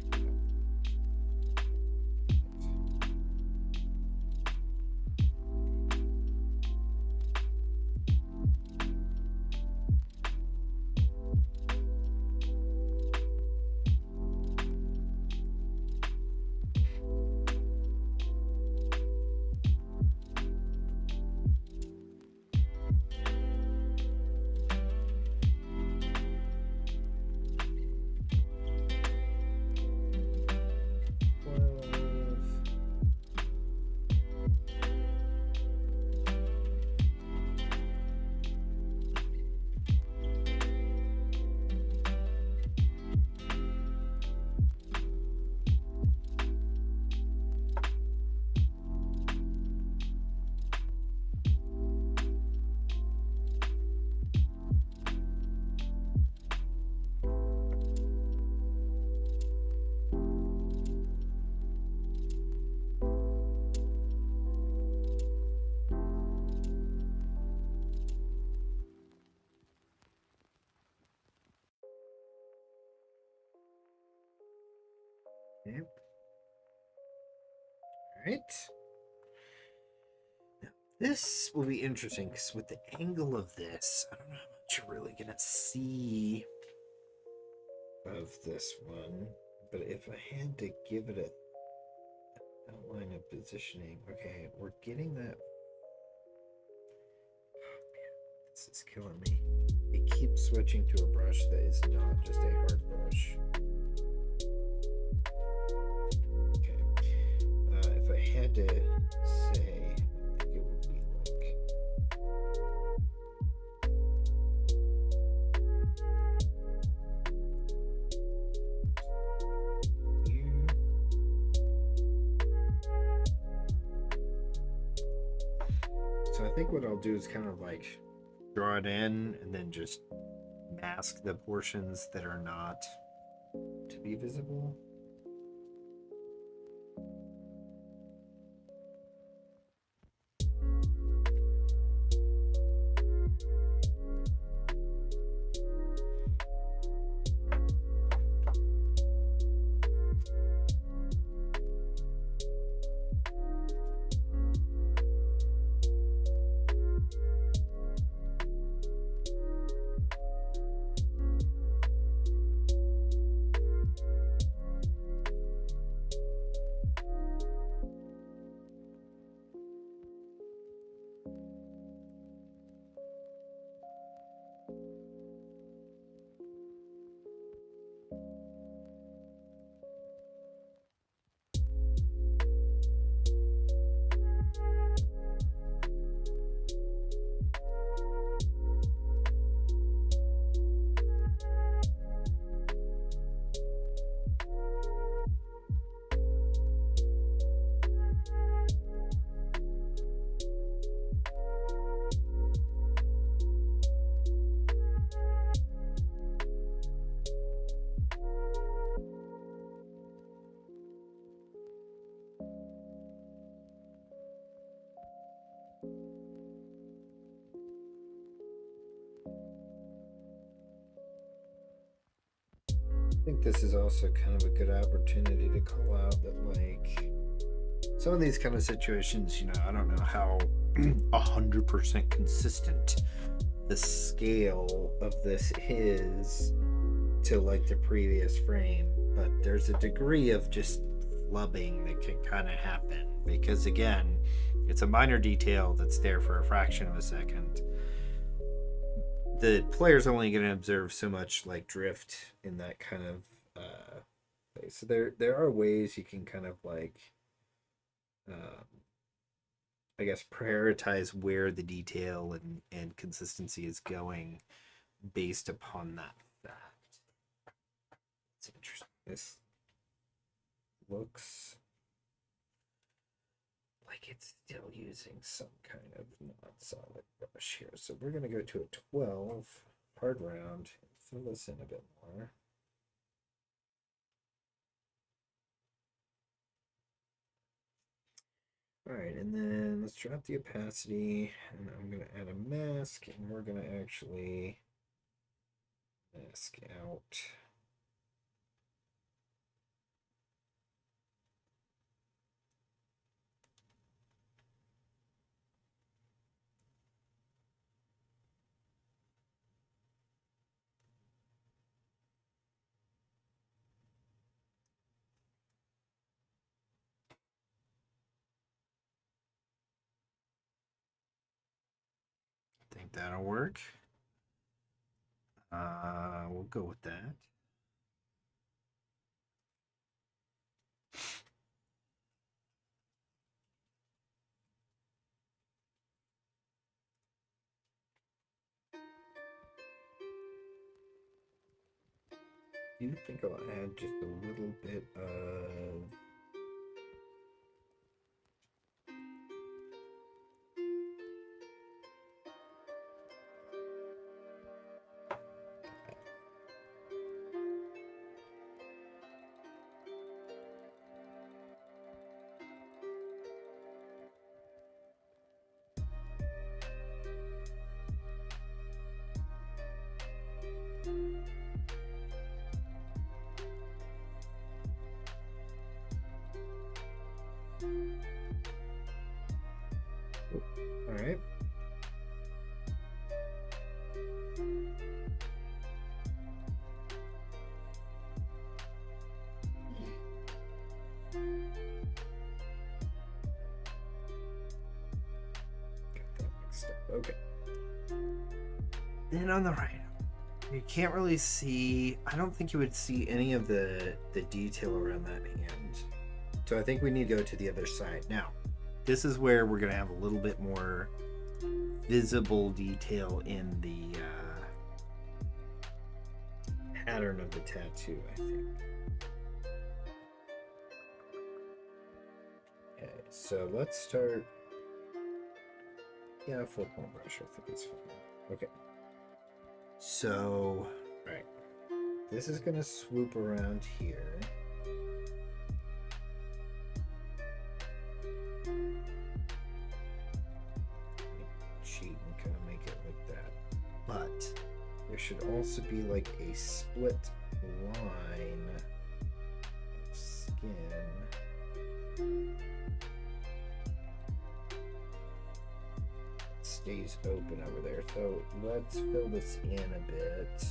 Okay. All right. Now, this will be interesting because with the angle of this, I don't know how much you're really going to see of this one, but if I had to give it a outline of positioning, okay, we're getting that. Oh man, this is killing me. It keeps switching to a brush that is not just a hard brush. Okay, if I had to say, I think it would be like So I think what I'll do is kind of like draw it in and then just mask the portions that are not to be visible. I think this is also kind of a good opportunity to call out that, like, some of these kind of situations, you know, I don't know how 100% consistent the scale of this is to like the previous frame, but there's a degree of just flubbing that can kind of happen because, again, it's a minor detail that's there for a fraction of a second. The player's only going to observe so much like drift in that kind of place. So there are ways you can kind of like I guess prioritize where the detail and consistency is going based upon that fact. It's interesting. This looks like it's still using some kind of non-solid brush here. So we're going to go to a 12 hard round and fill this in a bit more. All right, and then let's drop the opacity, and I'm going to add a mask, and we're going to actually mask out I think that'll work. We'll go with that. Do you think I'll add just a little bit of all right. Got that mixed up. Okay. Then on the right, you can't really see, I don't think you would see any of the detail around that hand. So I think we need to go to the other side. Now, this is where we're going to have a little bit more visible detail in the pattern of the tattoo, I think. Okay, so let's start Yeah, 4-point brush, I think it's fine. Okay. So, alright. This is going to swoop around here. Cheat and kind of make it like that. But there should also be like a split line of skin. Stays open over there. So let's fill this in a bit.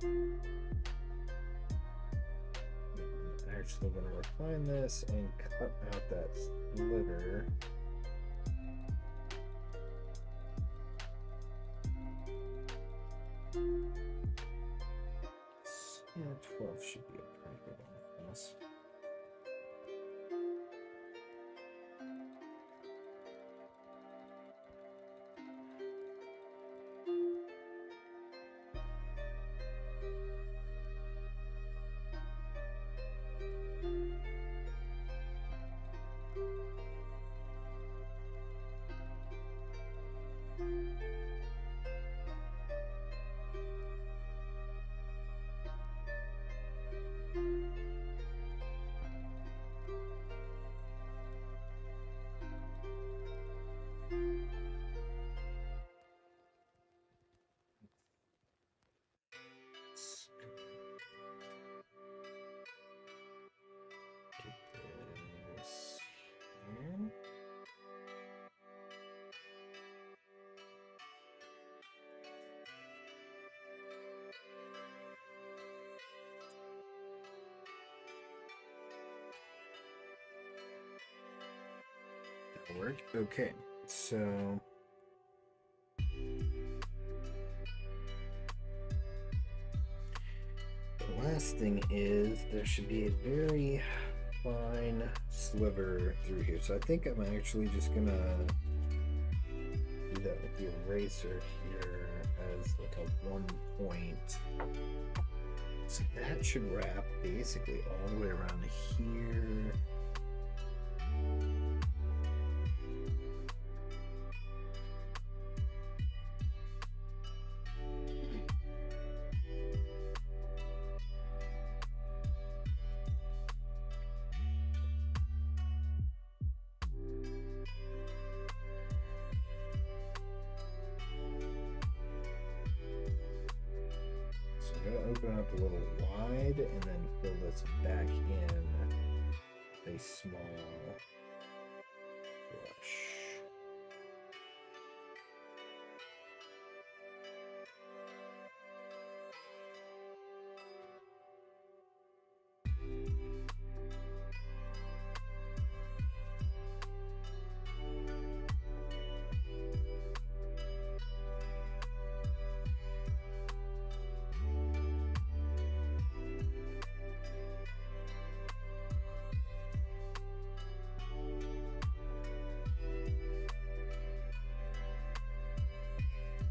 I'm actually going to refine this and cut out that sliver. Yeah, 12 should be a pretty good one for this. This here. That'll work. Okay, so the last thing is there should be a very fine sliver through here. So I think I'm actually just gonna do that with the eraser here as like a 1 point. So that should wrap basically all the way around here. Open up a little wide and then fill this back in a small brush.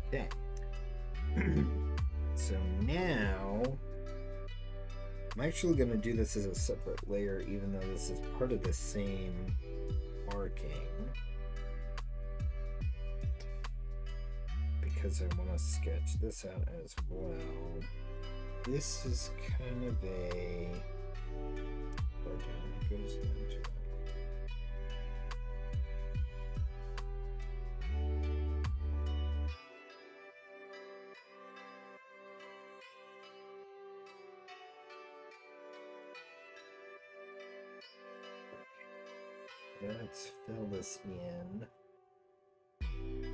Okay. So now I'm actually going to do this as a separate layer, even though this is part of the same marking, because I want to sketch this out as well. This is kind of a it goes down to that. Let's fill this in. And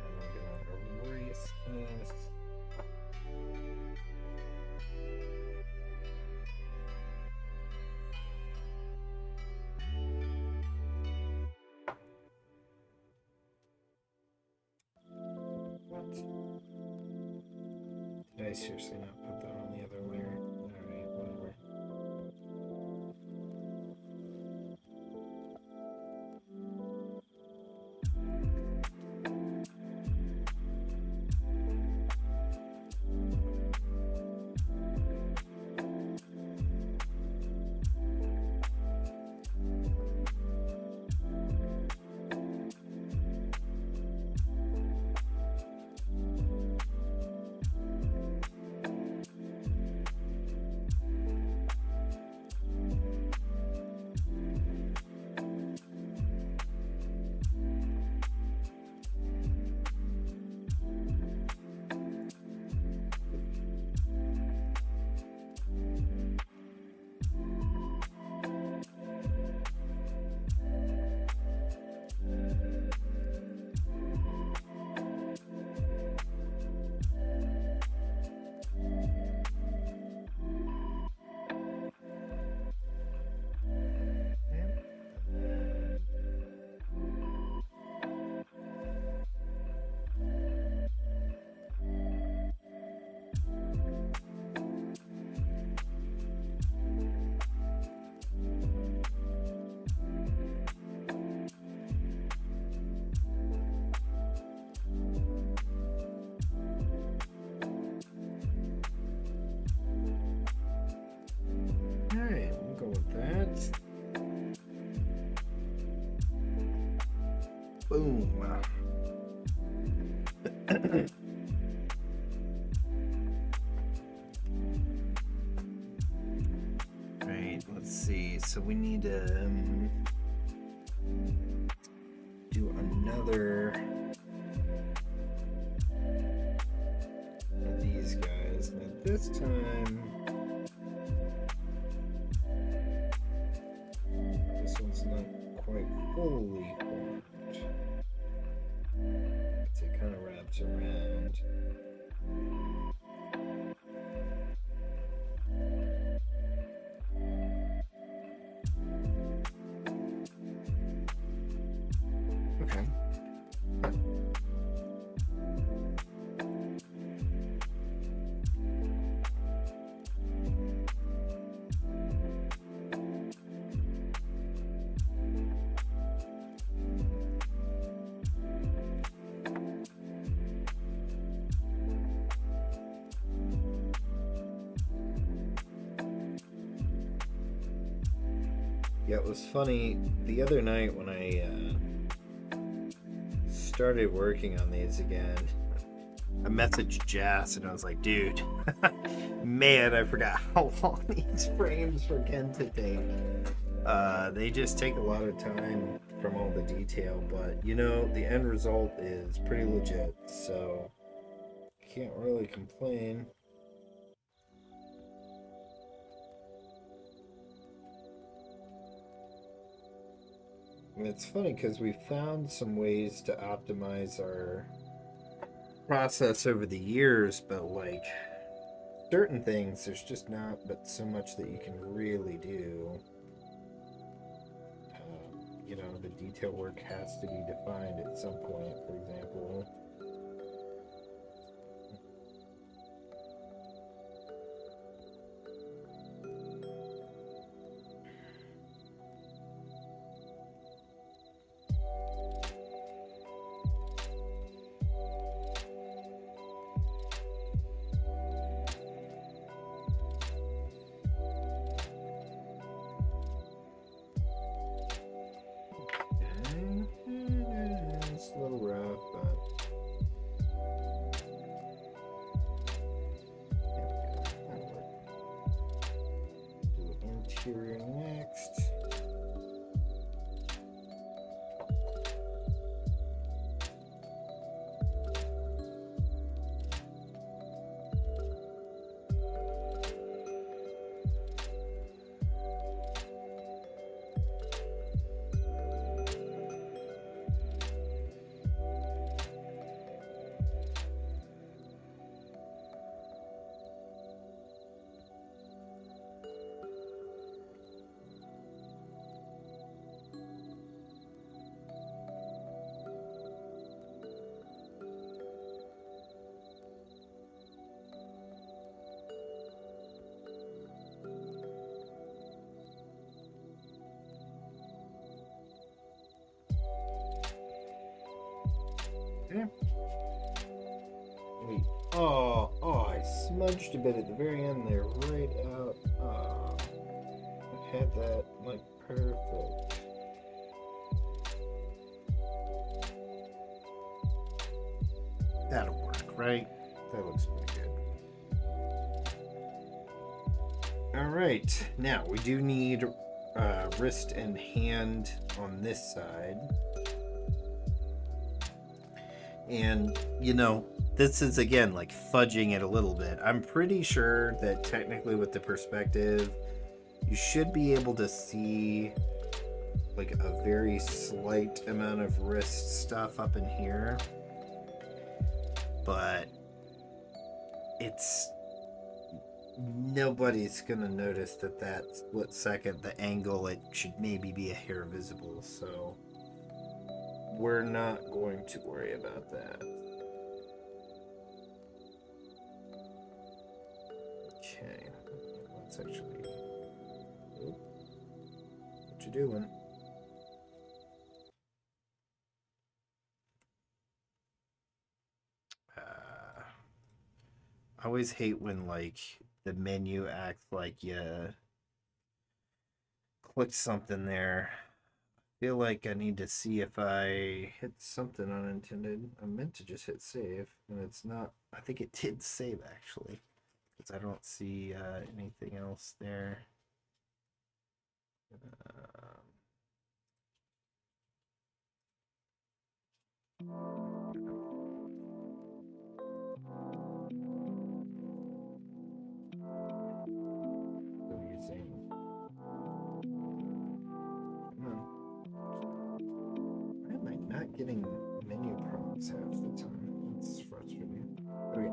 I'm gonna erase this. What? Did I seriously not put Right, let's see. So we need to do another of these guys. Now this time, this one's not quite fully formed. It kind of wraps around. Okay. Yeah, it was funny the other night when I started working on these again. I messaged Jazz and I was like, dude, man, I forgot how long these frames were going to take. They just take a lot of time from all the detail, but you know, the end result is pretty legit, so can't really complain. And it's funny because we found some ways to optimize our process over the years, but like certain things, there's just not but so much that you can really do. You know, the detail work has to be defined at some point, for example. It's a little rough, but that'll work. Do interior next. Okay. Wait. Oh, I smudged a bit at the very end there, right out. I had that like perfect. That'll work, right? That looks pretty good. All right, now we do need wrist and hand on this side. And, you know, this is again like fudging it a little bit. I'm pretty sure that technically with the perspective, you should be able to see like a very slight amount of wrist stuff up in here. But it's nobody's gonna notice that split second, the angle, it should maybe be a hair visible, so we're not going to worry about that. Okay, let's actually. Oop. What you doing? I always hate when like the menu acts like you click something there Feel like I need to see if I hit something unintended. I meant to just hit save, and it's not. I think it did save actually, because I don't see anything else there. Still using. Come on. Why am I not getting menu prompts half the time? That's frustrating. Okay.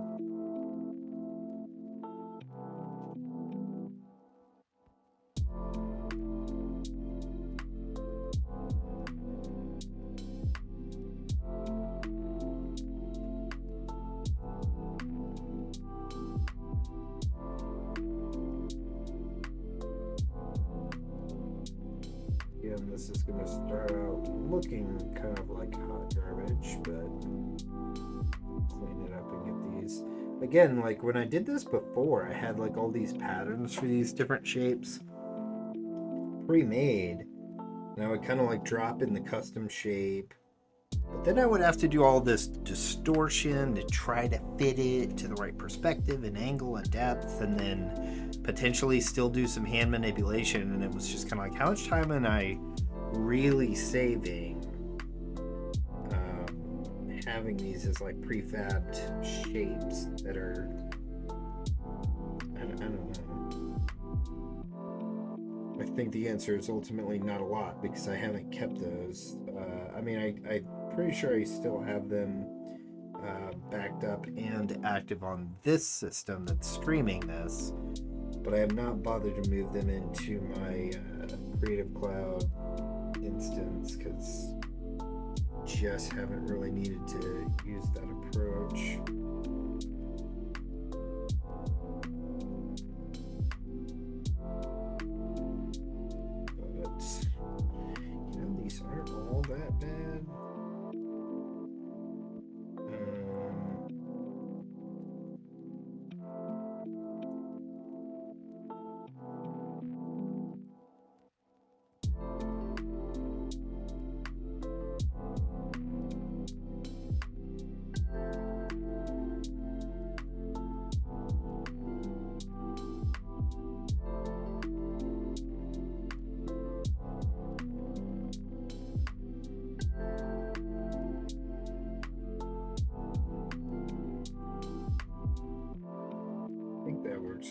Again, this is going to start out looking kind of like hot garbage, but clean it up and get these. Again, like when I did this before, I had like all these patterns for these different shapes pre-made, and I would kind of like drop in the custom shape, but then I would have to do all this distortion to try to fit it to the right perspective and angle and depth, and then potentially still do some hand manipulation. And it was just kind of like, how much time am I really saving having these as like prefabbed shapes that are, I don't know. I think the answer is ultimately not a lot, because I haven't kept those. I mean, I'm pretty sure I still have them backed up and active on this system that's streaming this, but I have not bothered to move them into my Creative Cloud instance, because just haven't really needed to use that approach. But, you know, these aren't all that bad.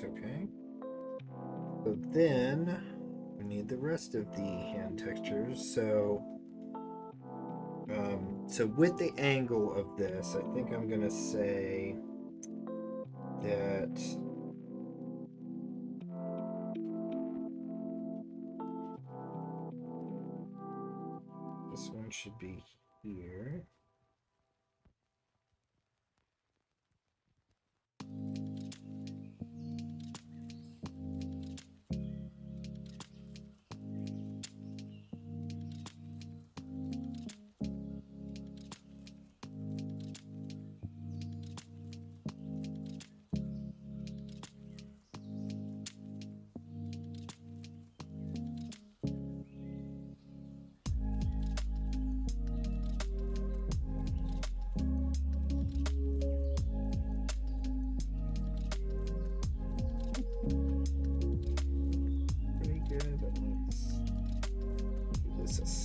Okay, so then we need the rest of the hand textures. So with the angle of this, I think I'm gonna say that this one should be here.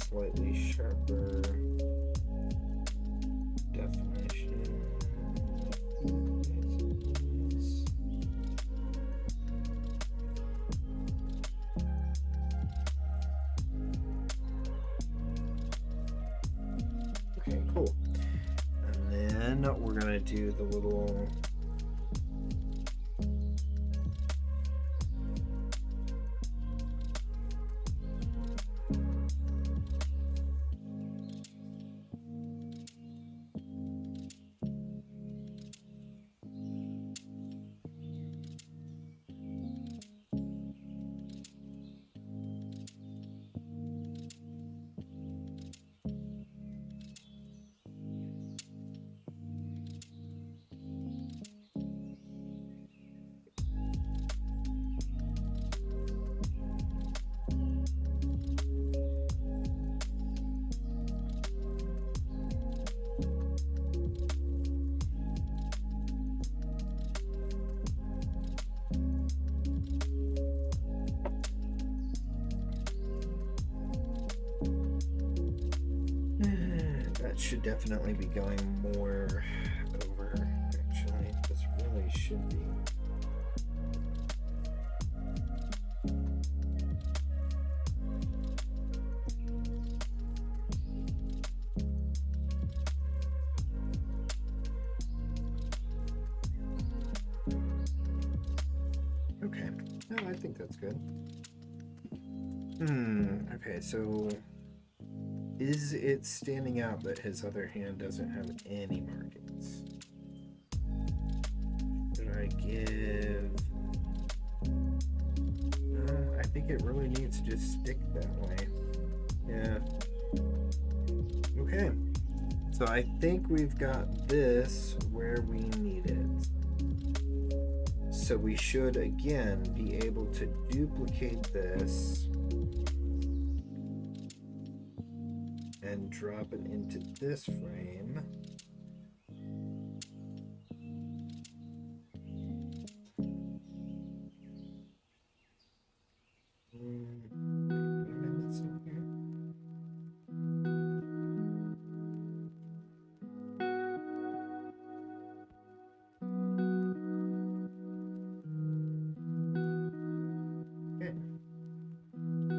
Slightly sharper definition. Okay, cool. And then we're gonna do the little should definitely be going more over. Actually, this really should be. Okay, no, I think that's good. Okay, so is it standing out that his other hand doesn't have any markings? Should I give... No, I think it really needs to just stick that way. Yeah. Okay. So I think we've got this where we need it. So we should again be able to duplicate this and drop it into this frame.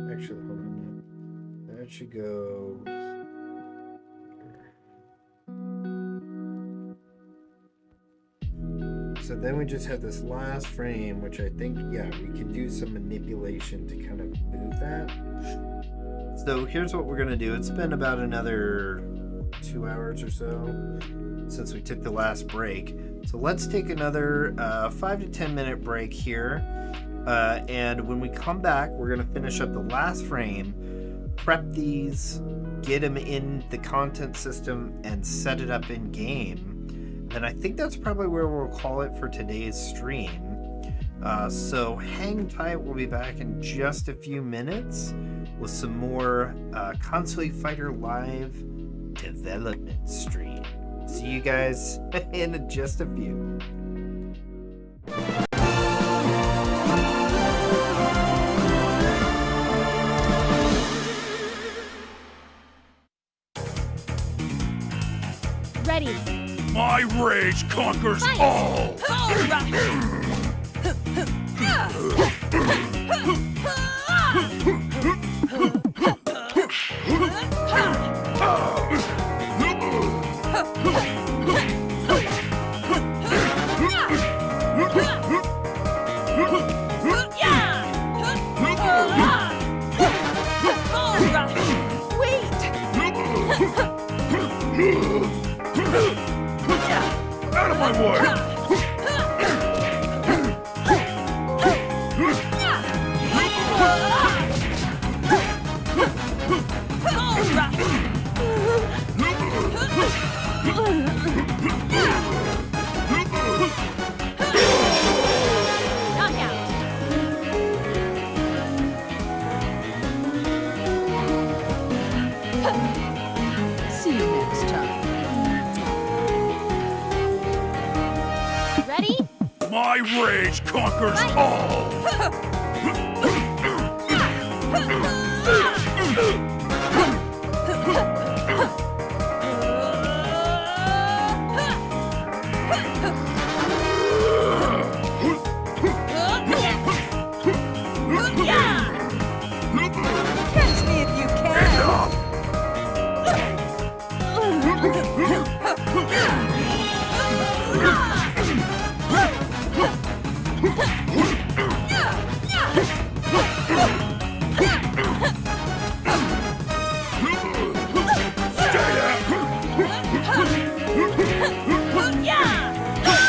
Actually, hold on. That should go here. So then we just have this last frame, which I think, yeah, we could do some manipulation to kind of move that. So here's what we're going to do. It's been about another 2 hours or so since we took the last break. So let's take another 5 to 10 minute break here. And when we come back, we're going to finish up the last frame, prep these, get them in the content system, and set it up in game. And I think that's probably where we'll call it for today's stream. So hang tight. We'll be back in just a few minutes with some more Konsui Fighter Live development stream. See you guys in just a few. Ready. My rage conquers Fight. all! Out of my way! Knockout. See you next time. Ready. My rage conquers Fight. all! Catch me if you can. Enough! Stay out!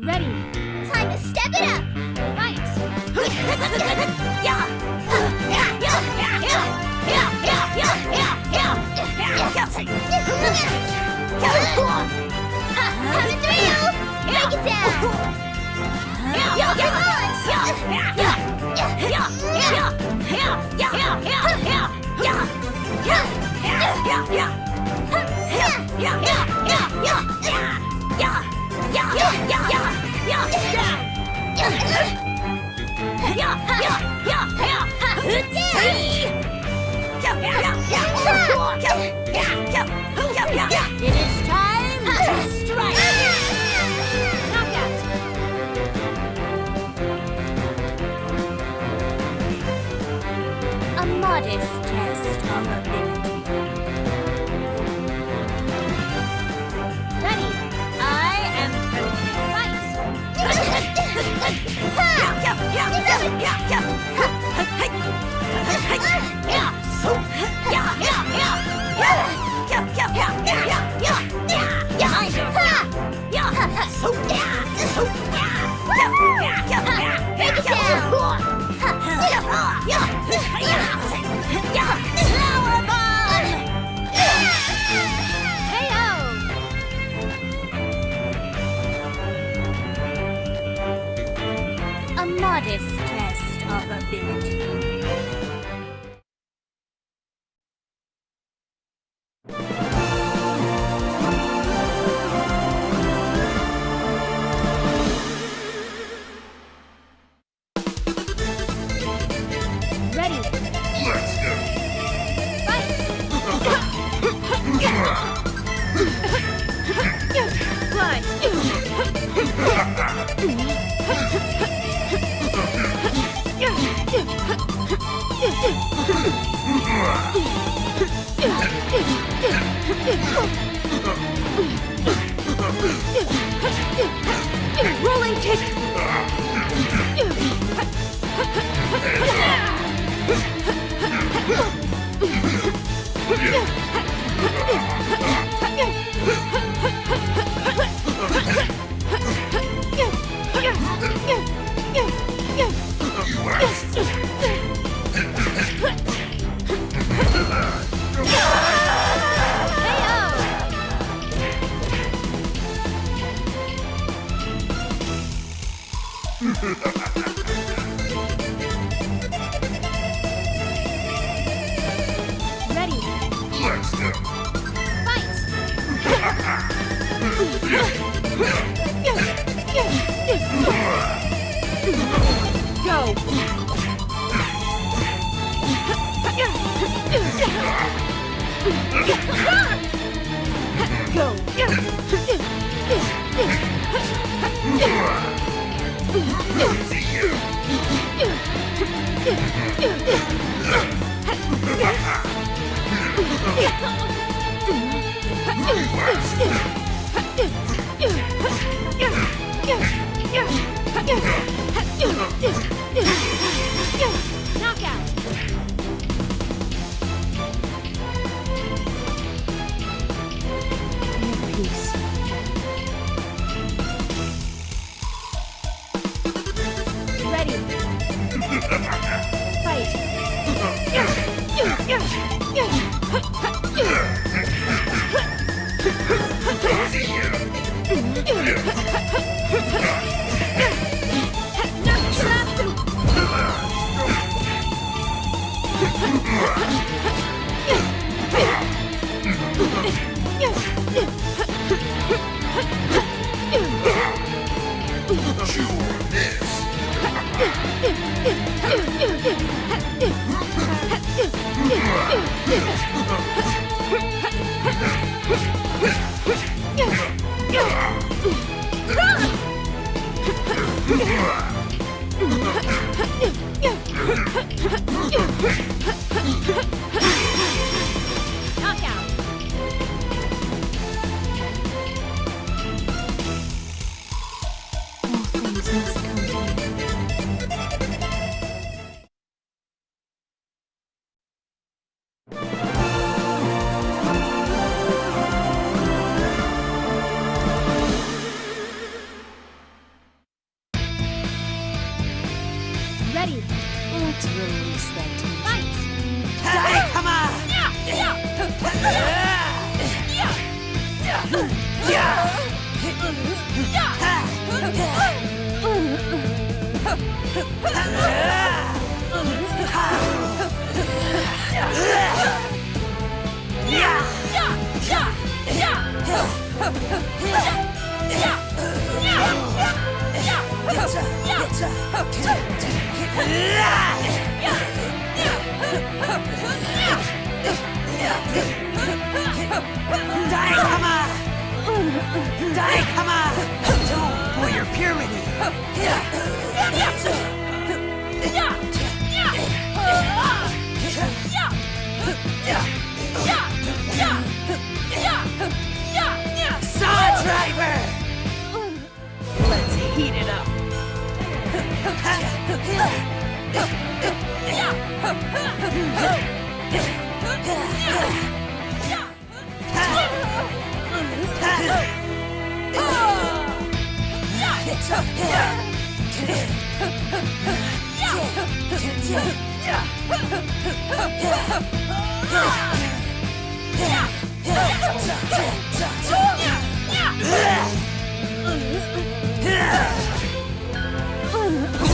Ready. Time to step it up! Fight. Coming through! Break it down! It is time to strike. Knockout. A modest test of ability. Ready. I am Fight. a modest test of ability. Ready. Let's go. Rolling kick. Ready. Let's go. Fight. Go. Go. Knockout. Peace. Ready. Fight. Knockout. All things must come to an end. Ready. Let's release that tension. Fight! Hey, come on! Don't pull your purity! Saw driver! Let's heat it up!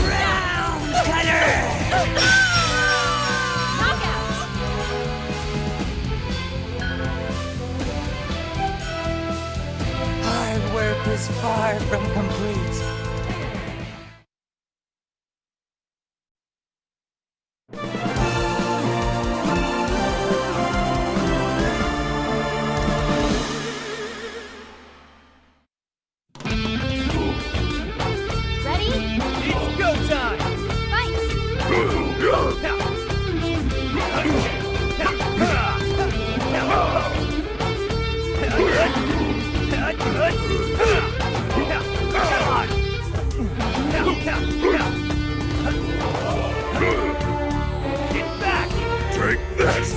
Round cutter! Knockout! Hard work is far from complete. Ready? It's go time! Fight! Get back! Take this!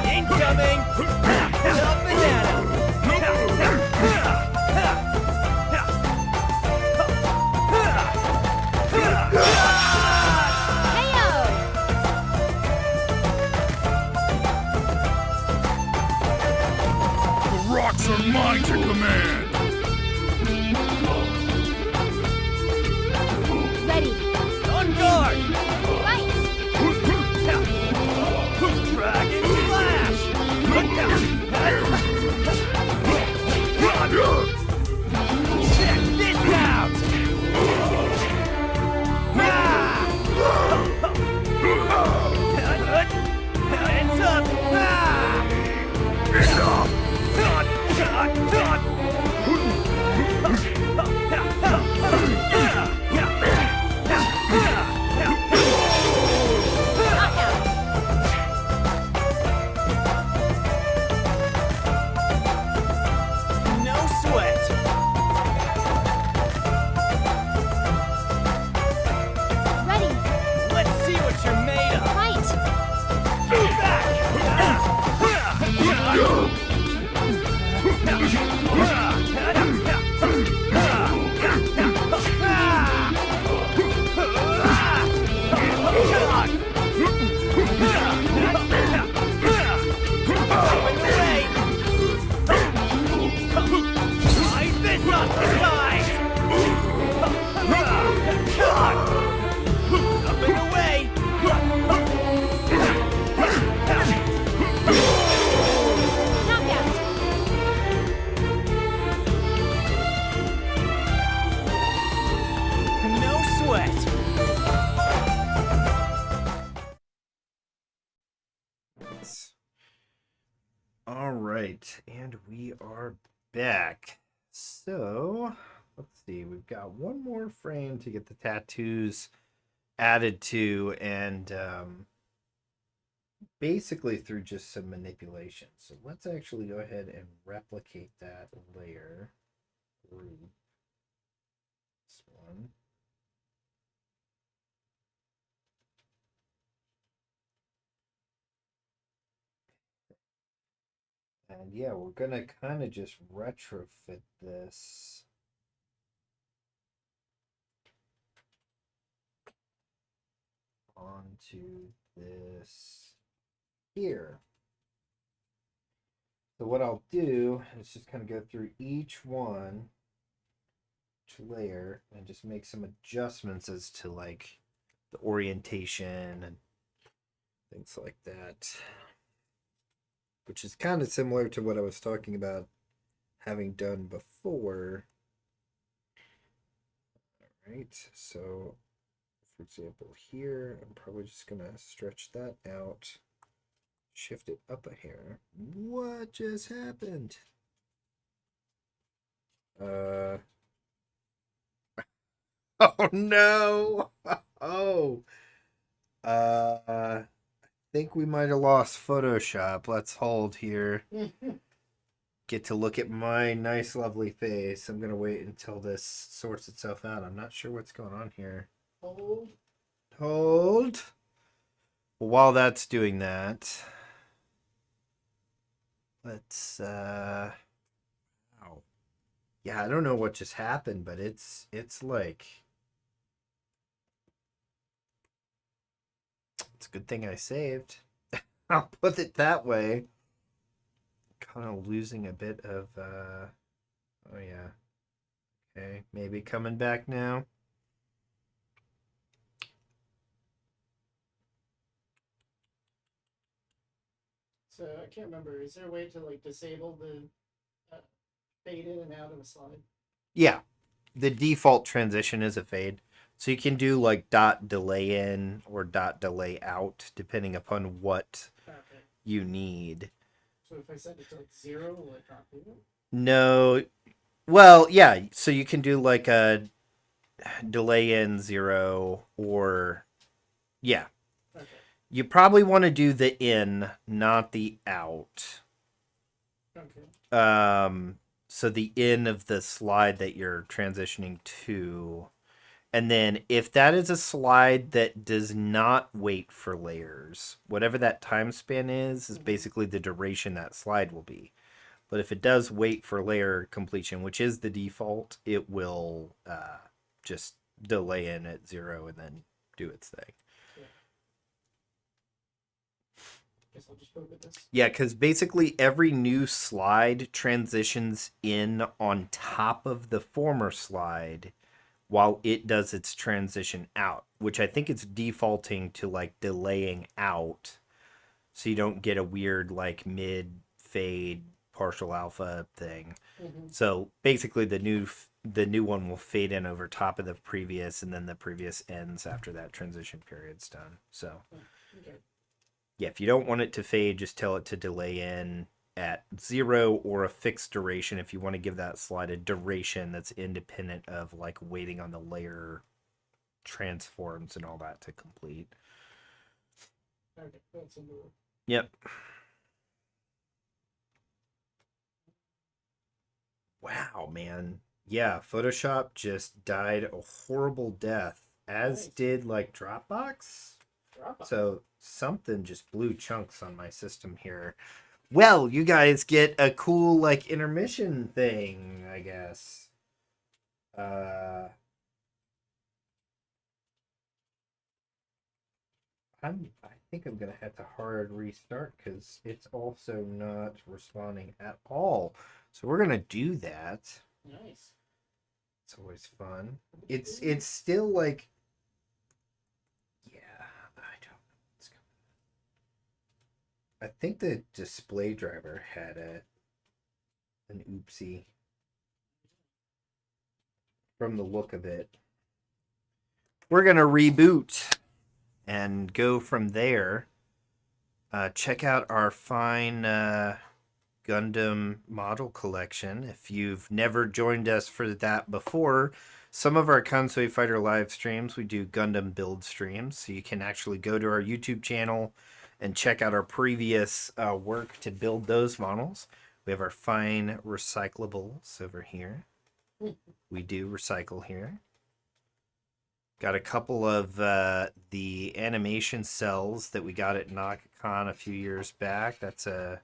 Incoming! Top The rocks are mine to command! Ready. On guard! Fight! Dragon Flash! Check this out! Hands up! No sweat! Ready. Let's see what you're made of! Fight. Knockout! No sweat! All right, and we are back. So let's see, we've got one more frame to get the tattoos added to, and basically through just some manipulation. So let's actually go ahead and replicate that layer group. This one. And yeah, we're gonna kind of just retrofit this. Onto this here. So what I'll do is just kind of go through each layer, and just make some adjustments as to like the orientation and things like that. Which is kind of similar to what I was talking about having done before. Alright, so for example here, I'm probably just gonna stretch that out. Shift it up a hair. What just happened? Oh no! Oh. I think we might have lost Photoshop. Let's hold here. Get to look at my nice, lovely face. I'm gonna wait until this sorts itself out. I'm not sure what's going on here. Hold. Well, while that's doing that, let's wow. Yeah, I don't know what just happened, but it's like it's a good thing I saved. I'll put it that way. Kind of losing a bit of oh yeah. Okay, maybe coming back now. So I can't remember. Is there a way to like disable the fade in and out of a slide? Yeah. The default transition is a fade. So you can do like dot delay in or dot delay out depending upon what you need. So if I set it to like 0, will it drop through? No. Well, yeah. So you can do like a delay in 0 or yeah. Okay. You probably want to do the in, not the out. Okay. So the in of the slide that you're transitioning to. And then if that is a slide that does not wait for layers, whatever that time span is basically the duration that slide will be. But if it does wait for layer completion, which is the default, it will just delay in at 0 and then do its thing. Guess I'll just poke at this. Yeah, because basically every new slide transitions in on top of the former slide while it does its transition out, which I think it's defaulting to like delaying out so you don't get a weird like mid fade partial alpha thing. So basically the new one will fade in over top of the previous, and then the previous ends after that transition period's done. So Okay. yeah, if you don't want it to fade, just tell it to delay in at 0 or a fixed duration if you want to give that slide a duration that's independent of like waiting on the layer transforms and all that to complete. Okay, that's into it. Yep. Wow, man. Yeah, Photoshop just died a horrible death, as did like Dropbox. So something just blew chunks on my system here. Well, you guys get a cool like intermission thing, I guess. I think I'm gonna have to hard restart because it's also not responding at all. So we're gonna do that. Nice. It's always fun. It's still like, yeah, I don't know what's going on. I think the display driver had an oopsie from the look of it. We're gonna reboot and go from there. Check out our fine Gundam model collection. If you've never joined us for that before, some of our Konsui Fighter live streams, we do Gundam build streams. So you can actually go to our YouTube channel and check out our previous work to build those models. We have our fine recyclables over here. We do recycle here. Got a couple of the animation cells that we got at NakaCon a few years back. That's a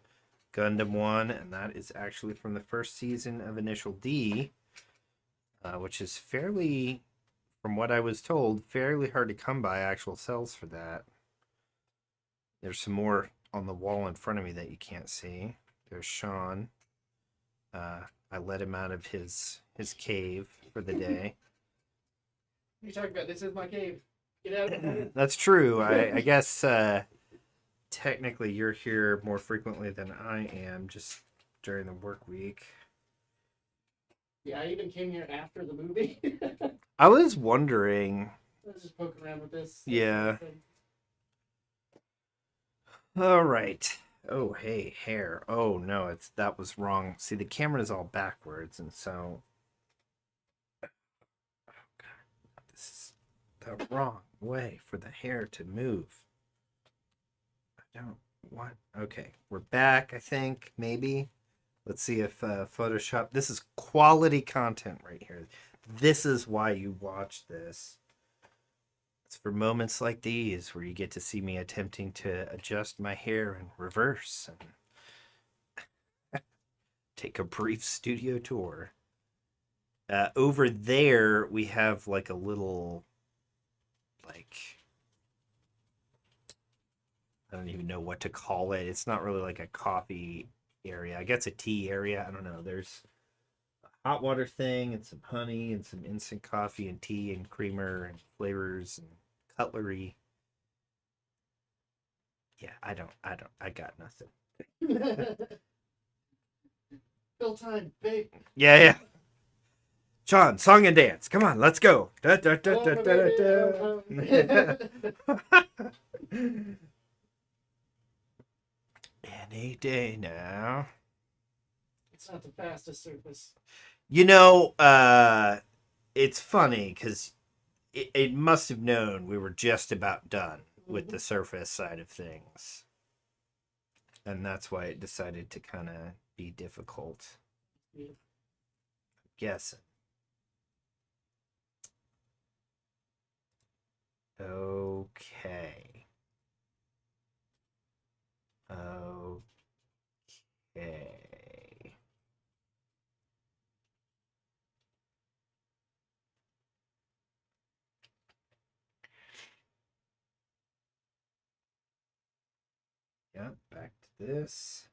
Gundam 1, and that is actually from the first season of Initial D, which is fairly, from what I was told, fairly hard to come by actual cells for that. There's some more on the wall in front of me that you can't see. There's Sean. I let him out of his cave for the day. What are you talking about? This is my cave. Get out of it. That's true. I guess technically you're here more frequently than I am, just during the work week. Yeah, I even came here after the movie. I was wondering. I was just poking around with this. Yeah. All right. Oh, hey, hair. Oh no, that was wrong. See, the camera is all backwards, and so. Oh God, this is the wrong way for the hair to move. I don't want. Okay, we're back. I think maybe. Let's see if Photoshop. This is quality content right here. This is why you watch this. It's for moments like these where you get to see me attempting to adjust my hair in reverse and take a brief studio tour. Over there, we have like a little, like, I don't even know what to call it. It's not really like a coffee area. I guess a tea area. I don't know. There's a hot water thing and some honey and some instant coffee and tea and creamer and flavors and cutlery. Yeah, I got nothing. Fill time, babe. Yeah. Sean, song and dance. Come on, let's go. Da, da, da, da, da, da. Any day now. It's not the fastest surface. You know, it's funny because it must have known we were just about done with the surface side of things. And that's why it decided to kind of be difficult. Yeah. I'm guessing. Okay. Okay. Yep, back to this.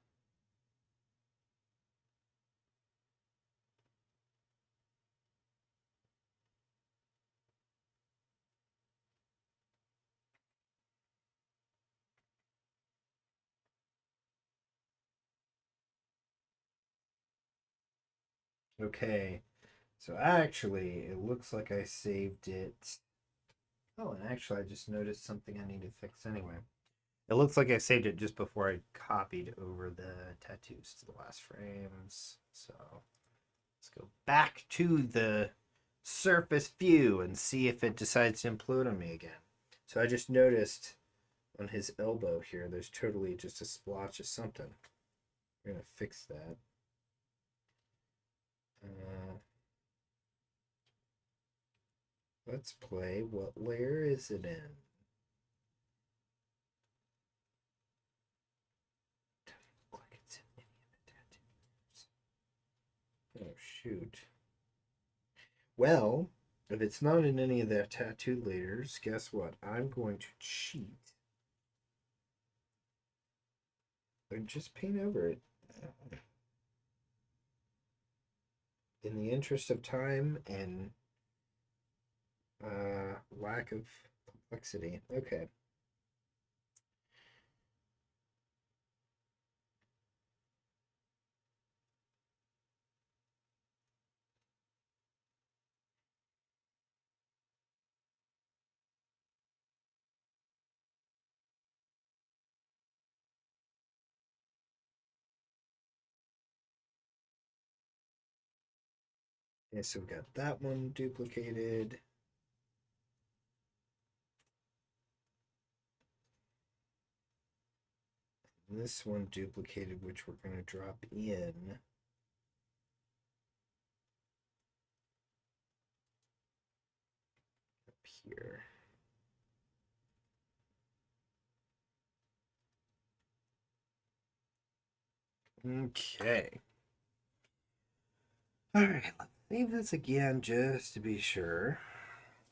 Okay, so actually, it looks like I saved it. Oh, and actually, I just noticed something I need to fix anyway. It looks like I saved it just before I copied over the tattoos to the last frames. So let's go back to the surface view and see if it decides to implode on me again. So I just noticed on his elbow here, there's totally just a splotch of something. We're going to fix that. Let's play. What layer is it in? Doesn't look like it's in any of the tattoos. Oh, shoot. Well, if it's not in any of the tattoo layers, guess what? I'm going to cheat and just paint over it. In the interest of time and lack of complexity. Okay. Okay, so we got that one duplicated. And this one duplicated, which we're going to drop in. Up here. Okay. Alright, let's save this again just to be sure.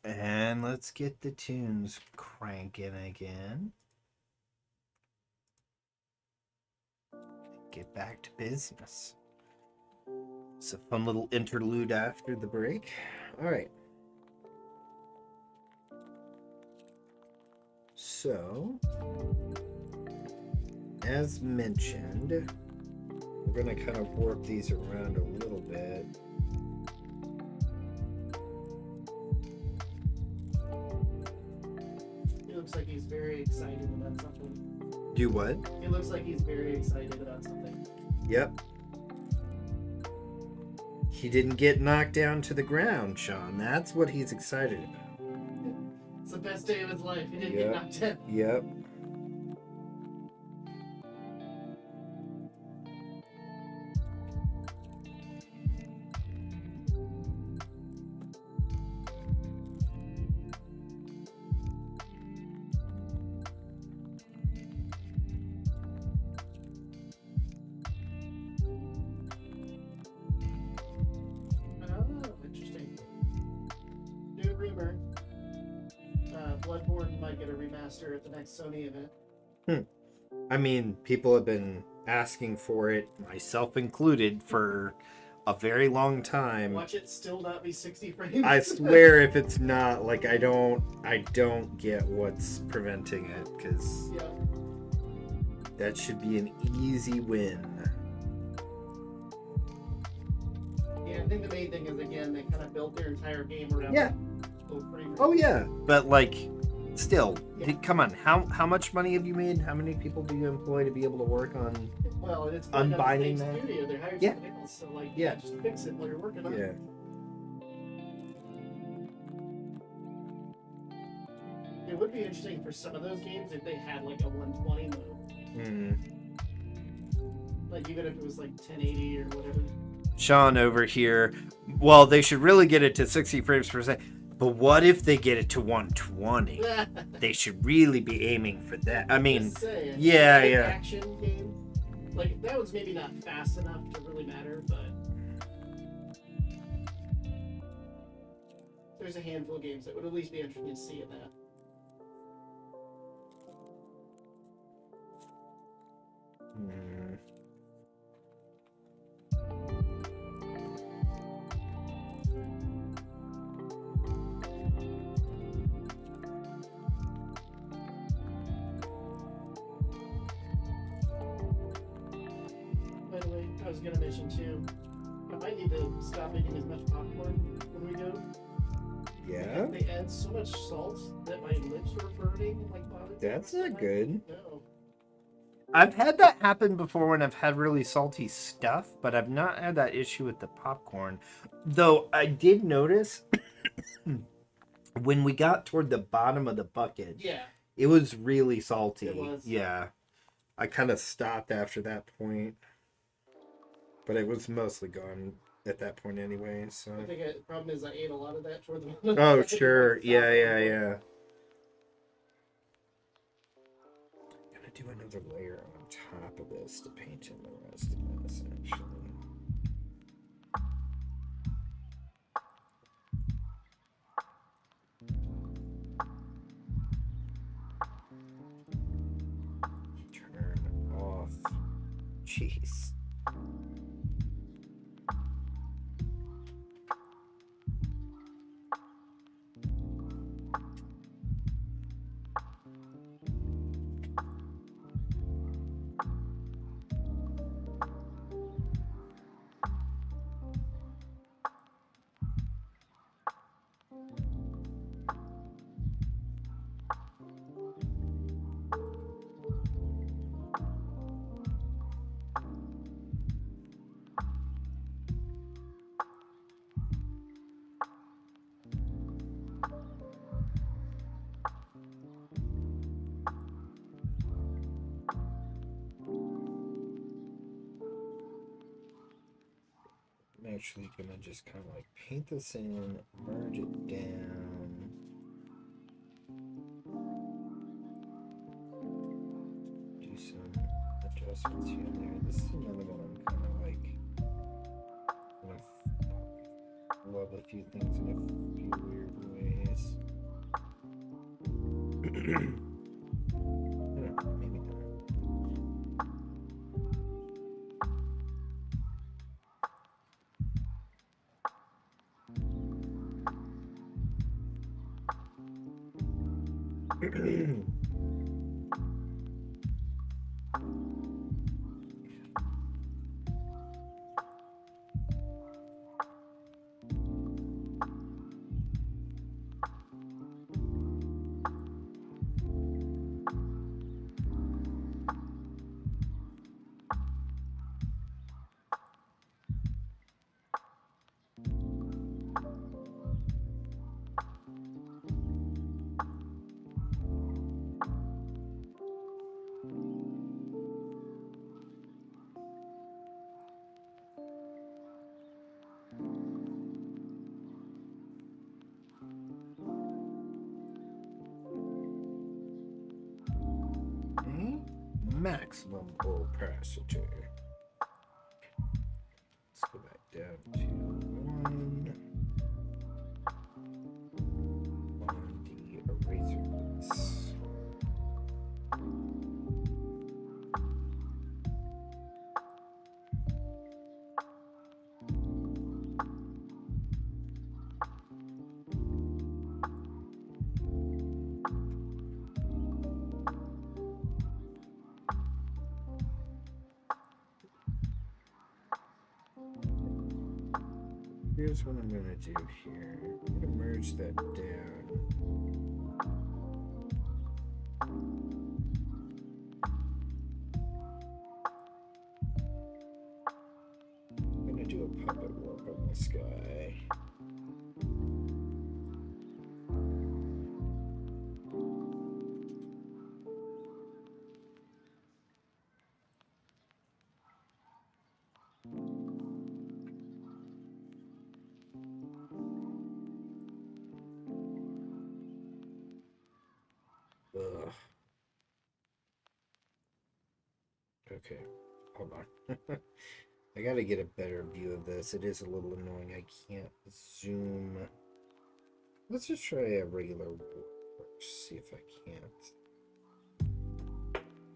And let's get the tunes cranking again. Get back to business. It's a fun little interlude after the break. Alright. So, as mentioned, we're going to kind of warp these around a little bit. He looks like he's very excited about something. Do what? He looks like he's very excited about something. Yep. He didn't get knocked down to the ground, Sean. That's what he's excited about. It's the best day of his life. He didn't Yep. get knocked down. Yep. Oh, interesting. New rumor. Bloodborne might get a remaster at the next Sony event. I mean, people have been asking for it, myself included, for a very long time. Watch it still not be 60 frames. I swear if it's not, like, I don't get what's preventing it, because Yeah. that should be an easy win. Yeah, I think the main thing is, again, they kind of built their entire game around Yeah. low frame rate. Oh yeah, but like, still, Yeah. come on. How much money have you made? How many people do you employ to be able to work on? Well, it's Unbinding the that? studio. They hired Yeah. somebody else, so like, Yeah. just fix it while you're working on Yeah. it. It would be interesting for some of those games if they had like a 120 mode, like even if it was like 1080 or whatever. Sean over here. Well, they should really get it to 60 frames per second. But what if they get it to 120? They should really be aiming for that. I mean, Just saying. yeah, Like an yeah. action game, like that was maybe not fast enough to really matter, but there's a handful of games that would at least be interesting to see in that. hmm. By the way, I was gonna mention too, I might need to stop eating as much popcorn when we go. Yeah, They add so much salt that my lips were burning and like bothering. that's not good. No. I've had that happen before when I've had really salty stuff, but I've not had that issue with the popcorn. Though I did notice when we got toward the bottom of the bucket, Yeah. it was really salty. It was. Yeah. I kind of stopped after that point. But it was mostly gone at that point anyway, so. I think the problem is I ate a lot of that toward the bottom. Oh, sure. Yeah, yeah, yeah. Gonna do another layer on top of this to paint in the rest of this, actually. Turn off. Jeez. I'm actually gonna just kind of like paint this in, merge it down. Do some adjustments adjustments here and there. This is another one I'm kind of like, love a few things in a few weird ways. I don't know, maybe not. Maximum opacity. Let's go back down to 1 on the eraser base. Here's what I'm gonna do here. I'm gonna merge that down. I'm gonna do a puppet work on this guy. Ugh. Okay, hold on. I gotta get a better view of this. It is a little annoying. I can't zoom. Let's just try a regular work. See if I can't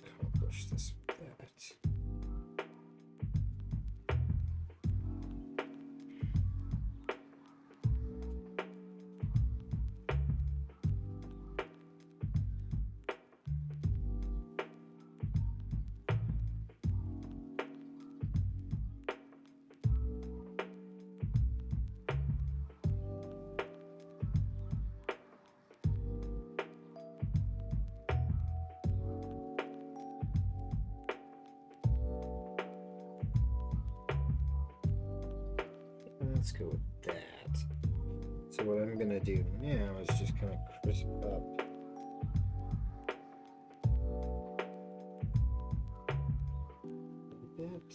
accomplish this with that. Let's go with that. So what I'm gonna do now is just kind of crisp up a bit.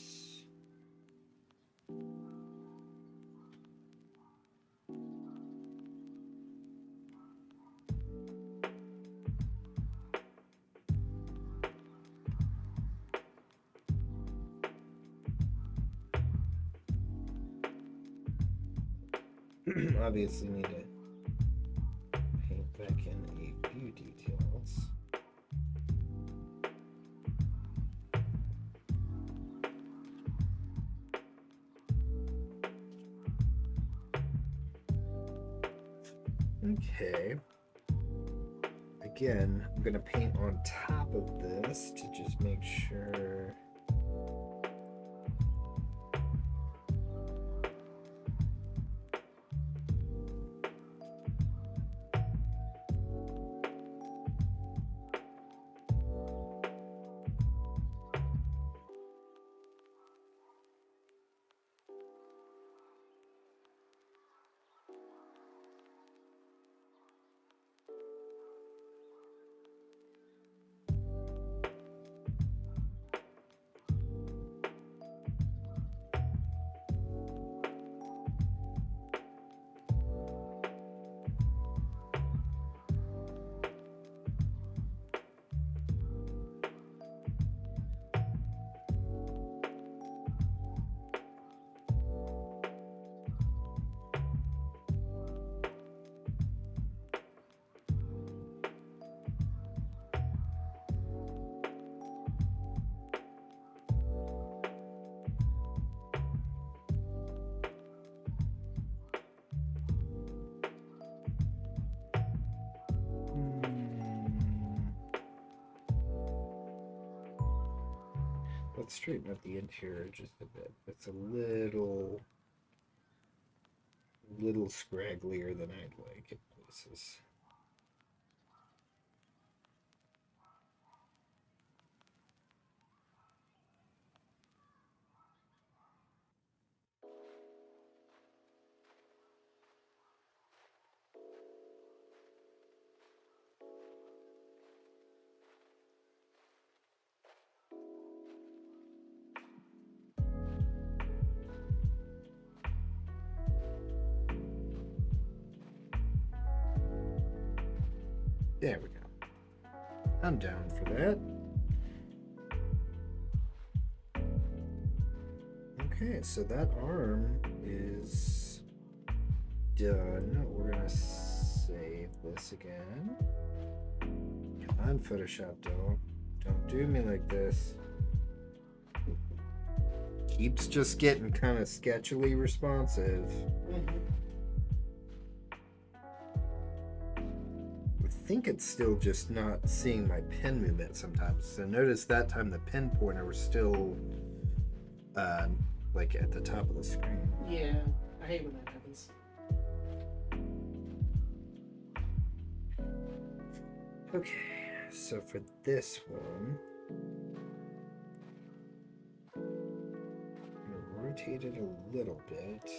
Obviously need to paint back in a few details. Okay. Again, I'm going to paint on top of this to just make sure. Let's straighten up the interior just a bit. It's a little scragglier than I'd like in places. There we go. I'm down for that. Okay, so that arm is done. We're gonna save this again. Come on, Photoshop, don't do me like this. Keeps just getting kind of sketchily responsive. I think it's still just not seeing my pen movement sometimes. So notice that time the pen pointer was still like at the top of the screen. Yeah, I hate when that happens. Okay, so for this one, I'm gonna rotate it a little bit.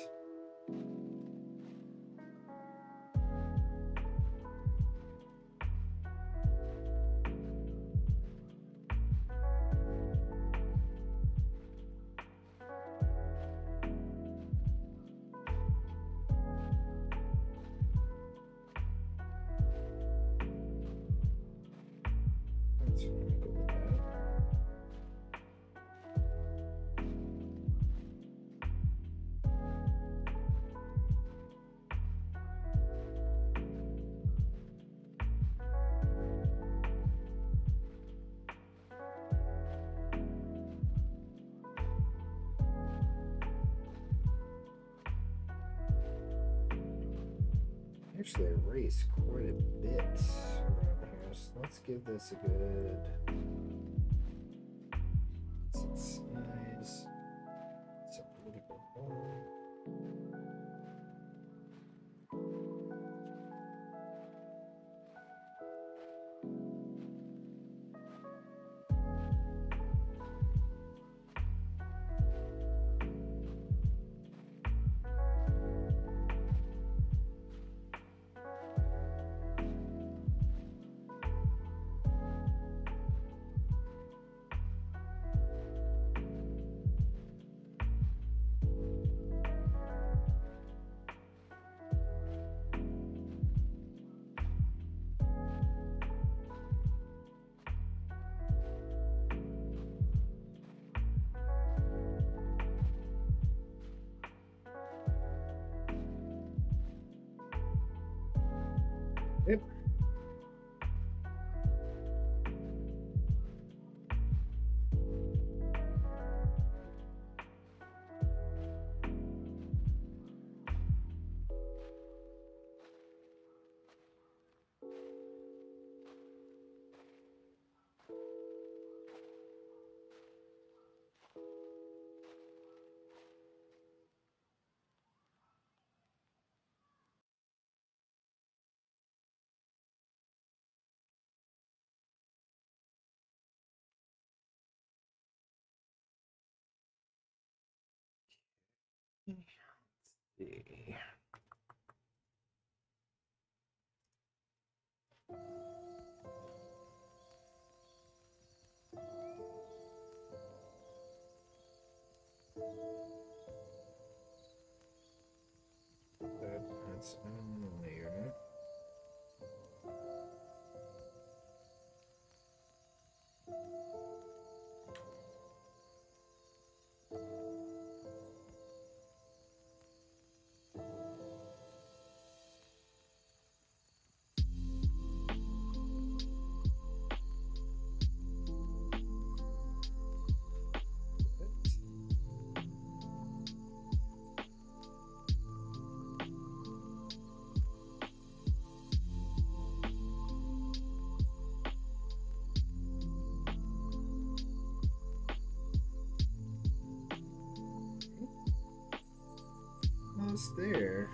Let's go with that. Actually erased quite a bit around here, so let's give this a good size. It's a little bit more. Yep. almost there.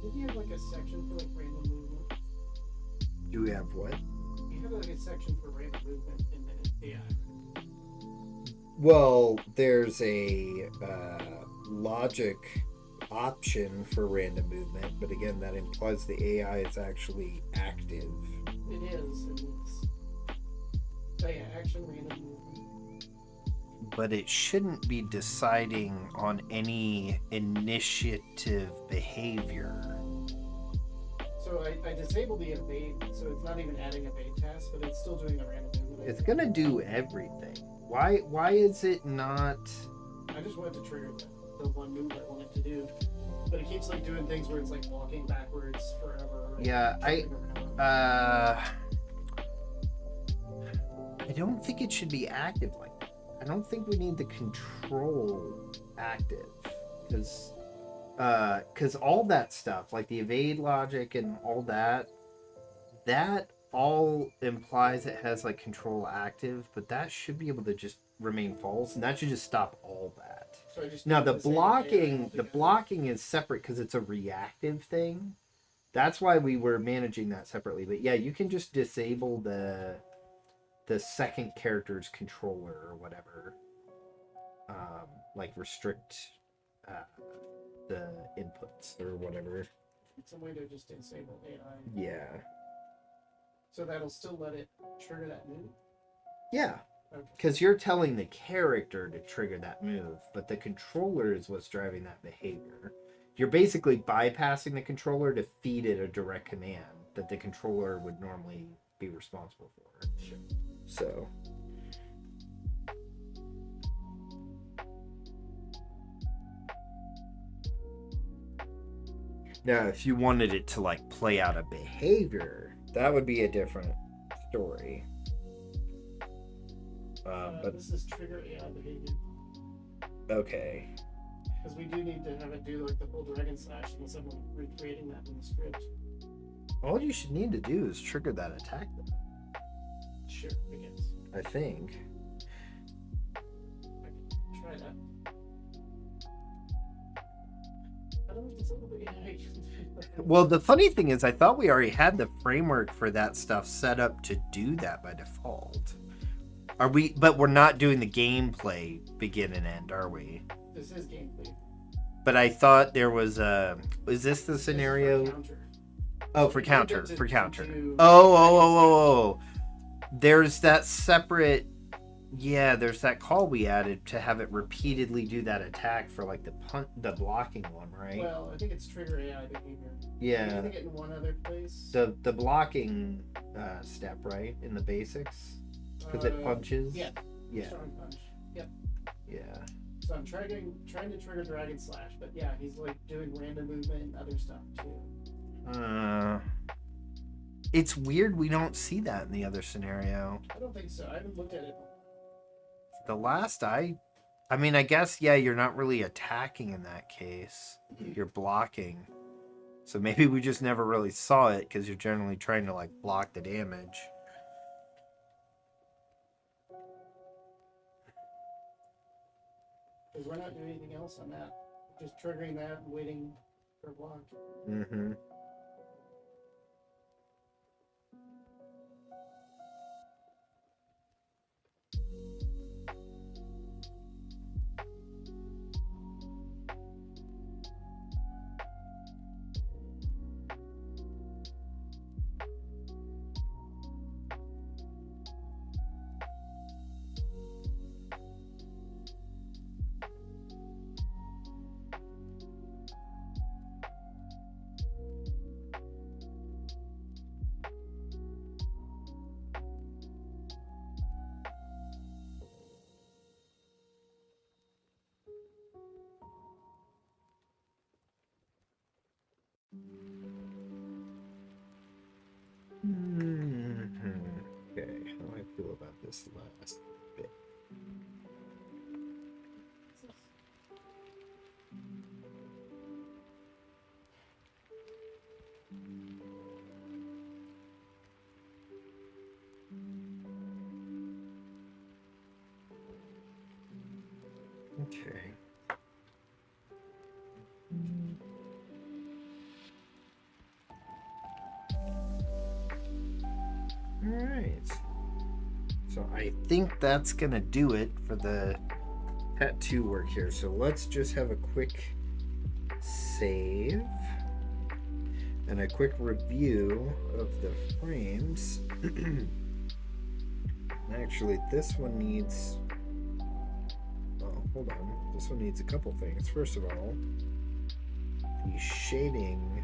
Did you have like a section for like random movement? Do we have what? You have like a section for random movement in the AI. Well, there's a logic option for random movement, but again, that implies the AI is actually active. It is, and it's action random movement. But it shouldn't be deciding on any initiative behavior. So I disabled the evade, so it's not even adding evade task, but it's still doing a random movement. It's gonna do everything. Why is it not? I just wanted to trigger the one move I wanted to do, but it keeps like doing things where it's like walking backwards forever. Yeah, jumping around. I don't think it should be active like that. I don't think we need the control active, because all that stuff, like the evade logic and all that all implies it has like control active, but that should be able to just remain false, and that should just stop all that. So I just Now the disabled AI blocking altogether. is separate because it's a reactive thing. That's why we were managing that separately. But yeah, you can just disable the second character's controller or whatever. Like restrict the inputs or whatever. It's a way to just disable AI. Yeah. So that'll still let it trigger that move. Yeah. Okay. Because you're telling the character to trigger that move, but the controller is what's driving that behavior. You're basically bypassing the controller to feed it a direct command that the controller would normally be responsible for. Sure. So. Now, if you wanted it to like play out a behavior, that would be a different story. But this is trigger AI behavior. okay. Because we do need to have it do like the full dragon slash unless I'm recreating that in the script. All you should need to do is trigger that attack, though. Sure, I guess. I think. I can try that. I don't know if this is the AI. Well, the funny thing is, I thought we already had the framework for that stuff set up to do that by default. Are we? But we're not doing the gameplay begin and end, are we? This is gameplay. But I thought there was a. Is this the scenario? Oh, for counter. For counter. Oh. There's that separate. Yeah, there's that call we added to have it repeatedly do that attack for like the blocking one, right? Well, I think it's trigger AI behavior. Yeah. I think it in one other place. The blocking step, right, in the basics, because it punches. Yeah. Yeah. Strong punch. Yep. Yeah. So I'm trying to trigger dragon slash, but yeah, he's like doing random movement and other stuff too. It's weird we don't see that in the other scenario. I don't think so. I haven't looked at it. The last I mean, I guess, yeah, you're not really attacking in that case. You're blocking. So maybe we just never really saw it because you're generally trying to, like, block the damage. Because we're not doing anything else on that. Just triggering that and waiting for a block. Mm-hmm. Okay. All right. So I think that's gonna do it for the tattoo work here. So let's just have a quick save and a quick review of the frames. Actually, this one needs... Oh, hold on. This one needs a couple things. First of all, the shading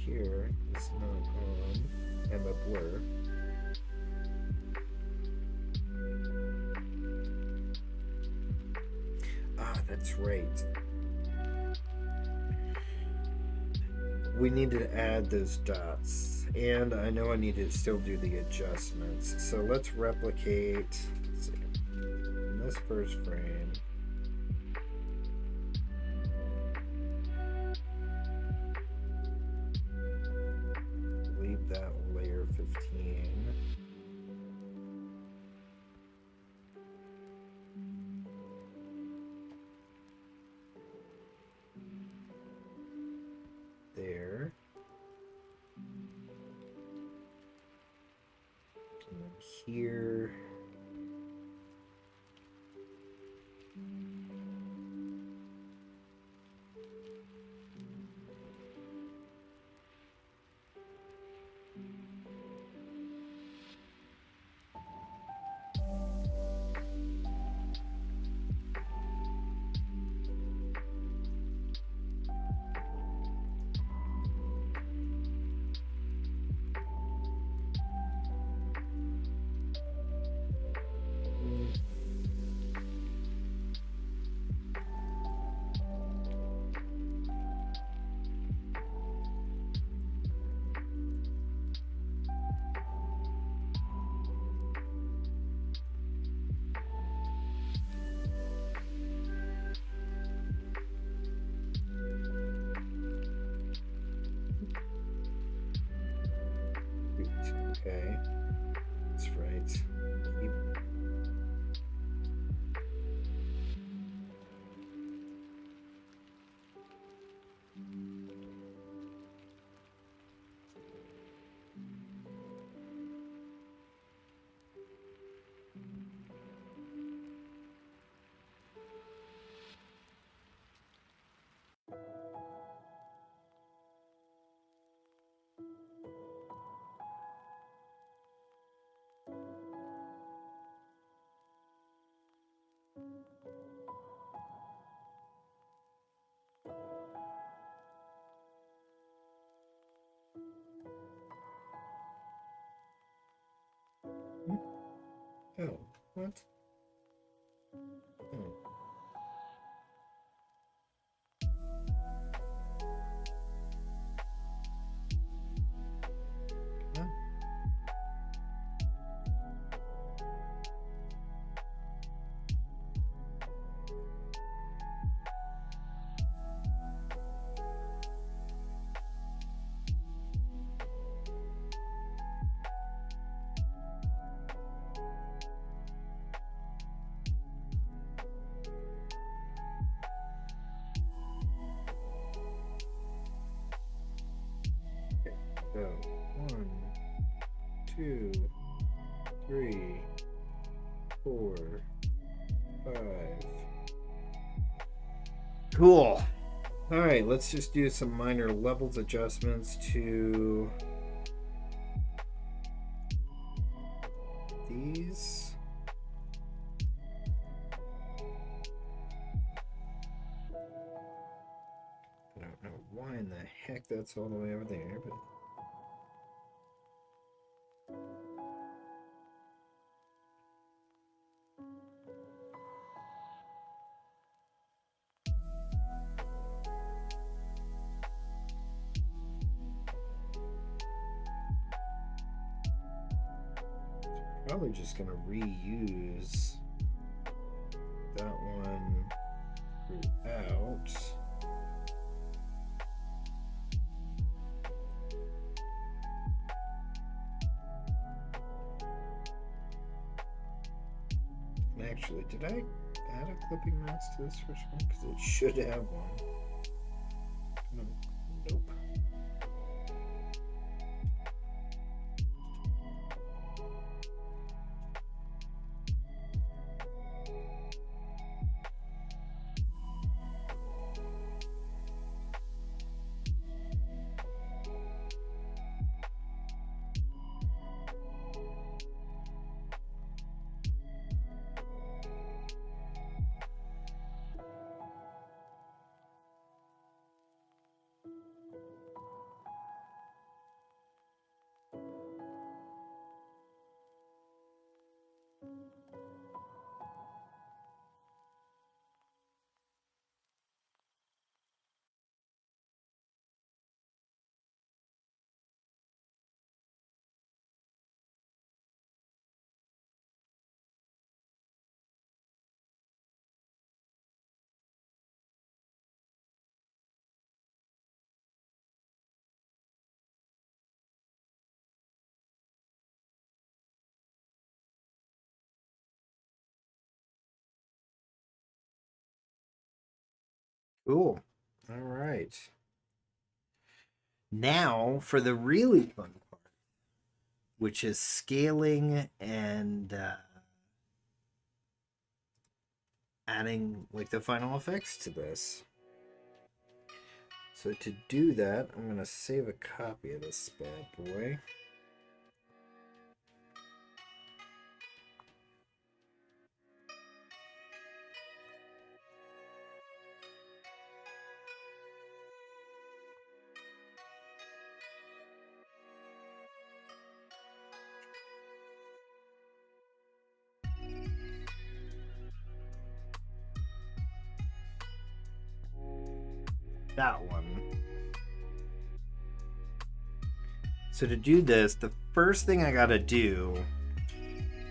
here is not on, and the blur. Ah, that's right. We need to add those dots, and I know I need to still do the adjustments. So let's replicate, let's see, in this first frame. Leave that layer 15. There. And then here. Okay, that's right. Keep. Oh, what? Oh. Huh? So, 1, 2, 3, 4, 5. Cool. All right, let's just do some minor levels adjustments to these. I don't know why in the heck that's all the way over there, but probably just gonna reuse that one throughout. And actually, did I add a clipping mask to this first one? Because it should have one. No. Nope. Cool. All right. Now for the really fun part, which is scaling and adding like the final effects to this. So to do that, I'm going to save a copy of this bad boy. That one. So to do this, the first thing I gotta do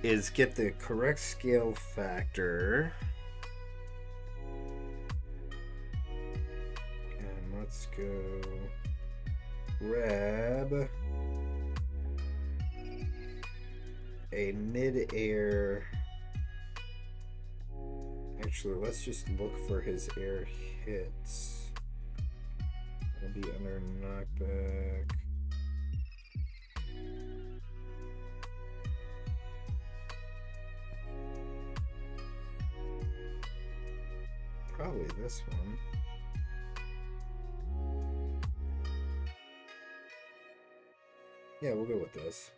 is get the correct scale factor. And let's go grab a mid-air. Actually, let's just look for his air hits. It'll be under knockback. Probably this one. Yeah, we'll go with this.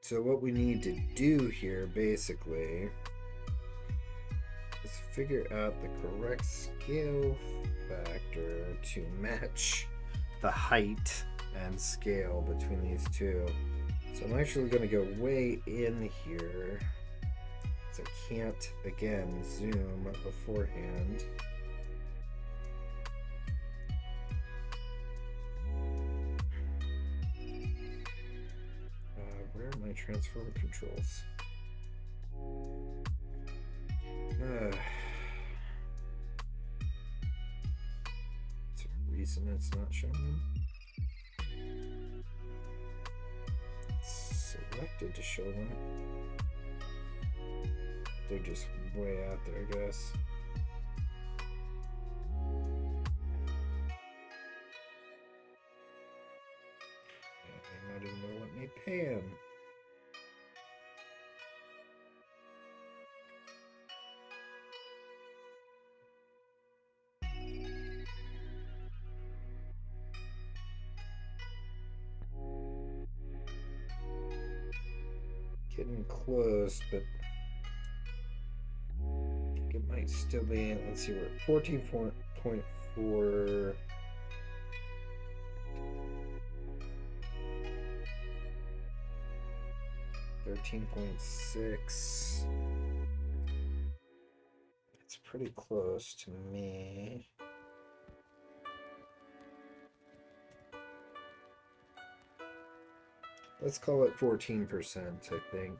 So what we need to do here basically is figure out the correct scale factor to match the height and scale between these two. So I'm actually going to go way in here, so I can't again zoom beforehand. Where are my transfer controls? There's a reason it's not showing them. It's selected to show them. They're just way out there, I guess. They might even let me pan. Getting close, but I think it might still be. Let's see, we're at 14.4. $13.6. It's pretty close to me. Let's call it 14%, I think.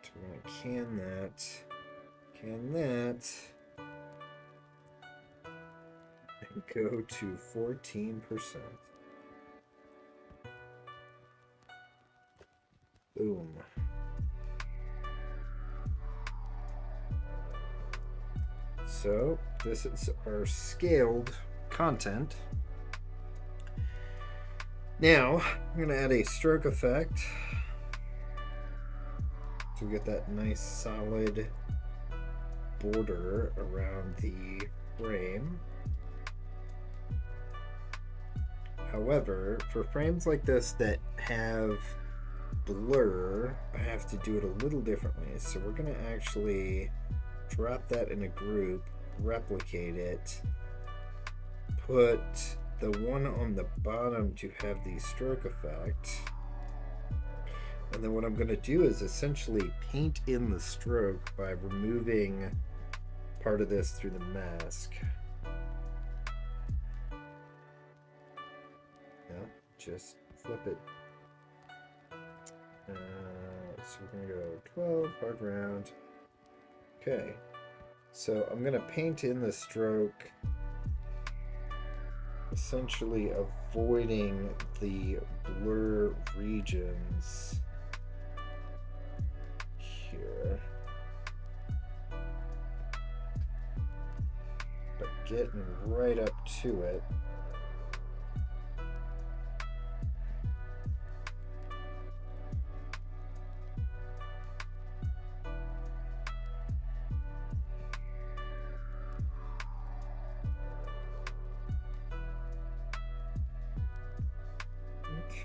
So we're gonna can that. Can that. go to 14%. Boom. So this is our scaled content. Now I'm going to add a stroke effect to get that nice solid border around the frame. However, for frames like this that have blur, I have to do it a little differently. So we're going to actually drop that in a group, replicate it, put the one on the bottom to have the stroke effect, and then what I'm going to do is essentially paint in the stroke by removing part of this through the mask. Yeah, just flip it. So we're going to go 12, hard round. Okay, so I'm going to paint in the stroke, essentially avoiding the blur regions here, but getting right up to it.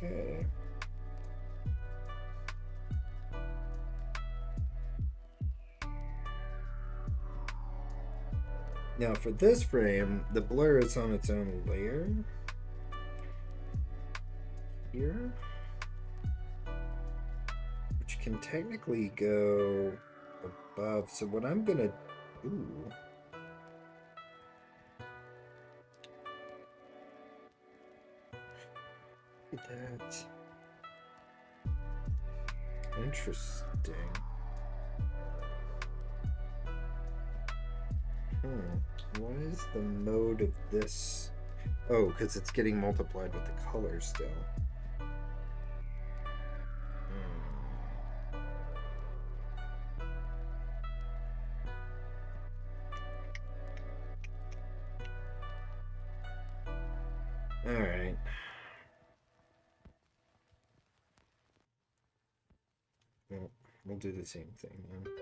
Okay. Now for this frame, the blur is on its own layer here, which can technically go above. So what I'm gonna do, look at that. Interesting. What is the mode of this? Oh, because it's getting multiplied with the color still. All right. Well, we'll do the same thing then.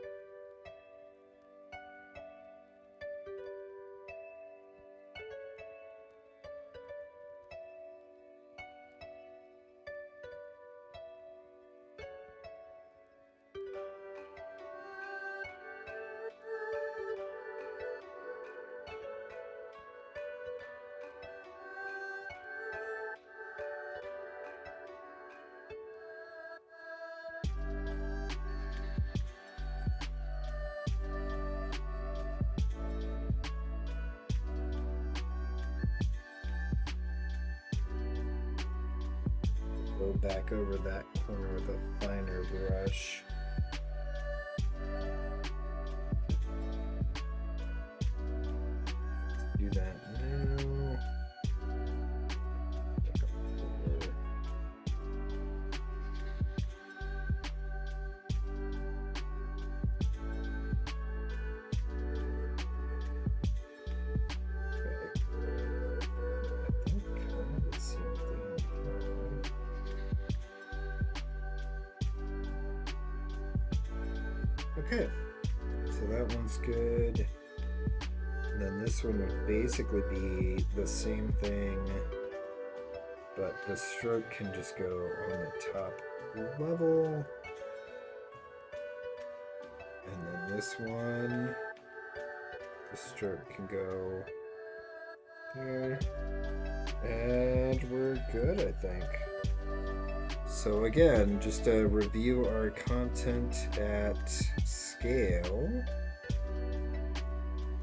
Go back over that corner with a finer brush. Do that now. Okay, so that one's good. And then this one would basically be the same thing, but the stroke can just go on the top level. And then this one, the stroke can go there. And we're good, I think. So again, just to review our content at scale,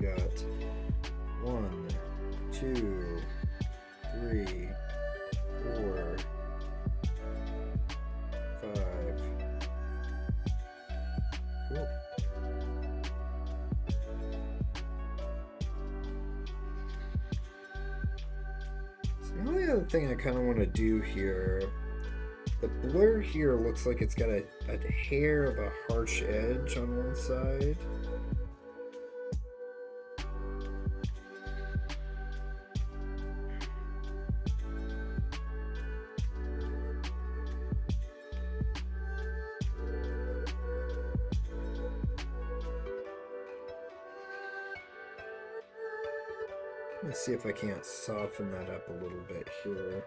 got 1, 2, 3, 4, 5. Cool. other thing I kind of want to do here, the blur here looks like it's got a hair of a harsh edge on one side. Let me see if I can't soften that up a little bit here.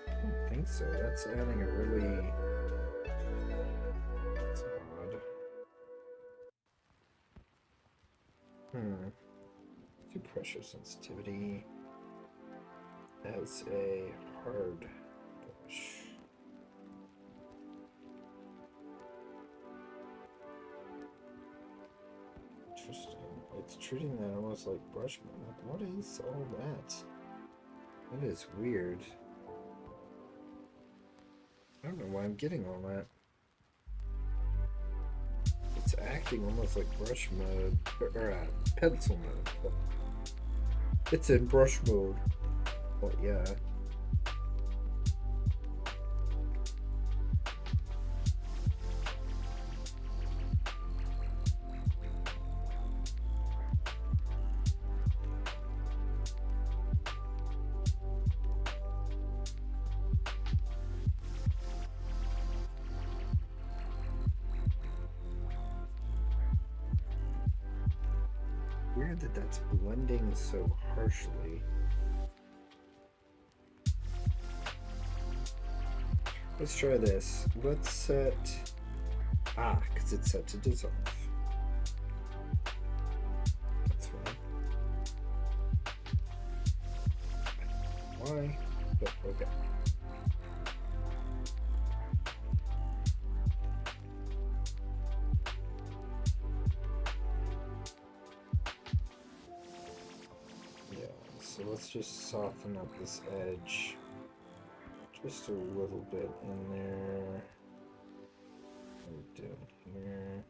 I don't think so. That's adding a really... That's odd. Do pressure sensitivity as a hard brush. Interesting. It's treating that almost like brush mode. What is all that? That is weird. I don't know why I'm getting all that. It's acting almost like brush mode, or pencil mode. But it's in brush mode. But yeah. Weird that that's blending so harshly. Let's try this. Let's set... because it's set to dissolve. That's fine. Why? But okay. So let's just soften up this edge just a little bit in there. What are we doing here?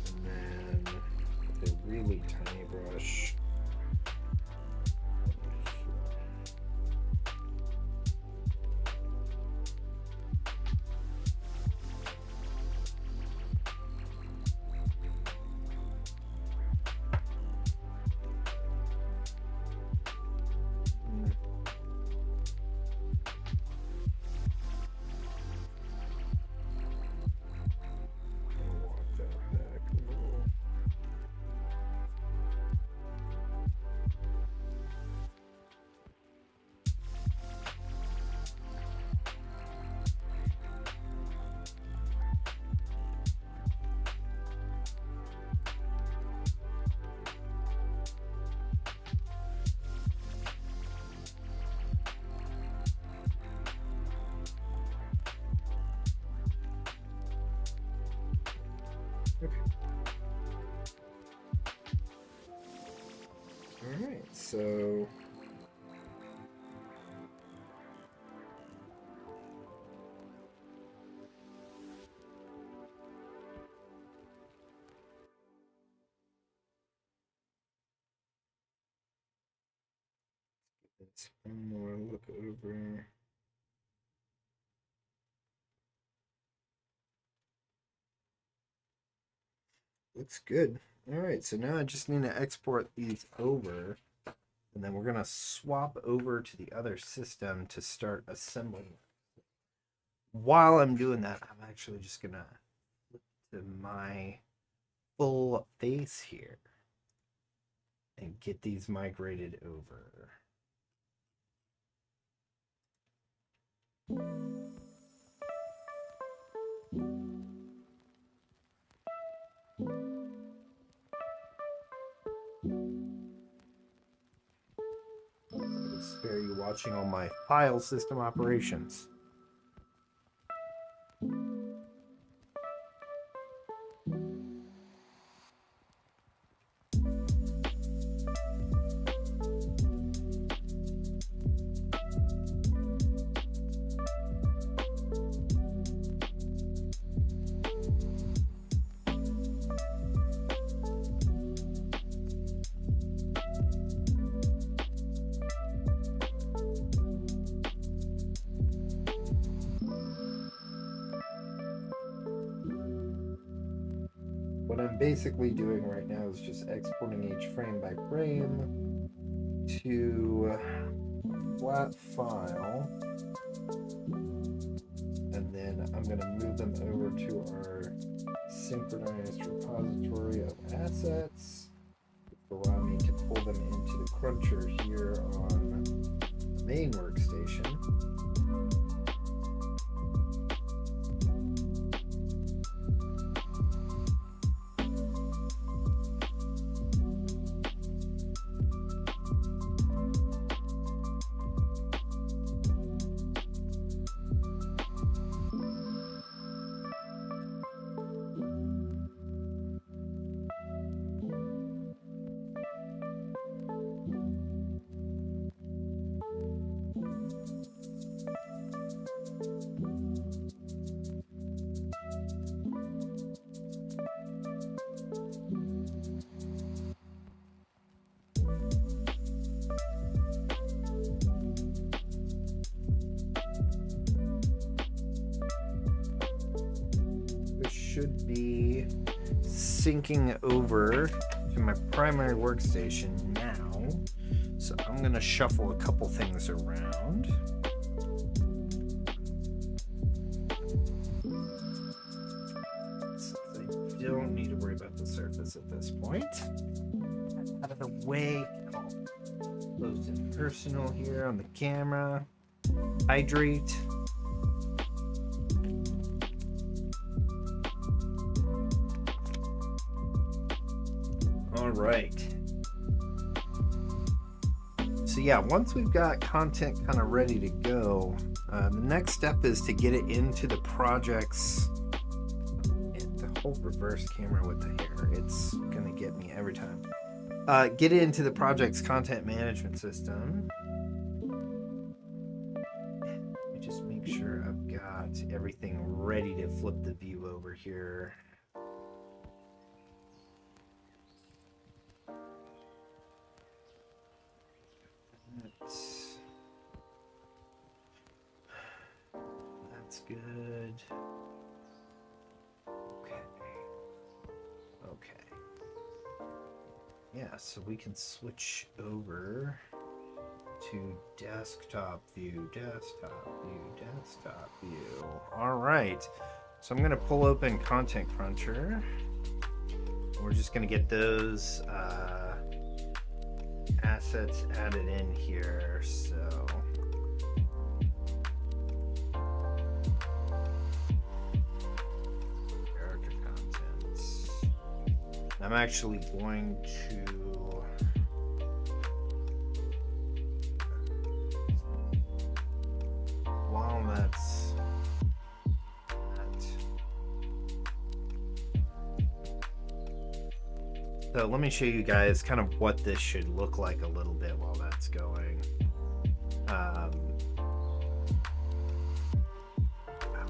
And then with a really tiny brush. Alright, so let's one more look over. Looks good. Alright, so now I just need to export these over, and then we're going to swap over to the other system to start assembling. While I'm doing that, I'm actually just going to flip to my full face here and get these migrated over. Spare you watching all my file system operations. what I'm basically doing right now is just exporting each frame by frame to a flat file, and then I'm going to move them over to our synchronized repository of assets, which will allow me to pull them into the cruncher here on the main workstation. Should be syncing over to my primary workstation now. So I'm going to shuffle a couple things around. So I don't need to worry about the surface at this point. Out of the way. Close and personal here on the camera. Hydrate. All right. So yeah, once we've got content kind of ready to go, the next step is to get it into the project's, the whole reverse camera with the hair, it's gonna get me every time. Get it into the project's content management system. Let me just make sure I've got everything ready to flip the view over here. That's good. Okay. Yeah, so we can switch over to desktop view, desktop view, desktop view. All right. So I'm going to pull open Content Cruncher. We're just going to get those assets added in here. So character contents. I'm actually going to while that's so let me show you guys kind of what this should look like a little bit while that's going. Oh,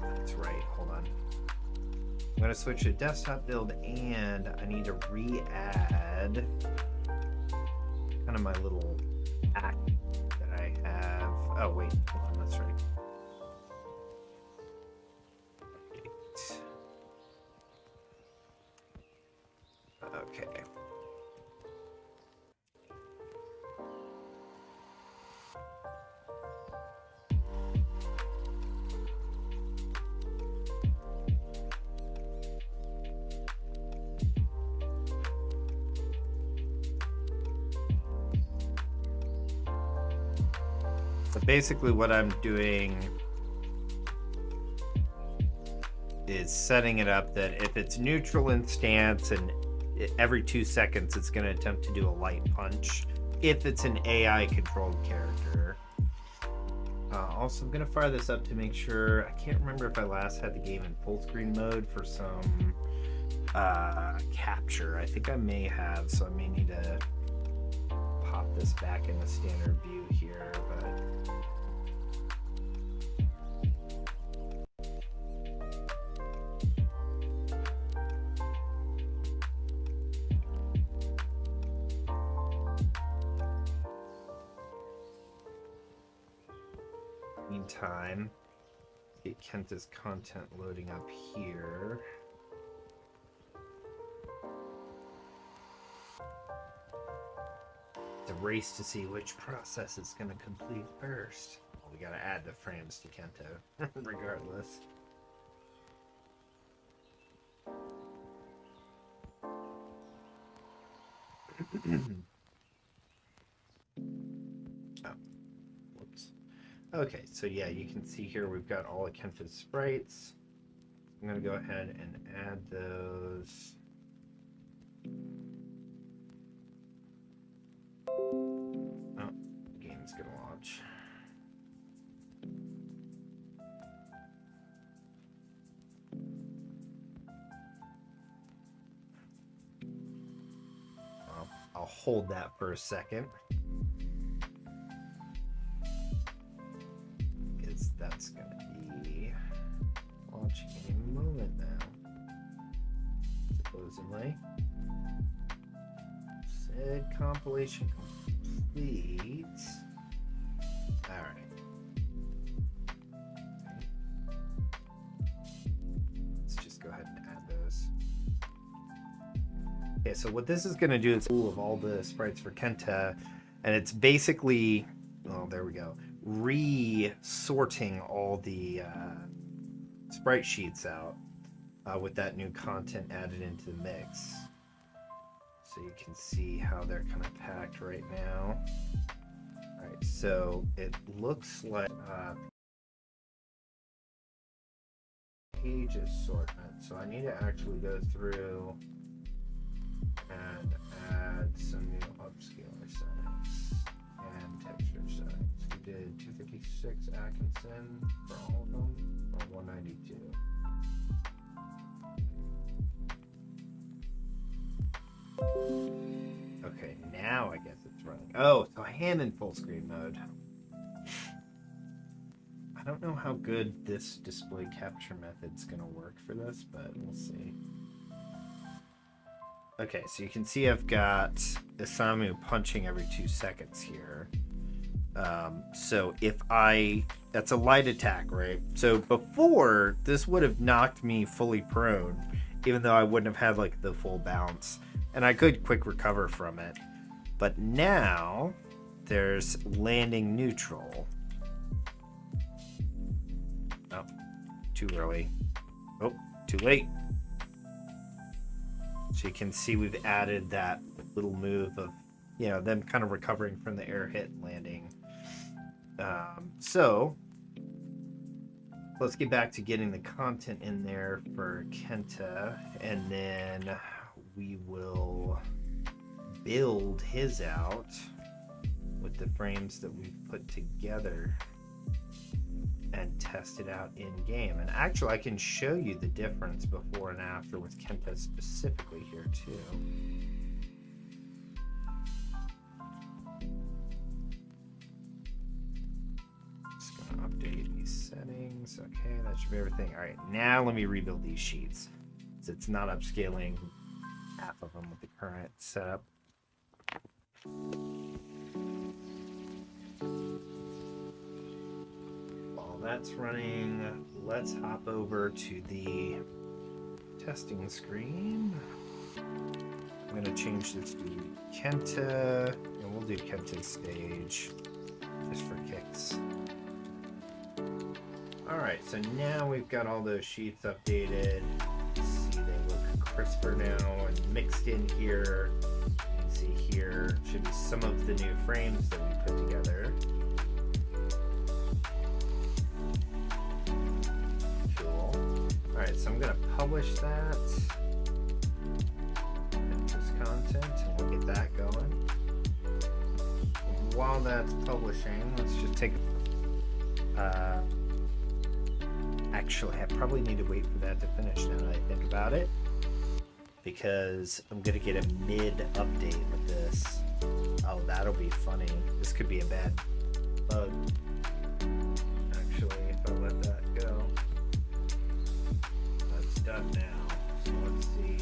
that's right. Hold on. I'm going to switch to desktop build, and I need to re-add kind of my little act that I have. Oh, wait. Hold on. That's right. Okay. So basically what I'm doing is setting it up that if it's neutral in stance and every 2 seconds it's going to attempt to do a light punch if it's an AI controlled character. Also, I'm going to fire this up to make sure. I can't remember if I last had the game in full screen mode for some capture. I think I may have, so I may need to pop this back in the standard view here, but meantime, get Kenta's content loading up here. It's a race to see which process it's going to complete first. Well, we got to add the frames to Kento, regardless. Oh, whoops. Okay, so yeah, you can see here we've got all of Kento's sprites. I'm going to go ahead and add those. Oh, the game's going to launch. I'll hold that for a second. Because that's going to be launching any moment now. Supposedly. Said compilation complete. Alright. Let's just go ahead and add those. Okay, so what this is going to do is pull of all the sprites for Kenta, and it's basically, oh, there we go, re-sorting all the sprite sheets out with that new content added into the mix. So you can see how they're kind of packed right now. All right, so it looks like page assortment. So I need to actually go through and add some new upscaler settings and texture settings. We did 256 Atkinson for all of them, or 192. Okay, now I guess it's running. Oh, so I am in full screen mode. I don't know how good this display capture method's gonna work for this, but we'll see. Okay, so you can see I've got Isamu punching every 2 seconds here. So if that's a light attack, right? So before, this would have knocked me fully prone, even though I wouldn't have had like the full bounce. And I could quick recover from it. But now, there's landing neutral. Oh, too early. Oh, too late. So you can see we've added that little move of, you know, them kind of recovering from the air hit and landing. So let's get back to getting the content in there for Kenta, and then we will build his out with the frames that we've put together and test it out in game. And actually I can show you the difference before and after with Kenta specifically here too. Just gonna update these settings. Okay, that should be everything. All right, now let me rebuild these sheets. So it's not upscaling half of them with the current setup. While that's running, let's hop over to the testing screen. I'm going to change this to Kenta, and we'll do Kenta's stage just for kicks. Alright, so now we've got all those sheets updated. See, they look crisper now and mixed in here. You can see here should be some of the new frames that we put together. Cool. Alright, so I'm going to publish that. Interest content, and we'll get that going. While that's publishing, let's just take actually, I probably need to wait for that to finish now that I think about it, because I'm gonna get a mid-update with this. Oh, that'll be funny. This could be a bad bug. Actually, if I let that go. That's done now. So let's see.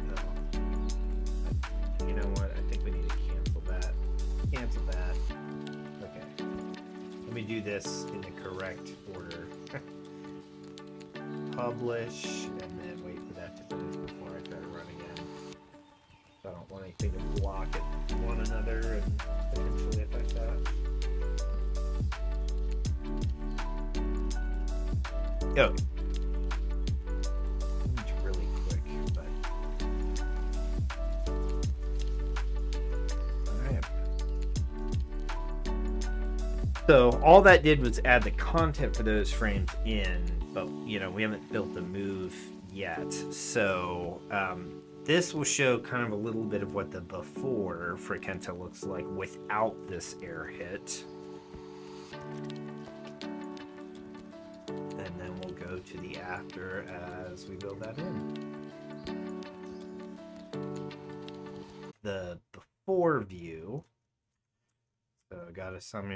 No. You know what? I think we need to cancel that. Cancel that. Okay. Let me do this in the correct order. Publish, and then wait for that to finish before I try to run again. block at one another and potentially affect that. Oh, it's really quick, but all right. So all that did was add the content for those frames in, but you know we haven't built the move yet. So this will show kind of a little bit of what the before for Kenta looks like without this air hit. And then we'll go to the after as we build that in. The before view. So got a